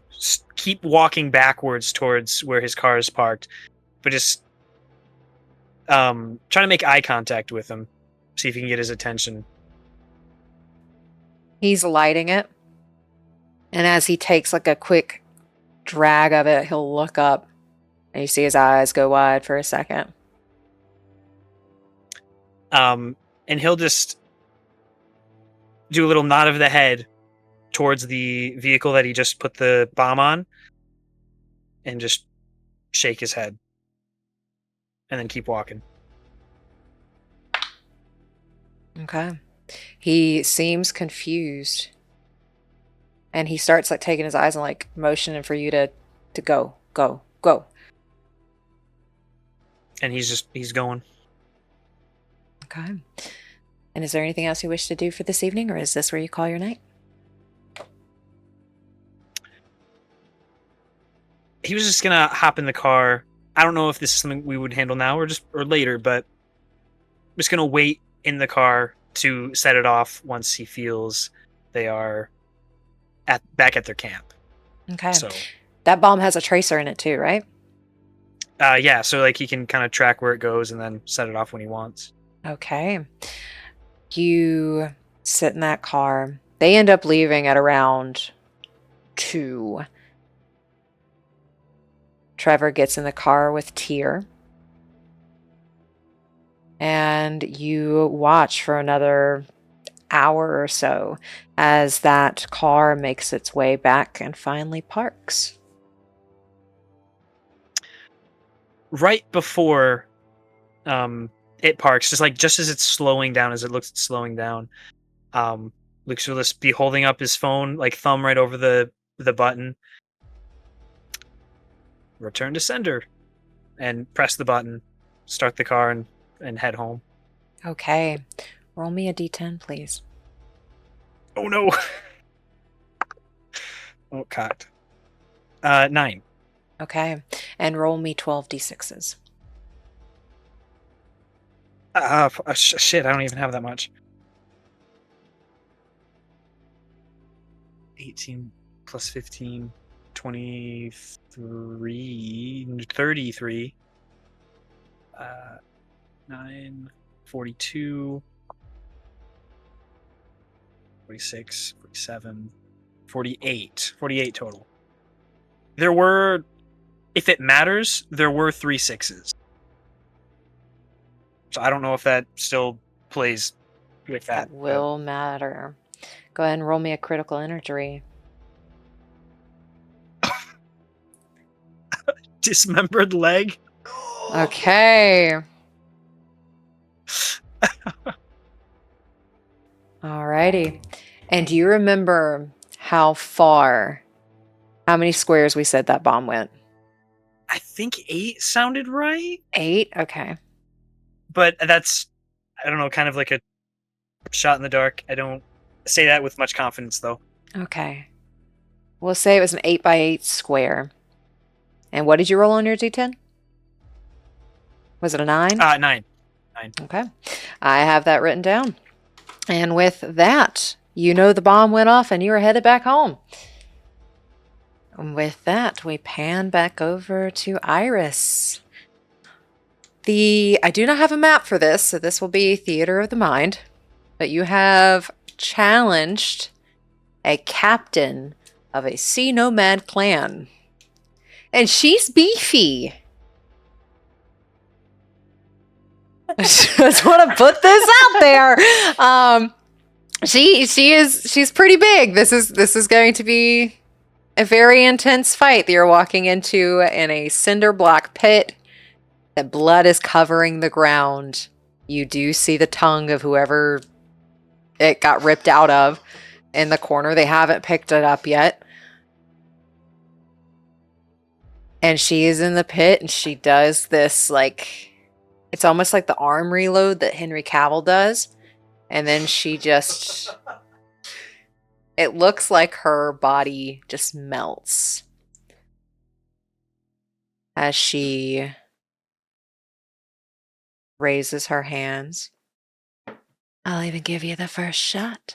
keep walking backwards towards where his car is parked, but just try to make eye contact with him, see if you can get his attention. He's lighting it. And as he takes like a quick drag of it, he'll look up and you see his eyes go wide for a second. And he'll just do a little nod of the head towards the vehicle that he just put the bomb on and just shake his head and then keep walking. Okay. He seems confused. And he starts like taking his eyes and like motioning for you to go. And he's going. Okay. And is there anything else you wish to do for this evening, or is this where you call your night? He was just gonna hop in the car. I don't know if this is something we would handle now or later, but I'm just gonna wait in the car to set it off once he feels they are back at their camp. Okay. So that bomb has a tracer in it too, right? yeah, so like he can kind of track where it goes and then set it off when he wants. Okay. You sit in that car. They end up leaving at around 2. Trevor gets in the car with Tyr. And you watch for another hour or so as that car makes its way back and finally parks. Right before it parks, just as it's slowing down, as it looks it's slowing down, Luke's will just be holding up his phone, like thumb right over the button. Return to sender, and press the button, start the car, and head home. Okay. Roll me a d10, please. Oh no! Oh, cocked. 9. Okay. And roll me 12 d6s. Shit, I don't even have that much. 18 plus 15, 23, 33, 9, 42, 46, 47, 48. 48 total. There were, if it matters, there were 3 6s. So I don't know if that still plays with that. That will matter. Go ahead and roll me a critical injury. Dismembered leg. Okay. Alrighty. And do you remember how many squares we said that bomb went? I think 8 sounded right, 8? Okay. but that's, I don't know, kind of like a shot in the dark. I don't say that with much confidence, though. Okay. We'll say it was an 8 by 8 square. And what did you roll on your d10? Was it a 9? 9. Okay. I have that written down. And with that, you know the bomb went off and you were headed back home. And with that, we pan back over to Iris. I do not have a map for this, so this will be Theater of the Mind. But you have challenged a captain of a sea nomad clan. And she's beefy. I just want to put this out there. She's pretty big. This is going to be a very intense fight that you're walking into in a cinder block pit. The blood is covering the ground. You do see the tongue of whoever it got ripped out of in the corner. They haven't picked it up yet. And she is in the pit and she does this, like, it's almost like the arm reload that Henry Cavill does. And then she just, it looks like her body just melts as she raises her hands. I'll even give you the first shot.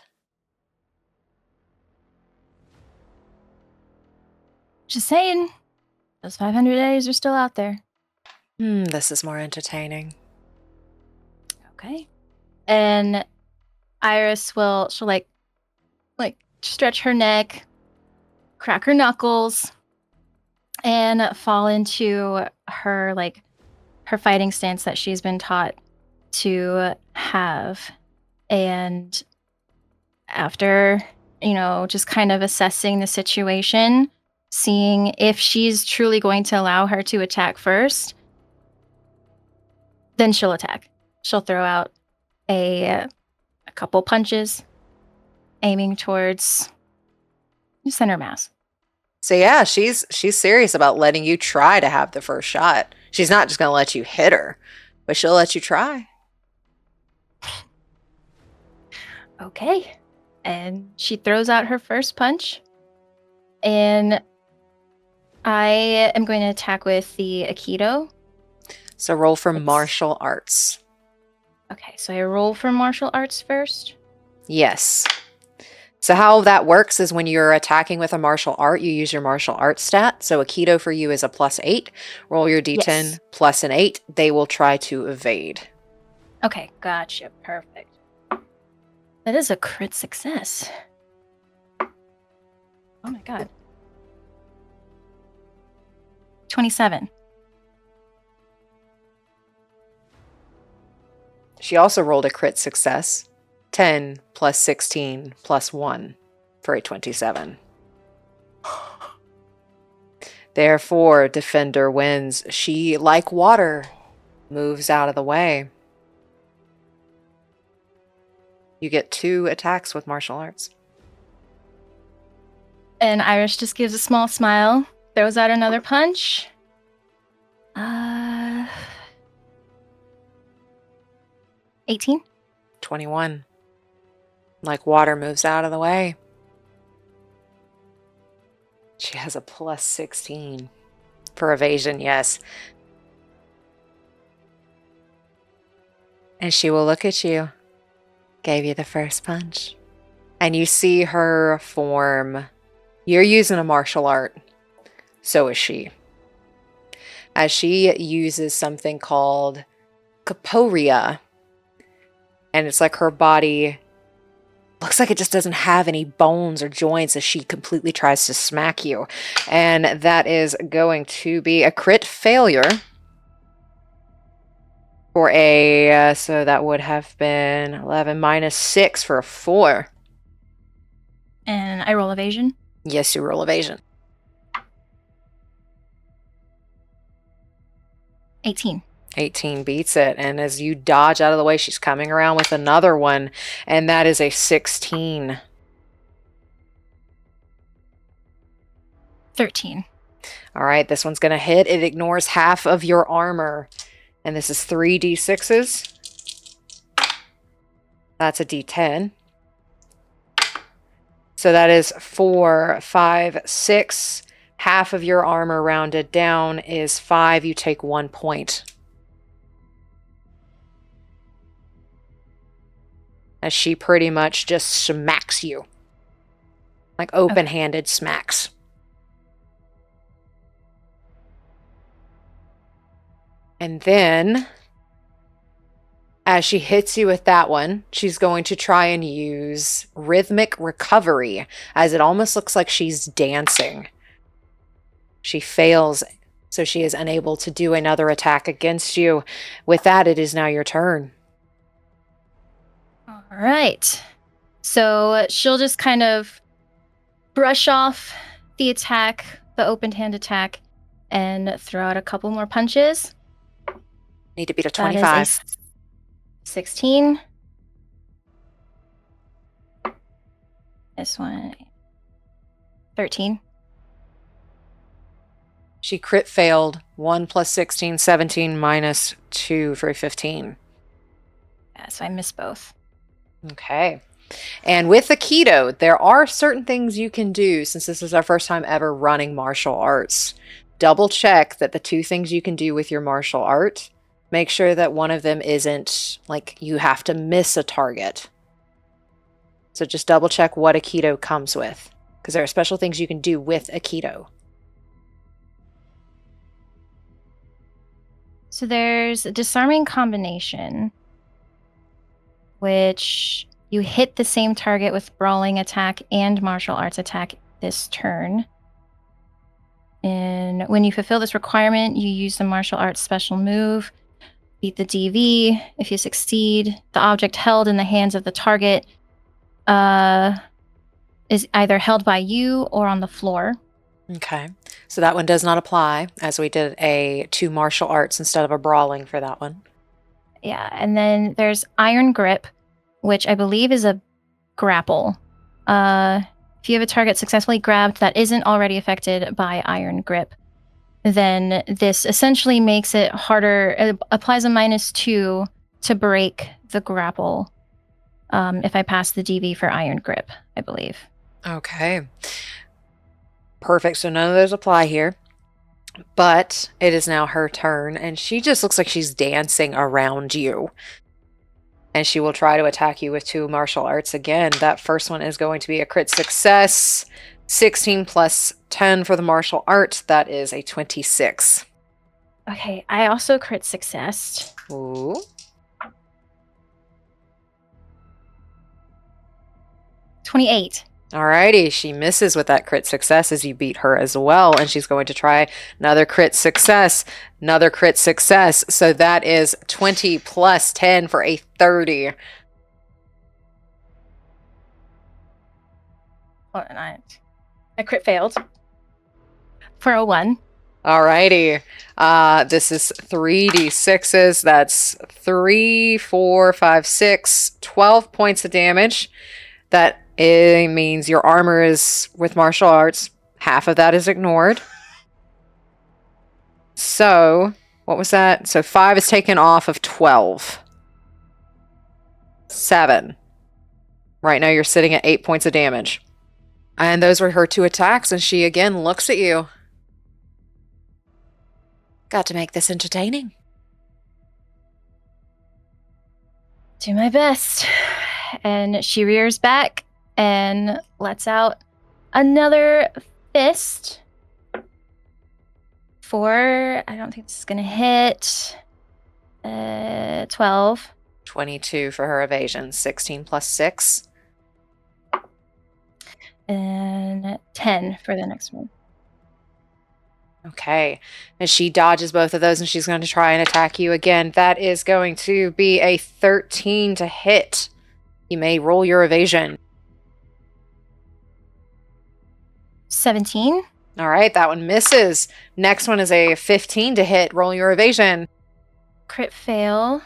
Just saying, those 500 days are still out there. This is more entertaining. Okay. And Iris she'll like stretch her neck, crack her knuckles, and fall into her fighting stance that she's been taught to have. And after, just kind of assessing the situation, seeing if she's truly going to allow her to attack first, then she'll attack. She'll throw out a couple punches, aiming towards center mass. So yeah, she's serious about letting you try to have the first shot. She's not just going to let you hit her, but she'll let you try. Okay. And she throws out her first punch. And I am going to attack with the Aikido. So roll for martial arts. Okay, so I roll for martial arts first. Yes. So how that works is when you're attacking with a martial art, you use your martial art stat. So Aikido for you is a +8. Roll your d10 Yes. plus an 8. They will try to evade. Okay, gotcha. Perfect. That is a crit success. Oh my god. 27. She also rolled a crit success. 10 plus 16 plus 1 for a 27. Therefore, Defender wins. She, like water, moves out of the way. You get 2 attacks with martial arts. And Irish just gives a small smile, throws out another punch. 18. 21. Like water moves out of the way. She has a plus 16 for evasion, yes. And she will look at you. Gave you the first punch. And you see her form. You're using a martial art. So is she. As she uses something called Caporia. And it's like her body looks like it just doesn't have any bones or joints as she completely tries to smack you. And that is going to be a crit failure. For a, so that would have been 11 minus 6 for a 4. And I roll evasion. Yes, you roll evasion. 18. 18 beats it. And as you dodge out of the way, she's coming around with another one. And that is a 16. 13. All right, this one's going to hit. It ignores half of your armor. And this is 3d6s. That's a d10. So that is 4, 5, 6. Half of your armor rounded down is 5. You take 1 point. As she pretty much just smacks you. Like open-handed smacks. And then, as she hits you with that one, she's going to try and use rhythmic recovery, as it almost looks like she's dancing. She fails, so she is unable to do another attack against you. With that, it is now your turn. All right. So she'll just kind of brush off the attack, the open hand attack, and throw out a couple more punches. Need to beat a That is 25. 16. This one, 13. She crit failed. 1 plus 16, 17 minus 2 for a 15. Yeah, so I missed both. Okay. And with Aikido, there are certain things you can do, since this is our first time ever running martial arts. Double check that the 2 things you can do with your martial art, make sure that one of them isn't like you have to miss a target. So just double check what Aikido comes with, because there are special things you can do with Aikido. So there's a disarming combination, which you hit the same target with brawling attack and martial arts attack this turn. And when you fulfill this requirement, you use the martial arts special move. Beat the DV. If you succeed, the object held in the hands of the target is either held by you or on the floor. Okay. So that one does not apply, as we did a 2 martial arts instead of a brawling for that one. Yeah, and then there's Iron Grip, which I believe is a grapple. If you have a target successfully grabbed that isn't already affected by Iron Grip, then this essentially makes it harder. It applies a -2 to break the grapple if I pass the DV for Iron Grip, I believe. Okay. Perfect. So none of those apply here. But it is now her turn, and she just looks like she's dancing around you. And she will try to attack you with 2 martial arts again. That first one is going to be a crit success. 16 plus 10 for the martial art. That is a 26. Okay, I also crit success. Ooh. 28. Alrighty, she misses with that crit success as you beat her as well, and she's going to try another crit success, another crit success. So that is 20 plus 10 for a 30. Hold on, I crit failed for a 1. Alrighty. This is 3d6s. That's 3, 4, 5, 6, 12 points of damage. That means your armor is with martial arts. Half of that is ignored. So, what was that? So 5 is taken off of 12. 7. Right now you're sitting at 8 points of damage. And those were her 2 attacks, and she again looks at you. Got to make this entertaining. Do my best. And she rears back and lets out another fist. 4. I don't think this is going to hit. 12. 22 for her evasion. 16 plus 6. And 10 for the next one. Okay. And she dodges both of those, and she's going to try and attack you again. That is going to be a 13 to hit. You may roll your evasion. 17. All right, that one misses. Next one is a 15 to hit. Roll your evasion. Crit fail.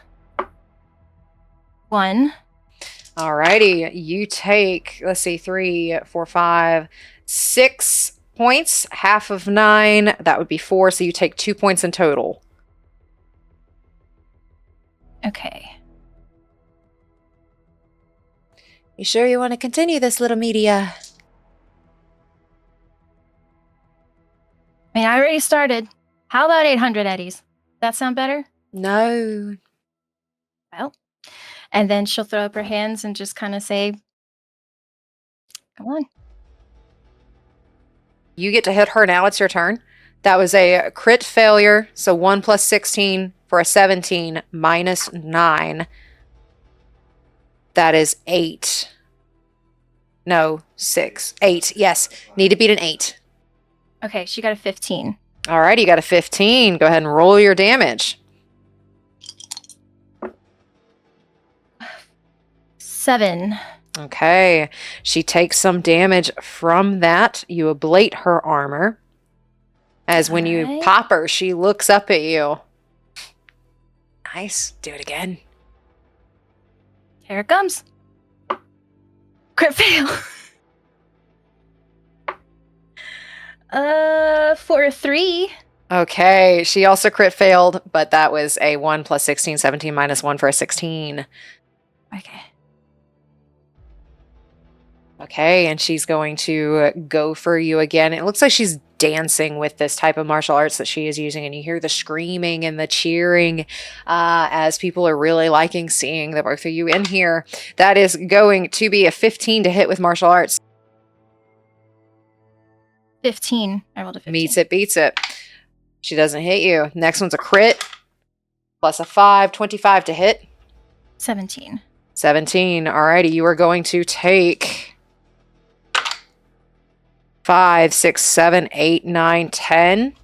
1. All righty. You take, let's see, 3, 4, 5, 6 points. Half of 9. That would be 4, so you take 2 points in total. Okay. You sure you want to continue this little media? I mean, I already started. How about 800 eddies? That sound better? No. Well, and then she'll throw up her hands and just kind of say, come on. You get to hit her now. It's your turn. That was a crit failure. So 1 plus 16 for a 17 minus 9. That is 8. No, 6. 8. Yes. Need to beat an 8. Okay, she got a 15. All right, you got a 15. Go ahead and roll your damage. 7. Okay. She takes some damage from that. You ablate her armor. As when you Alright. pop her, she looks up at you. Nice. Do it again. Here it comes. Crit fail. For a 3. Okay. She also crit failed, but that was a 1 plus 16, 17 minus 1 for a 16. Okay. Okay, and she's going to go for you again. It looks like she's dancing with this type of martial arts that she is using, and you hear the screaming and the cheering as people are really liking seeing the both of you in here. That is going to be a 15 to hit with martial arts. 15. I rolled a 15. Meets it, beats it. She doesn't hit you. Next one's a crit. Plus a 5, 25 to hit. 17. 17. Alrighty, you are going to take 5, 6, 7, 8, 9, 10.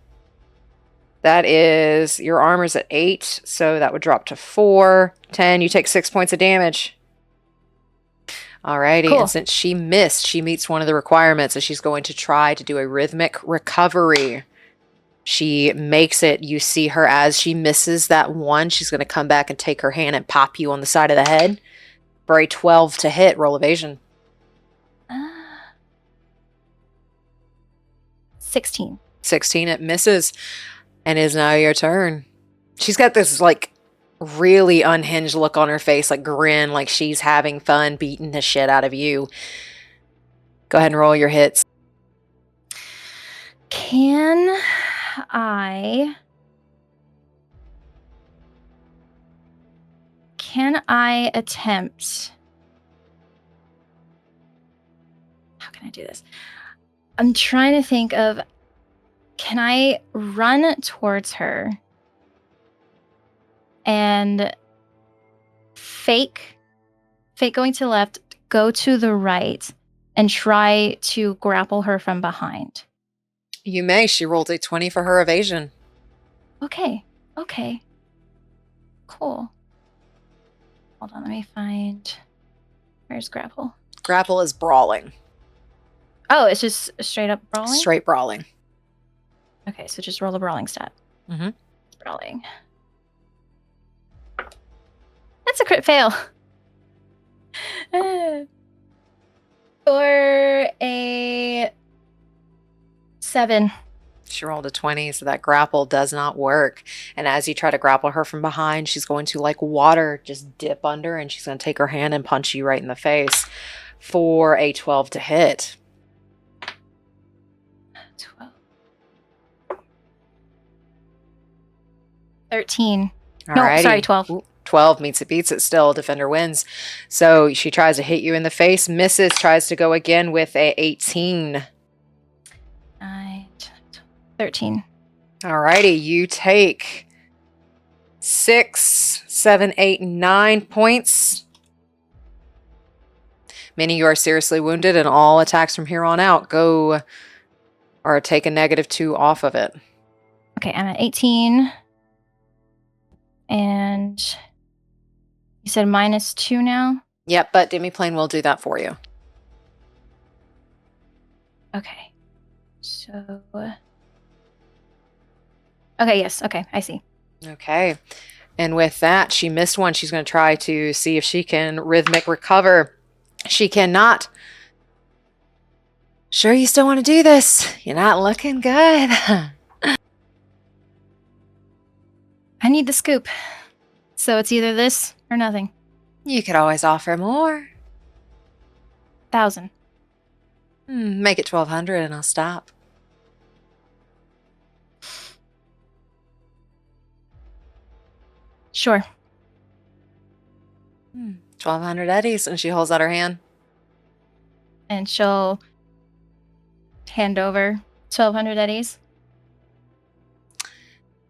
That is, your armor's at 8, so that would drop to 4. 10, you take 6 points of damage. Alrighty, Cool. and since she missed, she meets one of the requirements, and she's going to try to do a rhythmic recovery. She makes it. You see her as she misses that one. She's going to come back and take her hand and pop you on the side of the head. For a 12 to hit, roll evasion. 16. 16, it misses. And it is now your turn. She's got this, like, really unhinged look on her face, like grin, like she's having fun beating the shit out of you. Go ahead and roll your hits. Can I attempt? How can I do this? I'm trying to think of, can I run towards her and fake going to the left, go to the right, and try to grapple her from behind? You may. She rolled a 20 for her evasion. Okay. Cool. Hold on, let me find... Where's grapple? Grapple is brawling. Oh, it's just straight up brawling? Straight brawling. Okay, so just roll a brawling stat. Mm-hmm. Brawling. That's a crit fail. For a 7. She rolled a 20, so that grapple does not work. And as you try to grapple her from behind, she's going to, like water, just dip under, and she's going to take her hand and punch you right in the face for a 12 to hit. 12. 13. No, Alrighty. sorry, 12. Ooh, 12 meets it, beats it still. Defender wins. So she tries to hit you in the face, misses, tries to go again with a 18. 13. Alrighty, you take 6, 7, 8, 9 points. Minnie, you are seriously wounded, and all attacks from here on out go or take a -2 off of it. Okay, I'm at 18. And you said -2 now? Yep, but Demiplane will do that for you. Okay. So. Okay, yes. Okay, I see. Okay. And with that, she missed one. She's going to try to see if she can rhythmic recover. She cannot. Sure, you still want to do this? You're not looking good. I need the scoop. So it's either this or nothing. You could always offer more. 1,000. Make it 1,200 and I'll stop. Sure. 1,200 eddies, and she holds out her hand. And she'll hand over 1,200 eddies.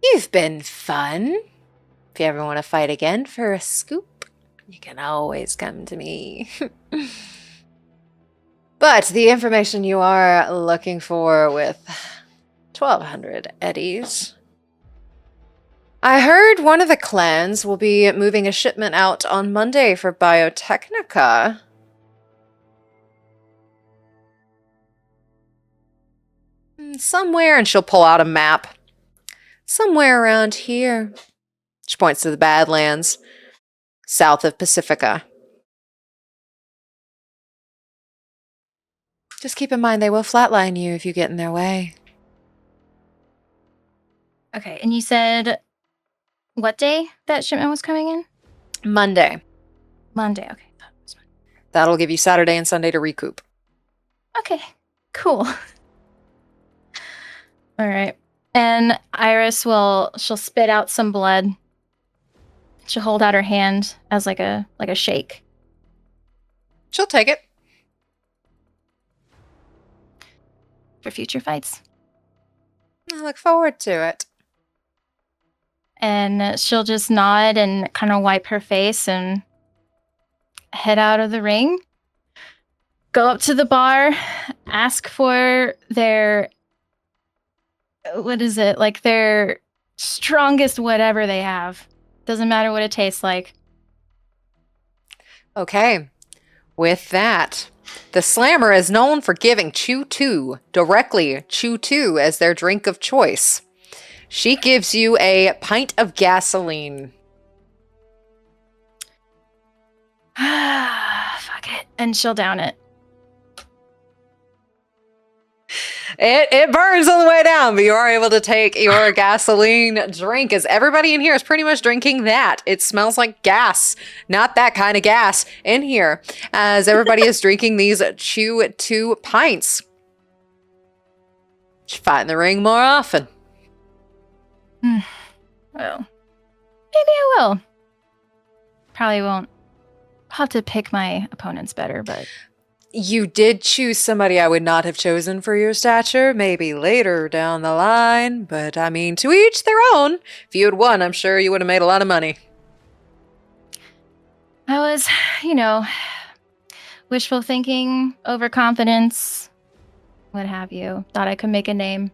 You've been fun. If you ever want to fight again for a scoop, you can always come to me. But the information you are looking for with 1,200 eddies. I heard one of the clans will be moving a shipment out on Monday for Biotechnica. Somewhere, and she'll pull out a map. Somewhere around here. She points to the Badlands, south of Pacifica. Just keep in mind they will flatline you if you get in their way. Okay, and you said what day that shipment was coming in? Monday. Monday, okay. That'll give you Saturday and Sunday to recoup. Okay, cool. All right. And Iris she'll spit out some blood. She'll hold out her hand as like a shake. She'll take it. For future fights. I look forward to it. And she'll just nod and kind of wipe her face and head out of the ring. Go up to the bar, ask for their, what is it? Like their strongest whatever they have. Doesn't matter what it tastes like. Okay. With that, the Slammer is known for giving directly Chew-2 as their drink of choice. She gives you a pint of gasoline. Fuck it. And she'll down it. It burns on the way down, but you are able to take your gasoline drink, as everybody in here is pretty much drinking that. It smells like gas, not that kind of gas in here, as everybody is drinking these Chew-2 pints. Should fight in the ring more often. Well, maybe I will. Probably won't. I'll have to pick my opponents better, but... You did choose somebody I would not have chosen for your stature, maybe later down the line, but I mean, to each their own. If you had won, I'm sure you would have made a lot of money. I was, wishful thinking, overconfidence, what have you. Thought I could make a name.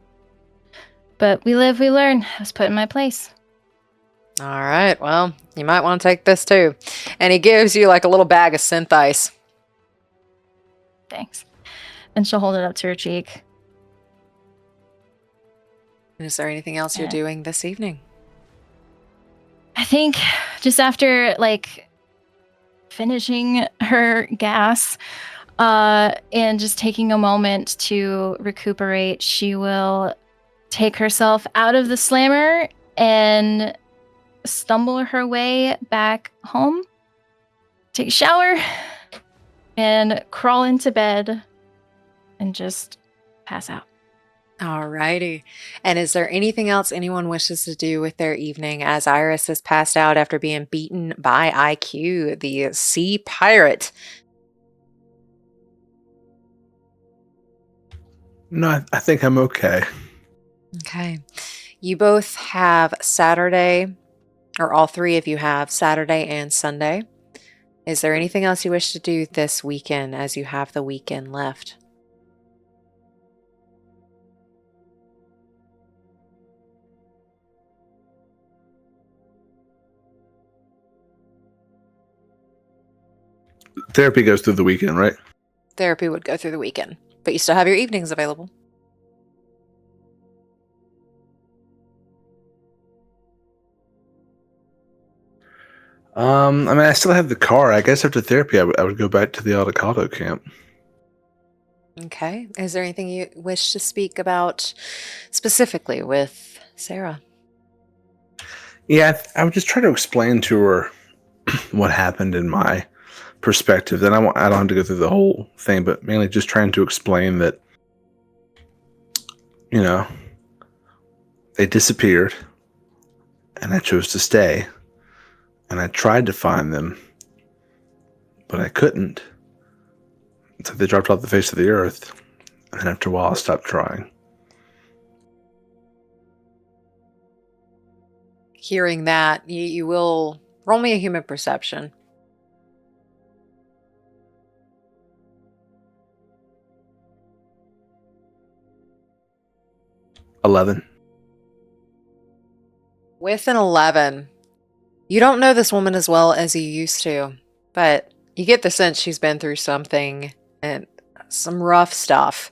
But we live, we learn. I was put in my place. All right, well, you might want to take this too. And he gives you like a little bag of synth ice. Thanks. and she'll hold it up to her cheek. Is there anything else you're Yeah. doing this evening? I think just after like finishing her gas and just taking a moment to recuperate, she will take herself out of the slammer and stumble her way back home, take a shower, and crawl into bed and just pass out. Alrighty. And is there anything else anyone wishes to do with their evening as Iris has passed out after being beaten by IQ, the sea pirate? No, I think I'm okay. Okay. You both have Saturday, or all three of you have Saturday and Sunday. Is there anything else you wish to do this weekend as you have the weekend left? Therapy goes through the weekend, right? Therapy would go through the weekend, but you still have your evenings available. I mean, I still have the car. I guess after therapy, I would go back to the Aldecado camp. Okay. Is there anything you wish to speak about specifically with Sarah? Yeah, I would just try to explain to her what happened in my perspective. Then I don't have to go through the whole thing, but mainly just trying to explain that, you know, they disappeared, and I chose to stay, and I tried to find them, but I couldn't. So they dropped off the face of the earth, and then after a while, I stopped trying. Hearing that, you will roll me a human perception. $11. With an 11, you don't know this woman as well as you used to, but you get the sense she's been through something and some rough stuff.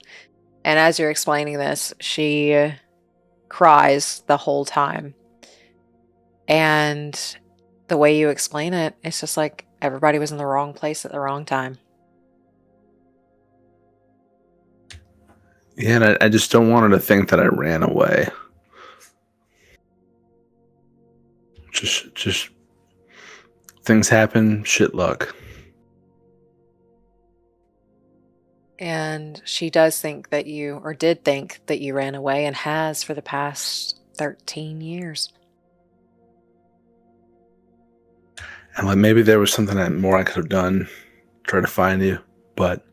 And as you're explaining this, she cries the whole time. And the way you explain it, it's just like everybody was in the wrong place at the wrong time. Yeah, and I just don't want her to think that I ran away. Just things happen, shit luck. And she does think that you, or did think that you ran away and has for the past 13 years. And like maybe there was something more I could have done, try to find you, but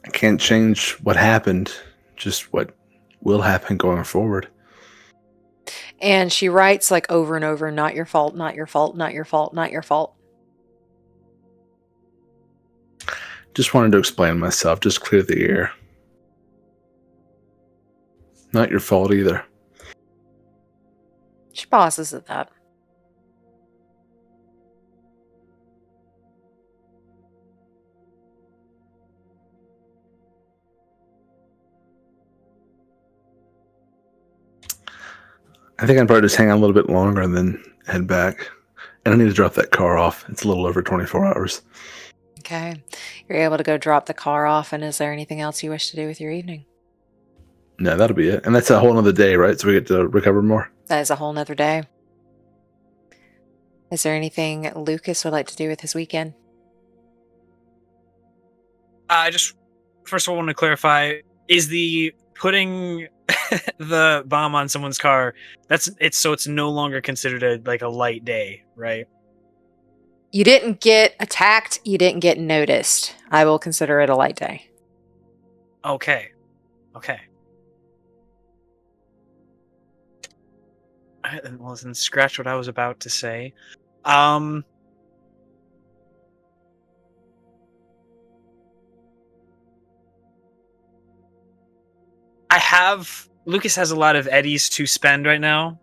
I can't change what happened, just what will happen going forward. And she writes like over and over, not your fault, not your fault, not your fault, not your fault. Just wanted to explain myself, just clear the air. Not your fault either. She pauses at that. I think I'd probably just hang out a little bit longer and then head back. And I need to drop that car off. It's a little over 24 hours. Okay. You're able to go drop the car off, and is there anything else you wish to do with your evening? No, that'll be it. And that's a whole other day, right? So we get to recover more? That is a whole nother day. Is there anything Lucas would like to do with his weekend? I just first of all want to clarify: is the putting the bomb on someone's car it's no longer considered a light day, right? You didn't get attacked. You didn't get noticed. I will consider it a light day. Okay. Well, then scratch what I was about to say. Lucas has a lot of eddies to spend right now.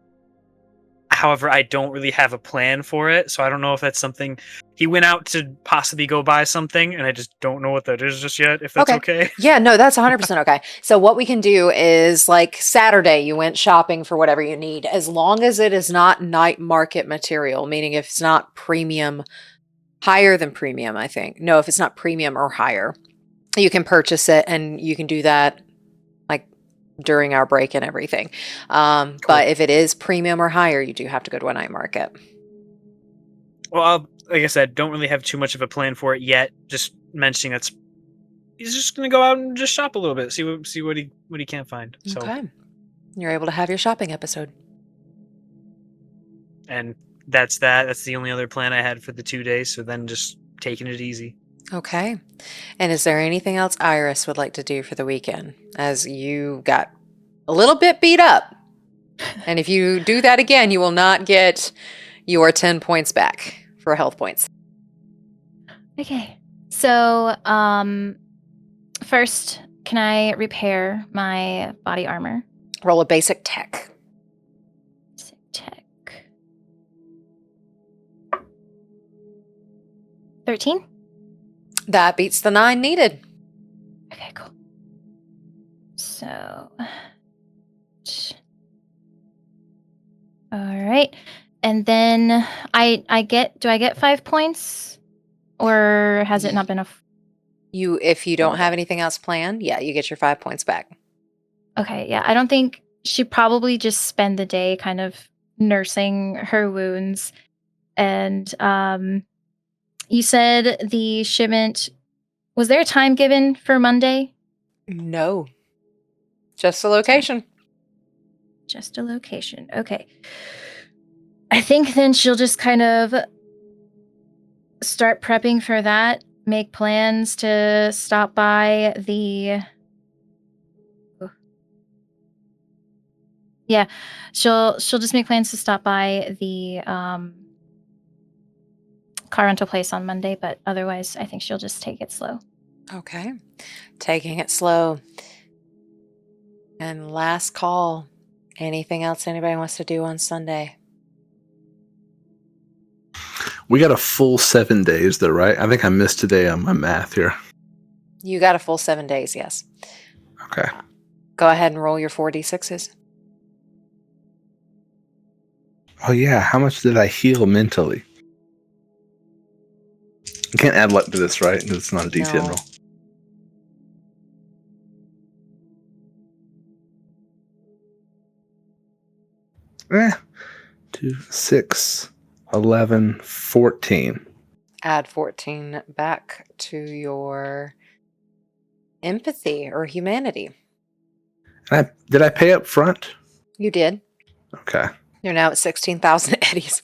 However, I don't really have a plan for it, so I don't know if that's something he went out to possibly go buy something, and I just don't know what that is just yet. If that's okay. Yeah, no, that's 100% okay. So what we can do is like Saturday, you went shopping for whatever you need, as long as it is not night market material, meaning if it's not premium, higher than premium, I think. No, if it's not premium or higher, you can purchase it, and you can do that like during our break and everything. But if it is premium or higher, you do have to go to a night market. Well, like I said, don't really have too much of a plan for it yet. Just mentioning he's just gonna go out and just shop a little bit, see what he can't find. So, Okay. You're able to have your shopping episode. and that's that. That's the only other plan I had for the 2 days. So then just taking it easy. Okay. And is there anything else Iris would like to do for the weekend? As you got a little bit beat up. And if you do that again, you will not get your 10 points back for health points. Okay. So, first, can I repair my body armor? Roll a basic tech. Tech. 13? That beats the 9 needed. Okay, cool. So, all right. And then do I get 5 points, or has it not been If you don't have anything else planned, yeah, you get your 5 points back. Okay, yeah. I don't think she'd probably just spend the day kind of nursing her wounds. And you said the shipment, was there a time given for Monday? No. Just the location. Just a location. Okay. I think then she'll just kind of start prepping for that, make plans to stop by the... Yeah, she'll just make plans to stop by the car rental place on Monday, but otherwise I think she'll just take it slow. Okay. Taking it slow. And last call. Anything else anybody wants to do on Sunday? We got a full 7 days though, right? I think I missed today on my math here. You got a full 7 days, yes. Okay. Go ahead and roll your 4d6s. Oh yeah, how much did I heal mentally? You can't add luck to this, right? Because it's not a D10 No. roll. Eh. 2, 6, 11, 14. Add 14 back to your empathy or humanity. Did I pay up front? You did. Okay. You're now at 16,000 eddies.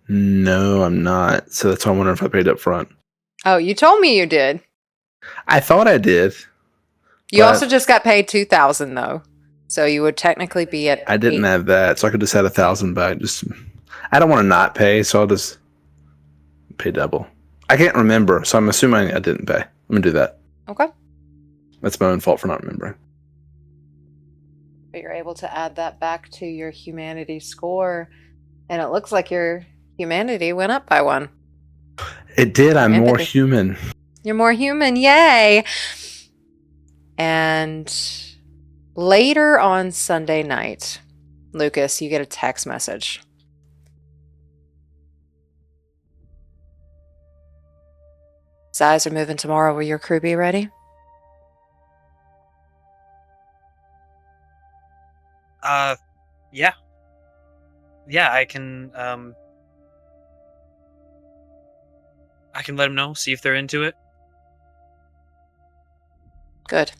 No, I'm not. So that's why I'm wondering if I paid up front. Oh, you told me you did. I thought I did. You But- also just got paid 2,000 though. So you would technically be at I didn't 8. have that, so I could just add 1,000 back. I don't want to not pay, so I'll just pay double. I can't remember, so I'm assuming I didn't pay. I'm gonna do that. Okay. That's my own fault for not remembering. But you're able to add that back to your humanity score. And it looks like your humanity went up by 1. It did. I'm more Empathy. human. You're more human. Yay. And later on Sunday night, Lucas, you get a text message. Guys are moving tomorrow. Will your crew be ready? Yeah. Yeah, I can let them know, see if they're into it. Good.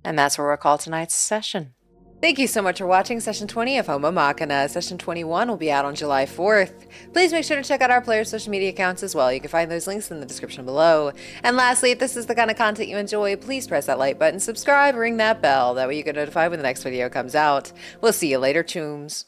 And that's where we'll call tonight's session. Thank you so much for watching Session 20 of Homomachina. Session 21 will be out on July 4th. Please make sure to check out our players' social media accounts as well. You can find those links in the description below. And lastly, if this is the kind of content you enjoy, please press that like button, subscribe, ring that bell. That way you get notified when the next video comes out. We'll see you later, Chooms.